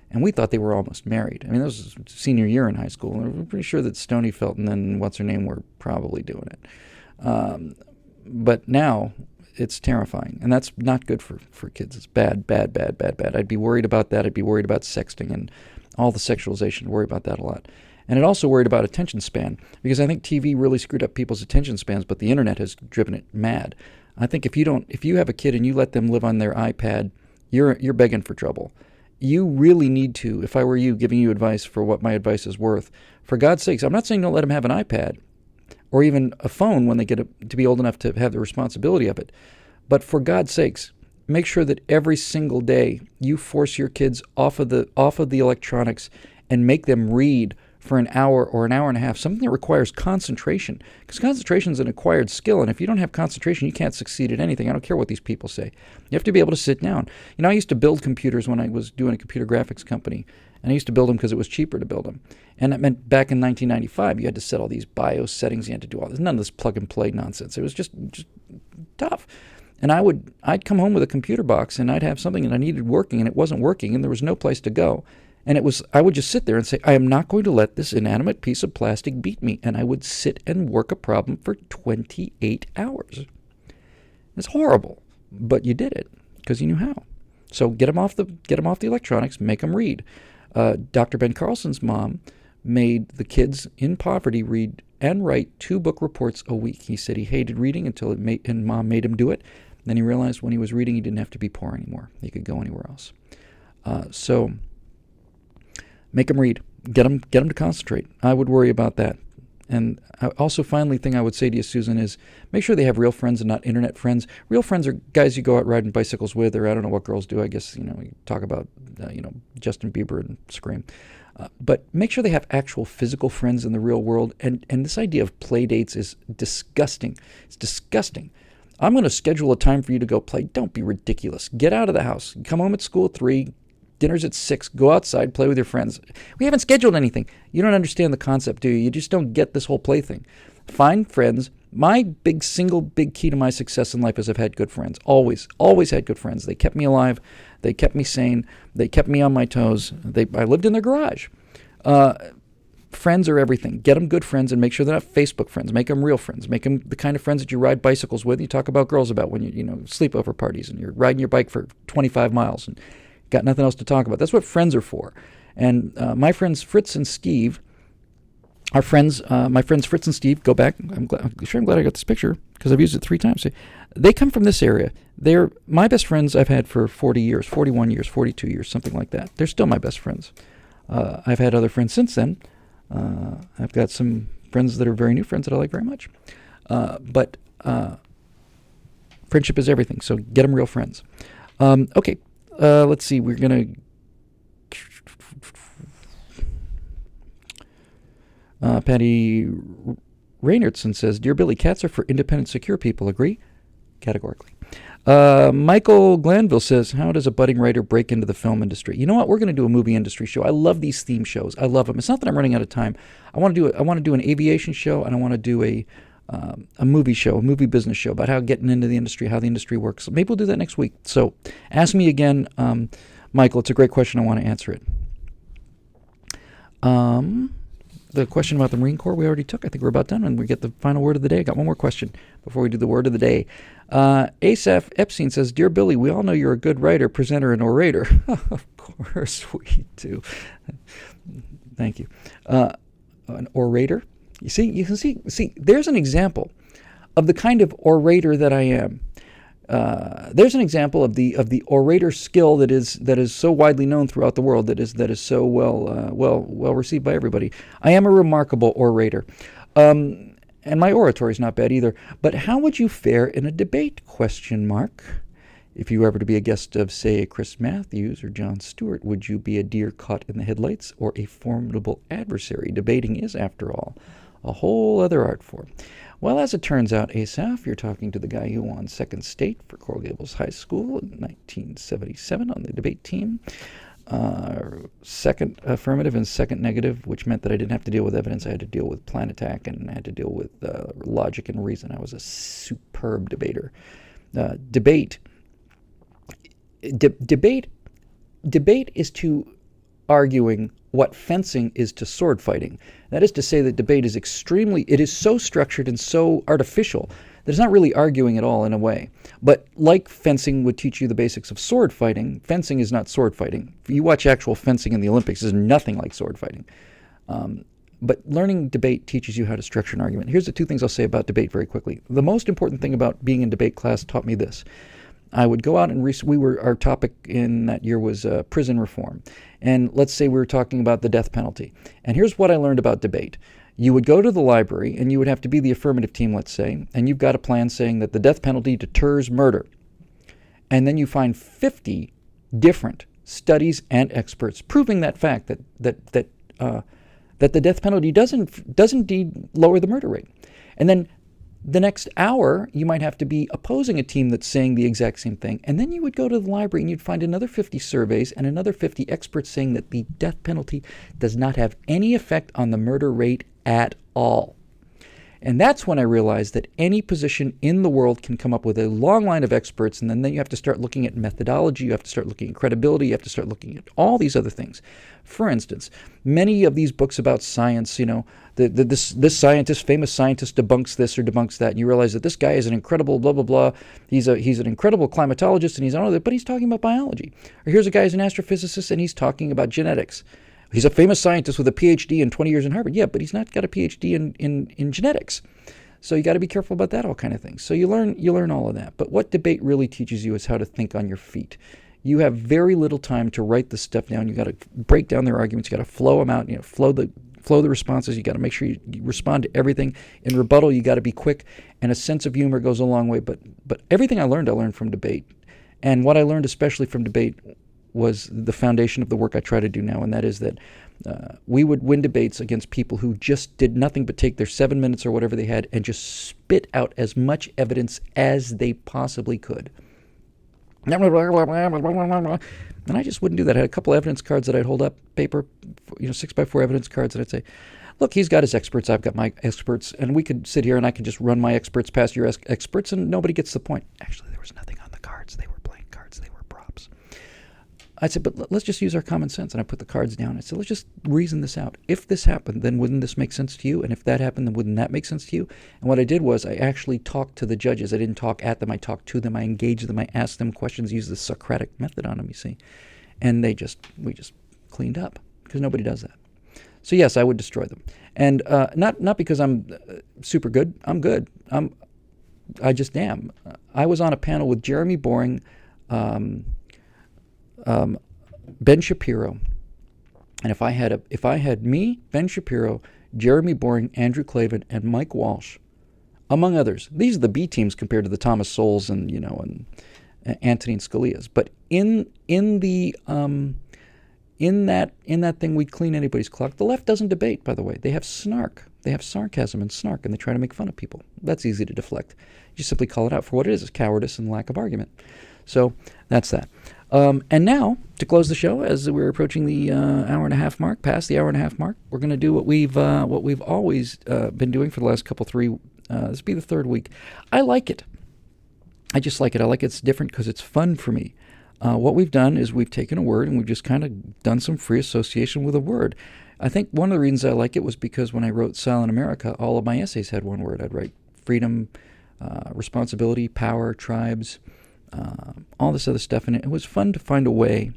And we thought they were almost married. I mean, that was senior year in high school. And we're pretty sure that Stonyfeld and then what's-her-name were probably doing it. But now it's terrifying. And that's not good for kids. It's bad, bad, bad, bad, bad. I'd be worried about that. I'd be worried about sexting and all the sexualization. Worry about that a lot. And it also worried about attention span, because I think TV really screwed up people's attention spans, but the internet has driven it mad. I think if you have a kid and you let them live on their iPad, you're begging for trouble. You really need to, if I were you, giving you advice for what my advice is worth, for God's sakes, I'm not saying don't let them have an iPad or even a phone when they get to be old enough to have the responsibility of it. But for God's sakes, make sure that every single day you force your kids off of the electronics and make them read for an hour or an hour and a half, something that requires concentration. Because concentration is an acquired skill, and if you don't have concentration, you can't succeed at anything. I don't care what these people say. You have to be able to sit down. I used to build computers when I was doing a computer graphics company, and I used to build them because it was cheaper to build them. And that meant back in 1995, you had to set all these BIOS settings, you had to do all this, none of this plug-and-play nonsense. It was just tough. And I'd come home with a computer box, and I'd have something that I needed working, and it wasn't working, and there was no place to go. And I would just sit there and say, I am not going to let this inanimate piece of plastic beat me. And I would sit and work a problem for 28 hours. It's horrible, but you did it because you knew how. So get them off the electronics, make them read. Dr. Ben Carlson's mom made the kids in poverty read and write 2 book reports a week. He said he hated reading and mom made him do it. Then he realized when he was reading, he didn't have to be poor anymore. He could go anywhere else. So make them read. Get them to concentrate. I would worry about that. And also, finally, thing I would say to you, Susan, is make sure they have real friends and not internet friends. Real friends are guys you go out riding bicycles with, or I don't know what girls do. I guess, we talk about, Justin Bieber and Scream. But make sure they have actual physical friends in the real world. And this idea of play dates is disgusting. It's disgusting. I'm going to schedule a time for you to go play. Don't be ridiculous. Get out of the house. Come home at school at 3. Dinner's at 6. Go outside, play with your friends. We haven't scheduled anything. You don't understand the concept, do you? You just don't get this whole play thing. Find friends. My big key to my success in life is I've had good friends. Always had good friends. They kept me alive. They kept me sane. They kept me on my toes. I lived in their garage. Friends are everything. Get them good friends and make sure they're not Facebook friends. Make them real friends. Make them the kind of friends that you ride bicycles with. You talk about girls about when you sleepover parties and you're riding your bike for 25 miles and got nothing else to talk about. That's what friends are for. And my friends Fritz and Steve, my friends Fritz and Steve, go back. I'm glad I got this picture because I've used it 3 times. They come from this area. They're my best friends I've had for 40 years, 41 years, 42 years, something like that. They're still my best friends. I've had other friends since then. I've got some friends that are very new friends that I like very much. But friendship is everything, so get them real friends. Okay, let's see. We're going to... Patty Reynertson says, Dear Billy, cats are for independent, secure people. Agree? Categorically. Michael Glanville says, how does a budding writer break into the film industry? You know what? We're going to do a movie industry show. I love these theme shows. I love them. It's not that I'm running out of time. I want to do an aviation show, and I want to do a movie show, a movie business show about how getting into the industry, how the industry works. Maybe we'll do that next week. So ask me again, Michael. It's a great question. I want to answer it. The question about the Marine Corps we already took. I think we're about done, and we get the final word of the day. I got one more question before we do the word of the day. Asaph Epstein says, Dear Billy, we all know you're a good writer, presenter, and orator. Of course we do. Thank you. An orator? You can see, there's an example of the kind of orator that I am. There's an example of the orator skill that is so widely known throughout the world, that is so well received by everybody. I am a remarkable orator, and my oratory is not bad either. But how would you fare in a debate? ? If you were ever to be a guest of, say, Chris Matthews or Jon Stewart, would you be a deer caught in the headlights or a formidable adversary? Debating is, after all, a whole other art form. Well, as it turns out, Asaph, you're talking to the guy who won second state for Coral Gables High School in 1977 on the debate team. Second affirmative and second negative, which meant that I didn't have to deal with evidence. I had to deal with plan attack, and I had to deal with logic and reason. I was a superb debater. Debate is to arguing what fencing is to sword fighting. That is to say that debate is it is so structured and so artificial that it's not really arguing at all in a way. But like fencing would teach you the basics of sword fighting, fencing is not sword fighting. If you watch actual fencing in the Olympics, it's nothing like sword fighting. But learning debate teaches you how to structure an argument. Here's the 2 things I'll say about debate very quickly. The most important thing about being in debate class taught me this. I would go out and our topic in that year was prison reform. And let's say we were talking about the death penalty. And here's what I learned about debate. You would go to the library, and you would have to be the affirmative team, let's say, and you've got a plan saying that the death penalty deters murder. And then you find 50 different studies and experts proving that fact, that the death penalty does indeed lower the murder rate. And then the next hour, you might have to be opposing a team that's saying the exact same thing. And then you would go to the library and you'd find another 50 surveys and another 50 experts saying that the death penalty does not have any effect on the murder rate at all. And that's when I realized that any position in the world can come up with a long line of experts, and then you have to start looking at methodology, you have to start looking at credibility, you have to start looking at all these other things. For instance, many of these books about science, this scientist, famous scientist, debunks this or debunks that, and you realize that this guy is an incredible blah, blah, blah. He's an incredible climatologist, and he's on other, but he's talking about biology. Or here's a guy who's an astrophysicist, and he's talking about genetics. He's a famous scientist with a PhD and 20 years in Harvard. Yeah, but he's not got a PhD in genetics. So you got to be careful about that, all kind of things. So you learn all of that. But what debate really teaches you is how to think on your feet. You have very little time to write this stuff down. You got to break down their arguments. You got to flow them out. Flow the responses. You got to make sure you respond to everything. In rebuttal, you got to be quick. And a sense of humor goes a long way. But everything I learned from debate. And what I learned especially from debate was the foundation of the work I try to do now, and that is that we would win debates against people who just did nothing but take their 7 minutes or whatever they had and just spit out as much evidence as they possibly could. And I just wouldn't do that. I had a couple evidence cards that I'd hold up, paper, 6x4 evidence cards, and I'd say, look, he's got his experts, I've got my experts, and we could sit here and I could just run my experts past your experts and nobody gets the point. Actually, there was nothing on the cards. They were blank cards. They were props. I said, but let's just use our common sense. And I put the cards down. I said, let's just reason this out. If this happened, then wouldn't this make sense to you? And if that happened, then wouldn't that make sense to you? And what I did was I actually talked to the judges. I didn't talk at them. I talked to them. I engaged them. I asked them questions, used the Socratic method on them, you see. And we just cleaned up because nobody does that. So yes, I would destroy them. And not because I'm super good. I'm good. I just am. I was on a panel with Jeremy Boring, Ben Shapiro, and if I had me, Ben Shapiro, Jeremy Boring, Andrew Klavan, and Mike Walsh, among others, these are the B teams compared to the Thomas Sowells and Anthony and Scalia's. But in that thing, we'd clean anybody's clock. The left doesn't debate, by the way. They have snark. They have sarcasm and snark, and they try to make fun of people. That's easy to deflect. You simply call it out for what it is: cowardice and lack of argument. So that's that. And now, to close the show, as we're approaching the hour and a half mark, past the hour and a half mark, we're going to do what we've always been doing for the last this will be the third week. I like it. I just like it. I like it's different because it's fun for me. What we've done is we've taken a word and we've just kind of done some free association with a word. I think one of the reasons I like it was because when I wrote Silent America, all of my essays had one word. I'd write freedom, responsibility, power, tribes, all this other stuff. And it was fun to find a way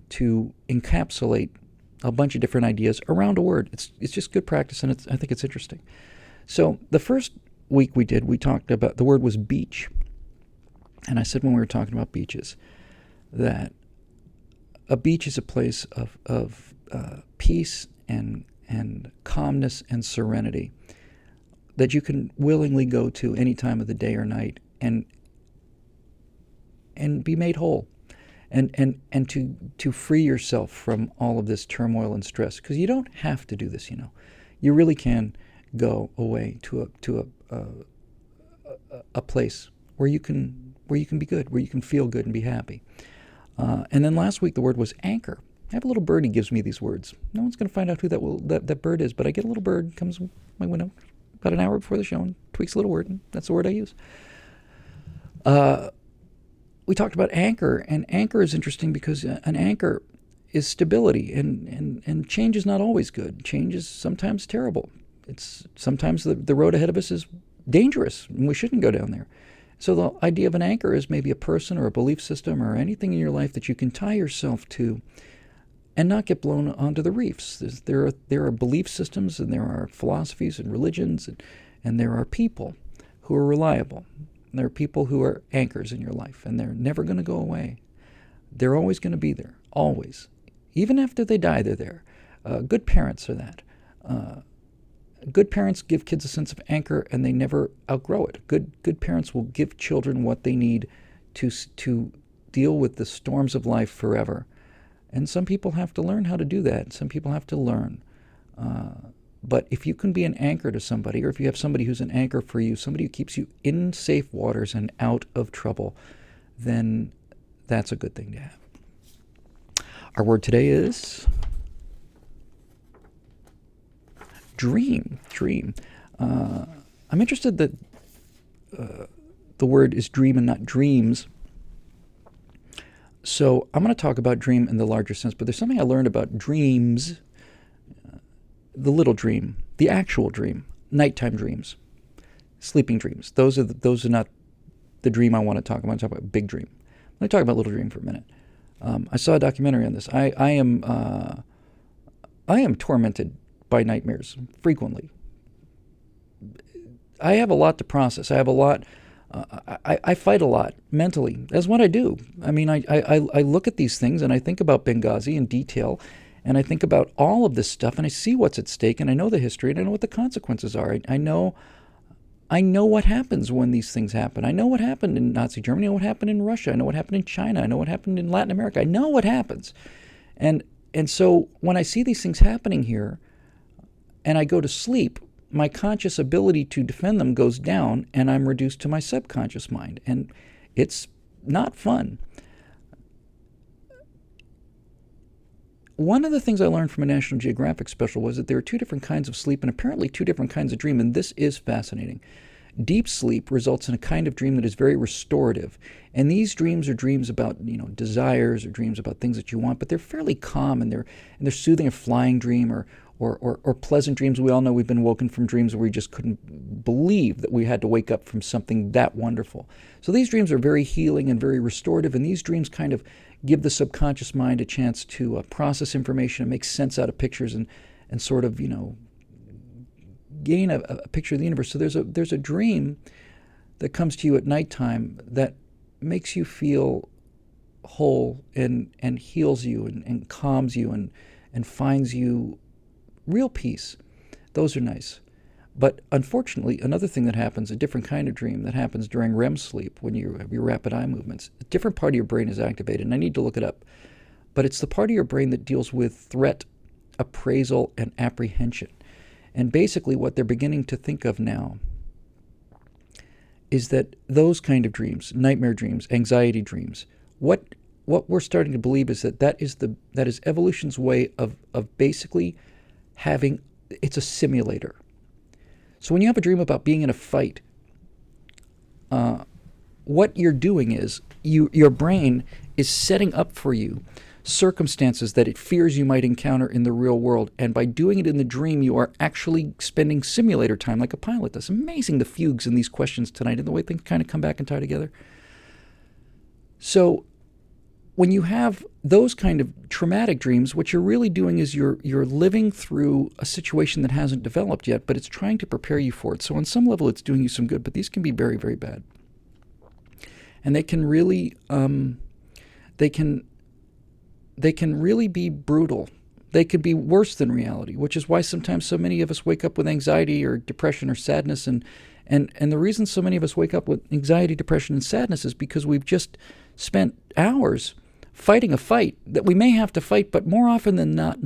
to encapsulate a bunch of different ideas around a word. It's just good practice, and I think it's interesting. So the first week we talked about, the word was beach. And I said when we were talking about beaches that a beach is a place of peace and calmness and serenity that you can willingly go to any time of the day or night and be made whole and to free yourself from all of this turmoil and stress, because you don't have to do this. You really can go away to a place where you can be good, where you can feel good and be happy. And then last week the word was anchor. I have a little bird. He gives me these words. No one's going to find out who that bird is, but I get a little bird, comes to my window about an hour before the show and tweaks a little word, and that's the word I use. We talked about anchor, and anchor is interesting because an anchor is stability, and change is not always good. Change is sometimes terrible. It's sometimes the road ahead of us is dangerous, and we shouldn't go down there. So the idea of an anchor is maybe a person or a belief system or anything in your life that you can tie yourself to and not get blown onto the reefs. There are belief systems, and there are philosophies and religions, and there are people who are reliable. And there are people who are anchors in your life, and they're never going to go away. They're always going to be there, always. Even after they die, they're there. Good parents are that. Good parents give kids a sense of anchor, and they never outgrow it. Good parents will give children what they need to deal with the storms of life forever. And some people have to learn how to do that. Some people have to learn. But if you can be an anchor to somebody, or if you have somebody who's an anchor for you, somebody who keeps you in safe waters and out of trouble, then that's a good thing to have. Our word today is dream. I'm interested that the word is dream and not dreams. So I'm going to talk about dream in the larger sense, but there's something I learned about dreams, the little dream, the actual dream, nighttime dreams, sleeping dreams. Those are not the dream I want to talk about. I'm talking about big dream. Let me talk about little dream for a minute. I saw a documentary on this. I am tormented by nightmares frequently. I have a lot to process. I have a lot. I fight a lot mentally. That's what I do. I mean, I look at these things and I think about Benghazi in detail, and I think about all of this stuff, and I see what's at stake, and I know the history, and I know what the consequences are. I know what happens when these things happen. I know what happened in Nazi Germany. I know what happened in Russia. I know what happened in China. I know what happened in Latin America. I know what happens. And so when I see these things happening here, and I go to sleep, my conscious ability to defend them goes down, and I'm reduced to my subconscious mind. And it's not fun. One of the things I learned from a National Geographic special was that there are two different kinds of sleep and apparently two different kinds of dream, and this is fascinating. Deep sleep results in a kind of dream that is very restorative, and these dreams are dreams about desires or dreams about things that you want, but they're fairly calm and they're soothing. A flying dream or pleasant dreams. We all know we've been woken from dreams where we just couldn't believe that we had to wake up from something that wonderful. So these dreams are very healing and very restorative, and these dreams kind of give the subconscious mind a chance to process information and make sense out of pictures and sort of, gain a picture of the universe. So there's a dream that comes to you at nighttime that makes you feel whole and heals you and calms you and finds you real peace. Those are nice. But unfortunately, another thing that happens, a different kind of dream that happens during REM sleep when you have your rapid eye movements, a different part of your brain is activated, and I need to look it up. But it's the part of your brain that deals with threat, appraisal, and apprehension. And basically what they're beginning to think of now is that those kind of dreams, nightmare dreams, anxiety dreams, what we're starting to believe is that is evolution's way of basically having, it's a simulator. So when you have a dream about being in a fight, what you're doing is your brain is setting up for you circumstances that it fears you might encounter in the real world. And by doing it in the dream, you are actually spending simulator time like a pilot does. Amazing the fugues in these questions tonight and the way things kind of come back and tie together. So when you have those kind of traumatic dreams, what you're really doing is you're living through a situation that hasn't developed yet, but it's trying to prepare you for it. So on some level, it's doing you some good, but these can be very, very bad. And they can really, they can really be brutal. They could be worse than reality, which is why sometimes so many of us wake up with anxiety or depression or sadness. And the reason so many of us wake up with anxiety, depression, and sadness is because we've just spent hours fighting a fight that we may have to fight, but more often than not.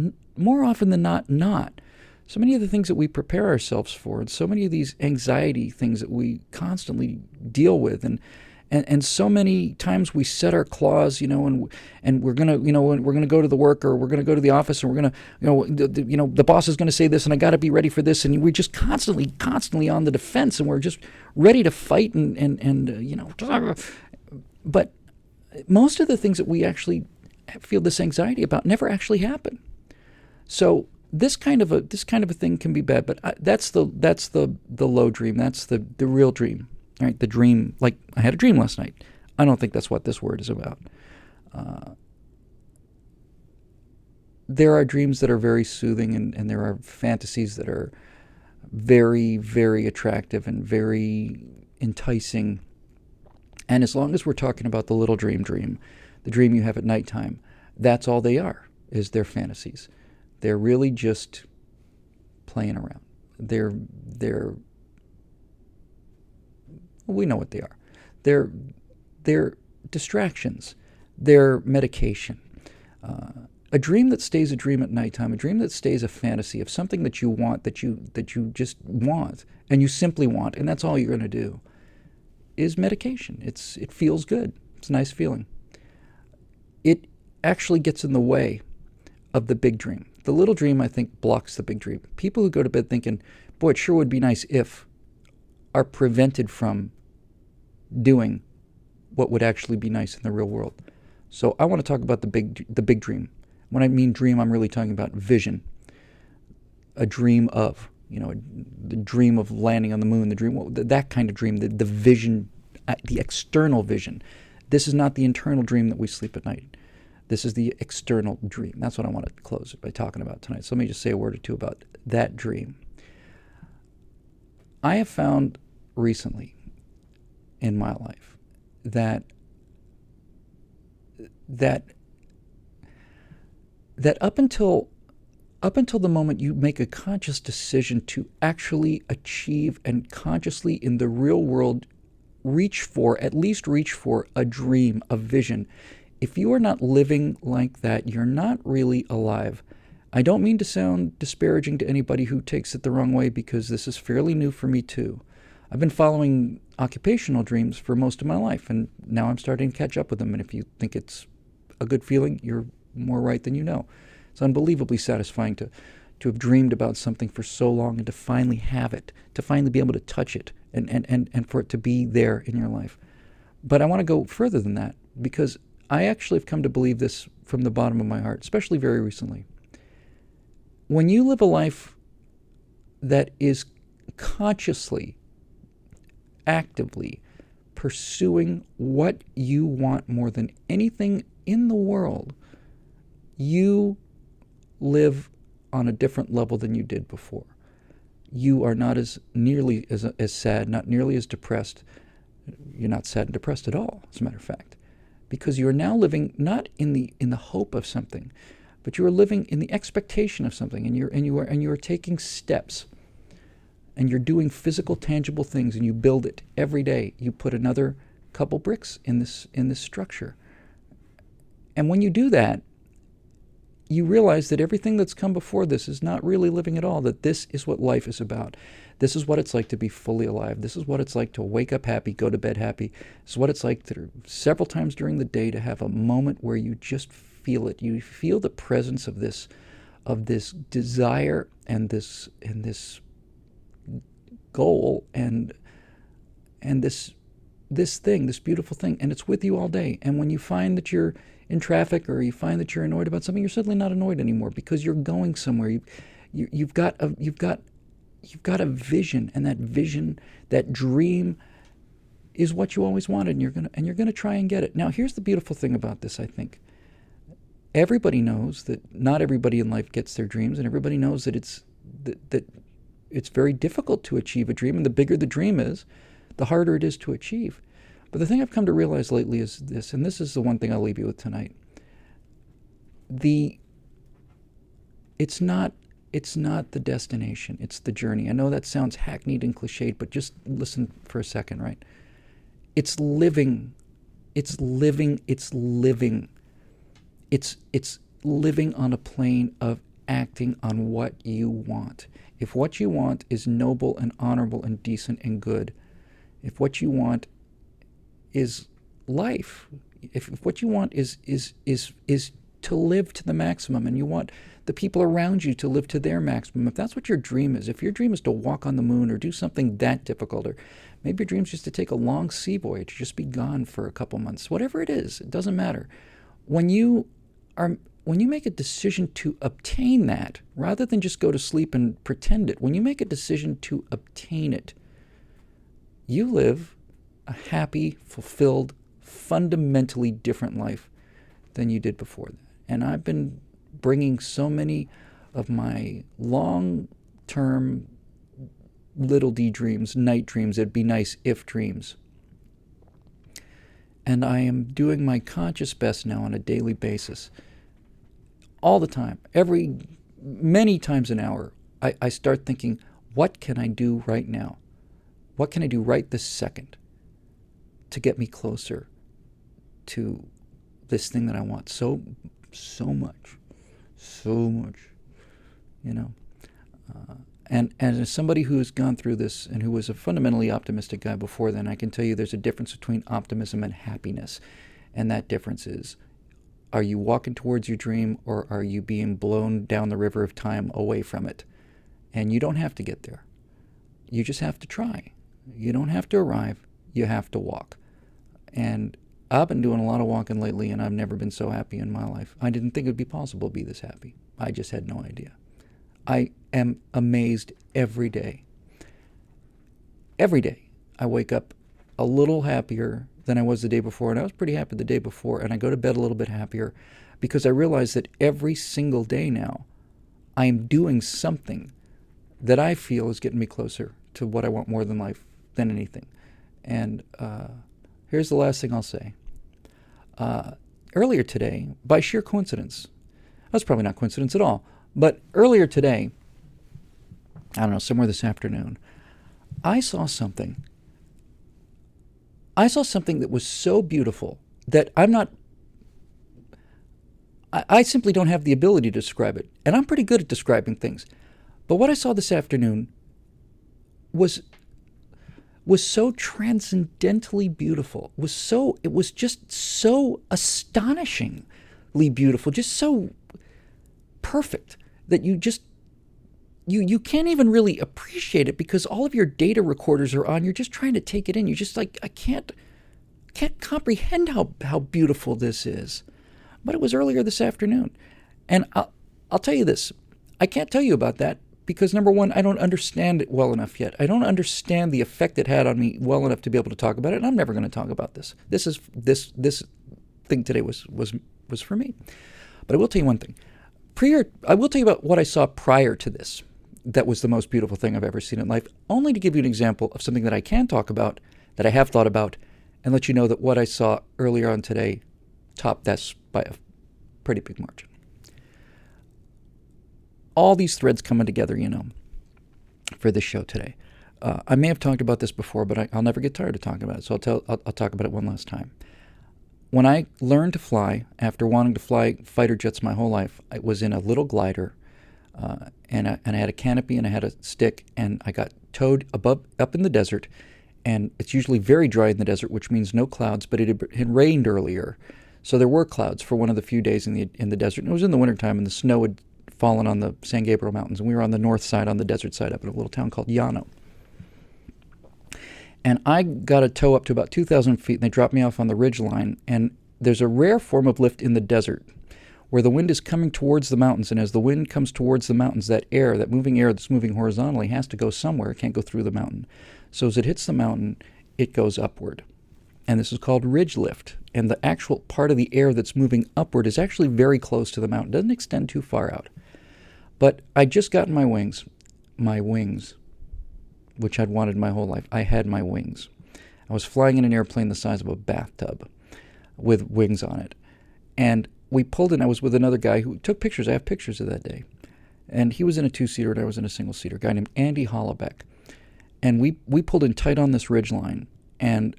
So many of the things that we prepare ourselves for, and so many of these anxiety things that we constantly deal with, and so many times we set our claws, and we're gonna go to the work, or we're gonna go to the office, and we're gonna, the boss is gonna say this, and I got to be ready for this, and we're just constantly on the defense, and we're just ready to fight, but most of the things that we actually feel this anxiety about never actually happen. So this kind of a thing can be bad, but that's the low dream. That's the real dream. All right, the dream, like I had a dream last night. I don't think that's what this word is about. There are dreams that are very soothing, and there are fantasies that are very, very attractive and very enticing. And as long as we're talking about the little dream, the dream you have at nighttime, that's all they are, is their fantasies. They're really just playing around. We know what they are. They're distractions. They're medication. A dream that stays a dream at nighttime, a dream that stays a fantasy of something that you want, that you just want, and you simply want, and that's all you're going to do, is medication. It feels good. It's a nice feeling. It actually gets in the way of the big dream. The little dream, I think, blocks the big dream. People who go to bed thinking, boy, it sure would be nice if, are prevented from doing what would actually be nice in the real world. So I want to talk about the big dream. When I mean dream, I'm really talking about vision. A dream of, the dream of landing on the moon, the dream, that kind of dream, the vision, the external vision. This is not the internal dream that we sleep at night. This is the external dream. That's what I want to close by talking about tonight. So let me just say a word or two about that dream. I have found recently in my life that up until the moment you make a conscious decision to actually achieve and consciously in the real world at least reach for a dream, a vision, if you are not living like that, you're not really alive. I don't mean to sound disparaging to anybody who takes it the wrong way, because this is fairly new for me too. I've been following occupational dreams for most of my life, and now I'm starting to catch up with them. And if you think it's a good feeling, you're more right than you know. It's unbelievably satisfying to have dreamed about something for so long and to finally have it, to finally be able to touch it, and for it to be there in your life. But I want to go further than that, because I actually have come to believe this from the bottom of my heart, especially very recently. When you live a life that is consciously, actively pursuing what you want more than anything in the world, you live on a different level than you did before. You are not as nearly as sad, not nearly as depressed. You're not sad and depressed at all, as a matter of fact, because you are now living not in the hope of something, but you are living in the expectation of something, and you are taking steps, and you're doing physical, tangible things, and you build it every day. You put another couple bricks in this structure, and when you do that, you realize that everything that's come before this is not really living at all, that this is what life is about. This is what it's like to be fully alive. This is what it's like to wake up happy, go to bed happy. This is what it's like to, several times during the day, to have a moment where you just feel it. You feel the presence of this desire and this goal and this thing, this beautiful thing, and it's with you all day. And when you find that you're in traffic, or you find that you're annoyed about something, you're suddenly not annoyed anymore, because you're going somewhere. You've got a vision, and that vision, that dream, is what you always wanted, and you're gonna try and get it. Now, here's the beautiful thing about this. I think everybody knows that not everybody in life gets their dreams, and everybody knows that it's very difficult to achieve a dream, and the bigger the dream is, the harder it is to achieve. But the thing I've come to realize lately is this, and this is the one thing I'll leave you with tonight. It's not the destination, it's the journey. I know that sounds hackneyed and cliched, but just listen for a second, right? It's living. It's living on a plane of acting on what you want. If what you want is noble and honorable and decent and good, if what you want is life, if what you want is to live to the maximum, and you want the people around you to live to their maximum, if that's what your dream is, if your dream is to walk on the moon or do something that difficult, or maybe your dream is just to take a long sea voyage, just be gone for a couple months, whatever it is, it doesn't matter. When you make a decision to obtain that, rather than just go to sleep and pretend it, when you make a decision to obtain it, you live a happy, fulfilled, fundamentally different life than you did before that. And I've been bringing so many of my long-term little d dreams, night dreams, it'd be nice if dreams. And I am doing my conscious best now on a daily basis. All the time, many times an hour, I start thinking, what can I do right now? What can I do right this second to get me closer to this thing that I want so much, you know? And as somebody who has gone through this and who was a fundamentally optimistic guy before then, I can tell you there's a difference between optimism and happiness. And that difference is, are you walking towards your dream, or are you being blown down the river of time away from it? And you don't have to get there. You just have to try. You don't have to arrive. You have to walk. And I've been doing a lot of walking lately, and I've never been so happy in my life. I didn't think it would be possible to be this happy. I just had no idea. I am amazed every day. Every day I wake up a little happier than I was the day before, and I was pretty happy the day before, and I go to bed a little bit happier, because I realize that every single day now I am doing something that I feel is getting me closer to what I want more than life, than anything. And here's the last thing I'll say. Earlier today, by sheer coincidence, that's probably not coincidence at all, but earlier today, I don't know, somewhere this afternoon, I saw something that was so beautiful that I simply don't have the ability to describe it. And I'm pretty good at describing things. But what I saw this afternoon was was so transcendently beautiful. It was just so astonishingly beautiful, just so perfect that you can't even really appreciate it because all of your data recorders are on. You're just trying to take it in. You're just like, I can't comprehend how beautiful this is. But it was earlier this afternoon. And I'll tell you this. I can't tell you about that because, number one, I don't understand it well enough yet. I don't understand the effect it had on me well enough to be able to talk about it, and I'm never going to talk about this. This thing today was for me. But I will tell you one thing. I will tell you about what I saw prior to this. That was the most beautiful thing I've ever seen in life, only to give you an example of something that I can talk about, that I have thought about, and let you know that what I saw earlier on today topped that by a pretty big margin. All these threads coming together, for this show today. I may have talked about this before, but I'll never get tired of talking about it, so I'll talk about it one last time. When I learned to fly, after wanting to fly fighter jets my whole life, I was in a little glider, and I had a canopy and I had a stick, and I got towed up in the desert, and it's usually very dry in the desert, which means no clouds, but it had rained earlier, so there were clouds for one of the few days in the desert, and it was in the wintertime, and the snow had fallen on the San Gabriel Mountains, and we were on the north side, on the desert side, up in a little town called Llano. And I got a tow up to about 2,000 feet, and they dropped me off on the ridge line, and there's a rare form of lift in the desert where the wind is coming towards the mountains, and as the wind comes towards the mountains, that moving air that's moving horizontally has to go somewhere. It can't go through the mountain. So as it hits the mountain, it goes upward. And this is called ridge lift. And the actual part of the air that's moving upward is actually very close to the mountain. It doesn't extend too far out. But I just got my wings, which I'd wanted my whole life. I had my wings. I was flying in an airplane the size of a bathtub with wings on it. And we pulled in. I was with another guy who took pictures. I have pictures of that day. And he was in a two-seater and I was in a single-seater, a guy named Andy Hollebeck. And we pulled in tight on this ridge line, and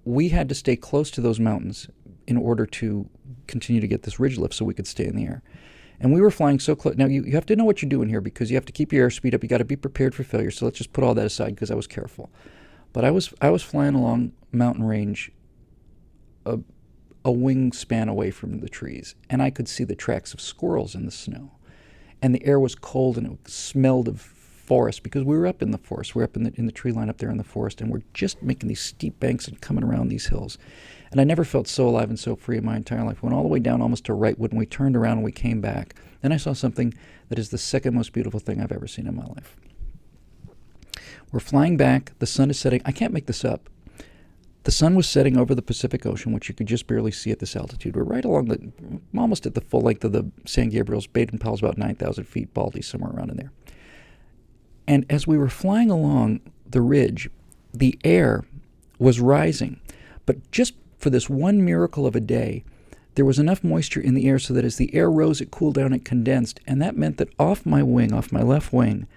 we had to stay close to those mountains in order to continue to get this ridge lift so we could stay in the air. And we were flying so close. Now, you have to know what you're doing here because you have to keep your airspeed up. You got to be prepared for failure. So let's just put all that aside because I was careful. But I was flying along mountain range a wingspan away from the trees, and I could see the tracks of squirrels in the snow. And the air was cold, and it smelled of forest because we were up in the forest. We're up in the tree line up there in the forest, and we're just making these steep banks and coming around these hills. And I never felt so alive and so free in my entire life. Went all the way down almost to Wrightwood, and we turned around and we came back. Then I saw something that is the second most beautiful thing I've ever seen in my life. We're flying back. The sun is setting. I can't make this up. The sun was setting over the Pacific Ocean, which you could just barely see at this altitude. We're right along almost at the full length of the San Gabriel's. Baden-Powell's about 9,000 feet. Baldy's somewhere around in there. And as we were flying along the ridge, the air was rising. But just for this one miracle of a day, there was enough moisture in the air so that as the air rose, it cooled down, it condensed. And that meant that off my left wing,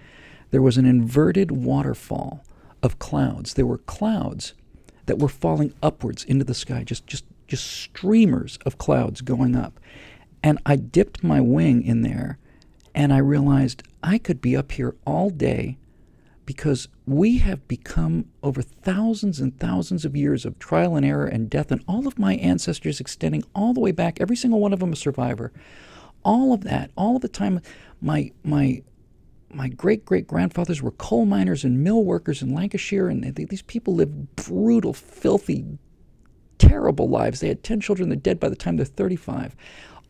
there was an inverted waterfall of clouds. There were clouds that were falling upwards into the sky, just streamers of clouds going up. And I dipped my wing in there, and I realized I could be up here all day because we have become, over thousands and thousands of years of trial and error and death, and all of my ancestors extending all the way back, every single one of them a survivor. All of that, all of the time, my great-great-grandfathers were coal miners and mill workers in Lancashire, and these people lived brutal, filthy, terrible lives. They had 10 children. They're dead by the time they're 35.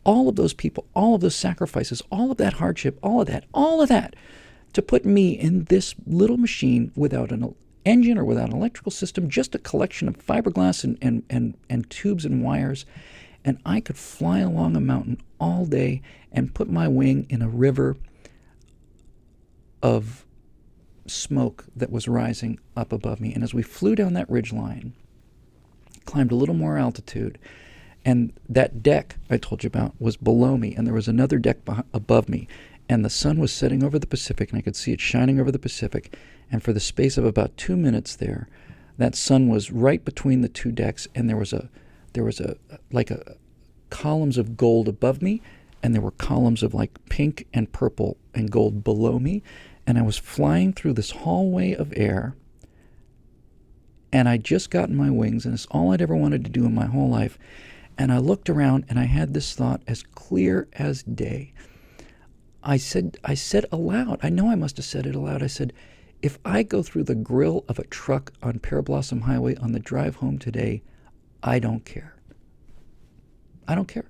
All of those people, all of those sacrifices, all of that hardship, all of that, to put me in this little machine without an engine or without an electrical system, just a collection of fiberglass and tubes and wires, and I could fly along a mountain all day and put my wing in a river of smoke that was rising up above me. And as we flew down that ridge line, climbed a little more altitude, and that deck I told you about was below me, and there was another deck above me, and the sun was setting over the Pacific, and I could see it shining over the Pacific, and for the space of about 2 minutes there, that sun was right between the two decks, and there was columns of gold above me, and there were columns of like pink and purple and gold below me, and I was flying through this hallway of air And I'd just gotten my wings, and it's all I'd ever wanted to do in my whole life. And I looked around, and I had this thought as clear as day. I said aloud, I know I must have said it aloud, I said, if I go through the grill of a truck on Pearblossom Highway on the drive home today, I don't care. I don't care.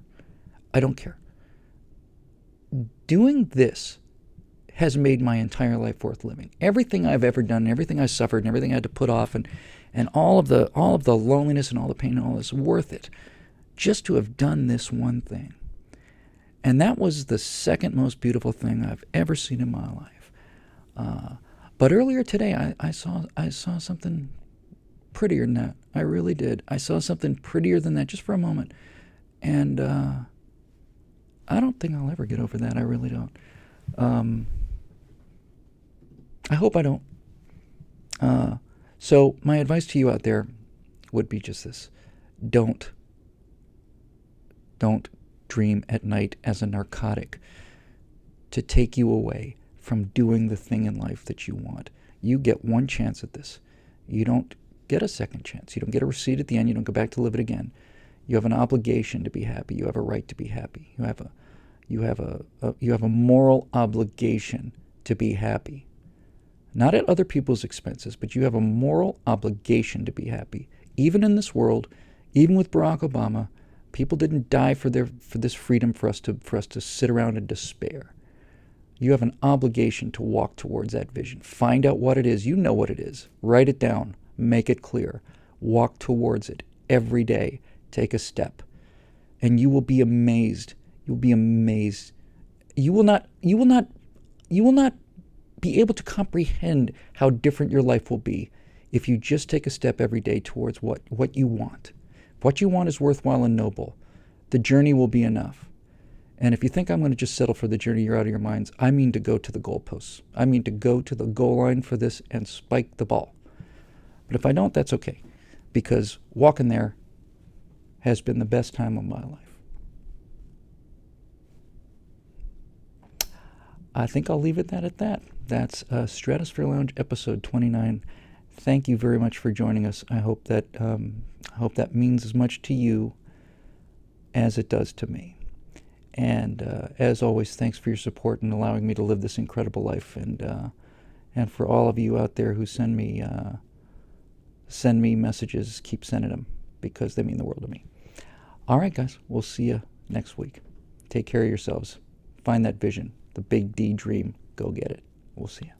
I don't care. Doing this has made my entire life worth living. Everything I've ever done, everything I suffered, and everything I had to put off, and all of the loneliness and all the pain and all this, worth it, just to have done this one thing. And that was the second most beautiful thing I've ever seen in my life. But earlier today, I saw something prettier than that. I really did. I saw something prettier than that just for a moment. And I don't think I'll ever get over that. I really don't. I hope I don't. So my advice to you out there would be just this. Don't dream at night as a narcotic to take you away from doing the thing in life that you want. You get one chance at this. You don't get a second chance. You don't get a receipt at the end. You don't go back to live it again. You have an obligation to be happy. You have a right to be happy. You have a moral obligation to be happy. Not at other people's expenses, but you have a moral obligation to be happy. Even in this world, even with Barack Obama, people didn't die for this freedom for us to sit around and despair. You have an obligation to walk towards that vision. Find out what it is. You know what it is. Write it down. Make it clear. Walk towards it every day. Take a step. And you will be amazed. You'll be amazed. You will not be able to comprehend how different your life will be if you just take a step every day towards what you want. If what you want is worthwhile and noble, the journey will be enough. And if you think I'm going to just settle for the journey, you're out of your minds. I mean to go to the goalposts. I mean to go to the goal line for this and spike the ball. But if I don't, that's okay, because walking there has been the best time of my life. I think I'll leave it at that. That's Stratosphere Lounge episode 29. Thank you very much for joining us. I hope that means as much to you as it does to me. And as always, thanks for your support in allowing me to live this incredible life. And for all of you out there who send me messages, keep sending them, because they mean the world to me. All right, guys, we'll see you next week. Take care of yourselves. Find that vision, the big D dream. Go get it. We'll see you.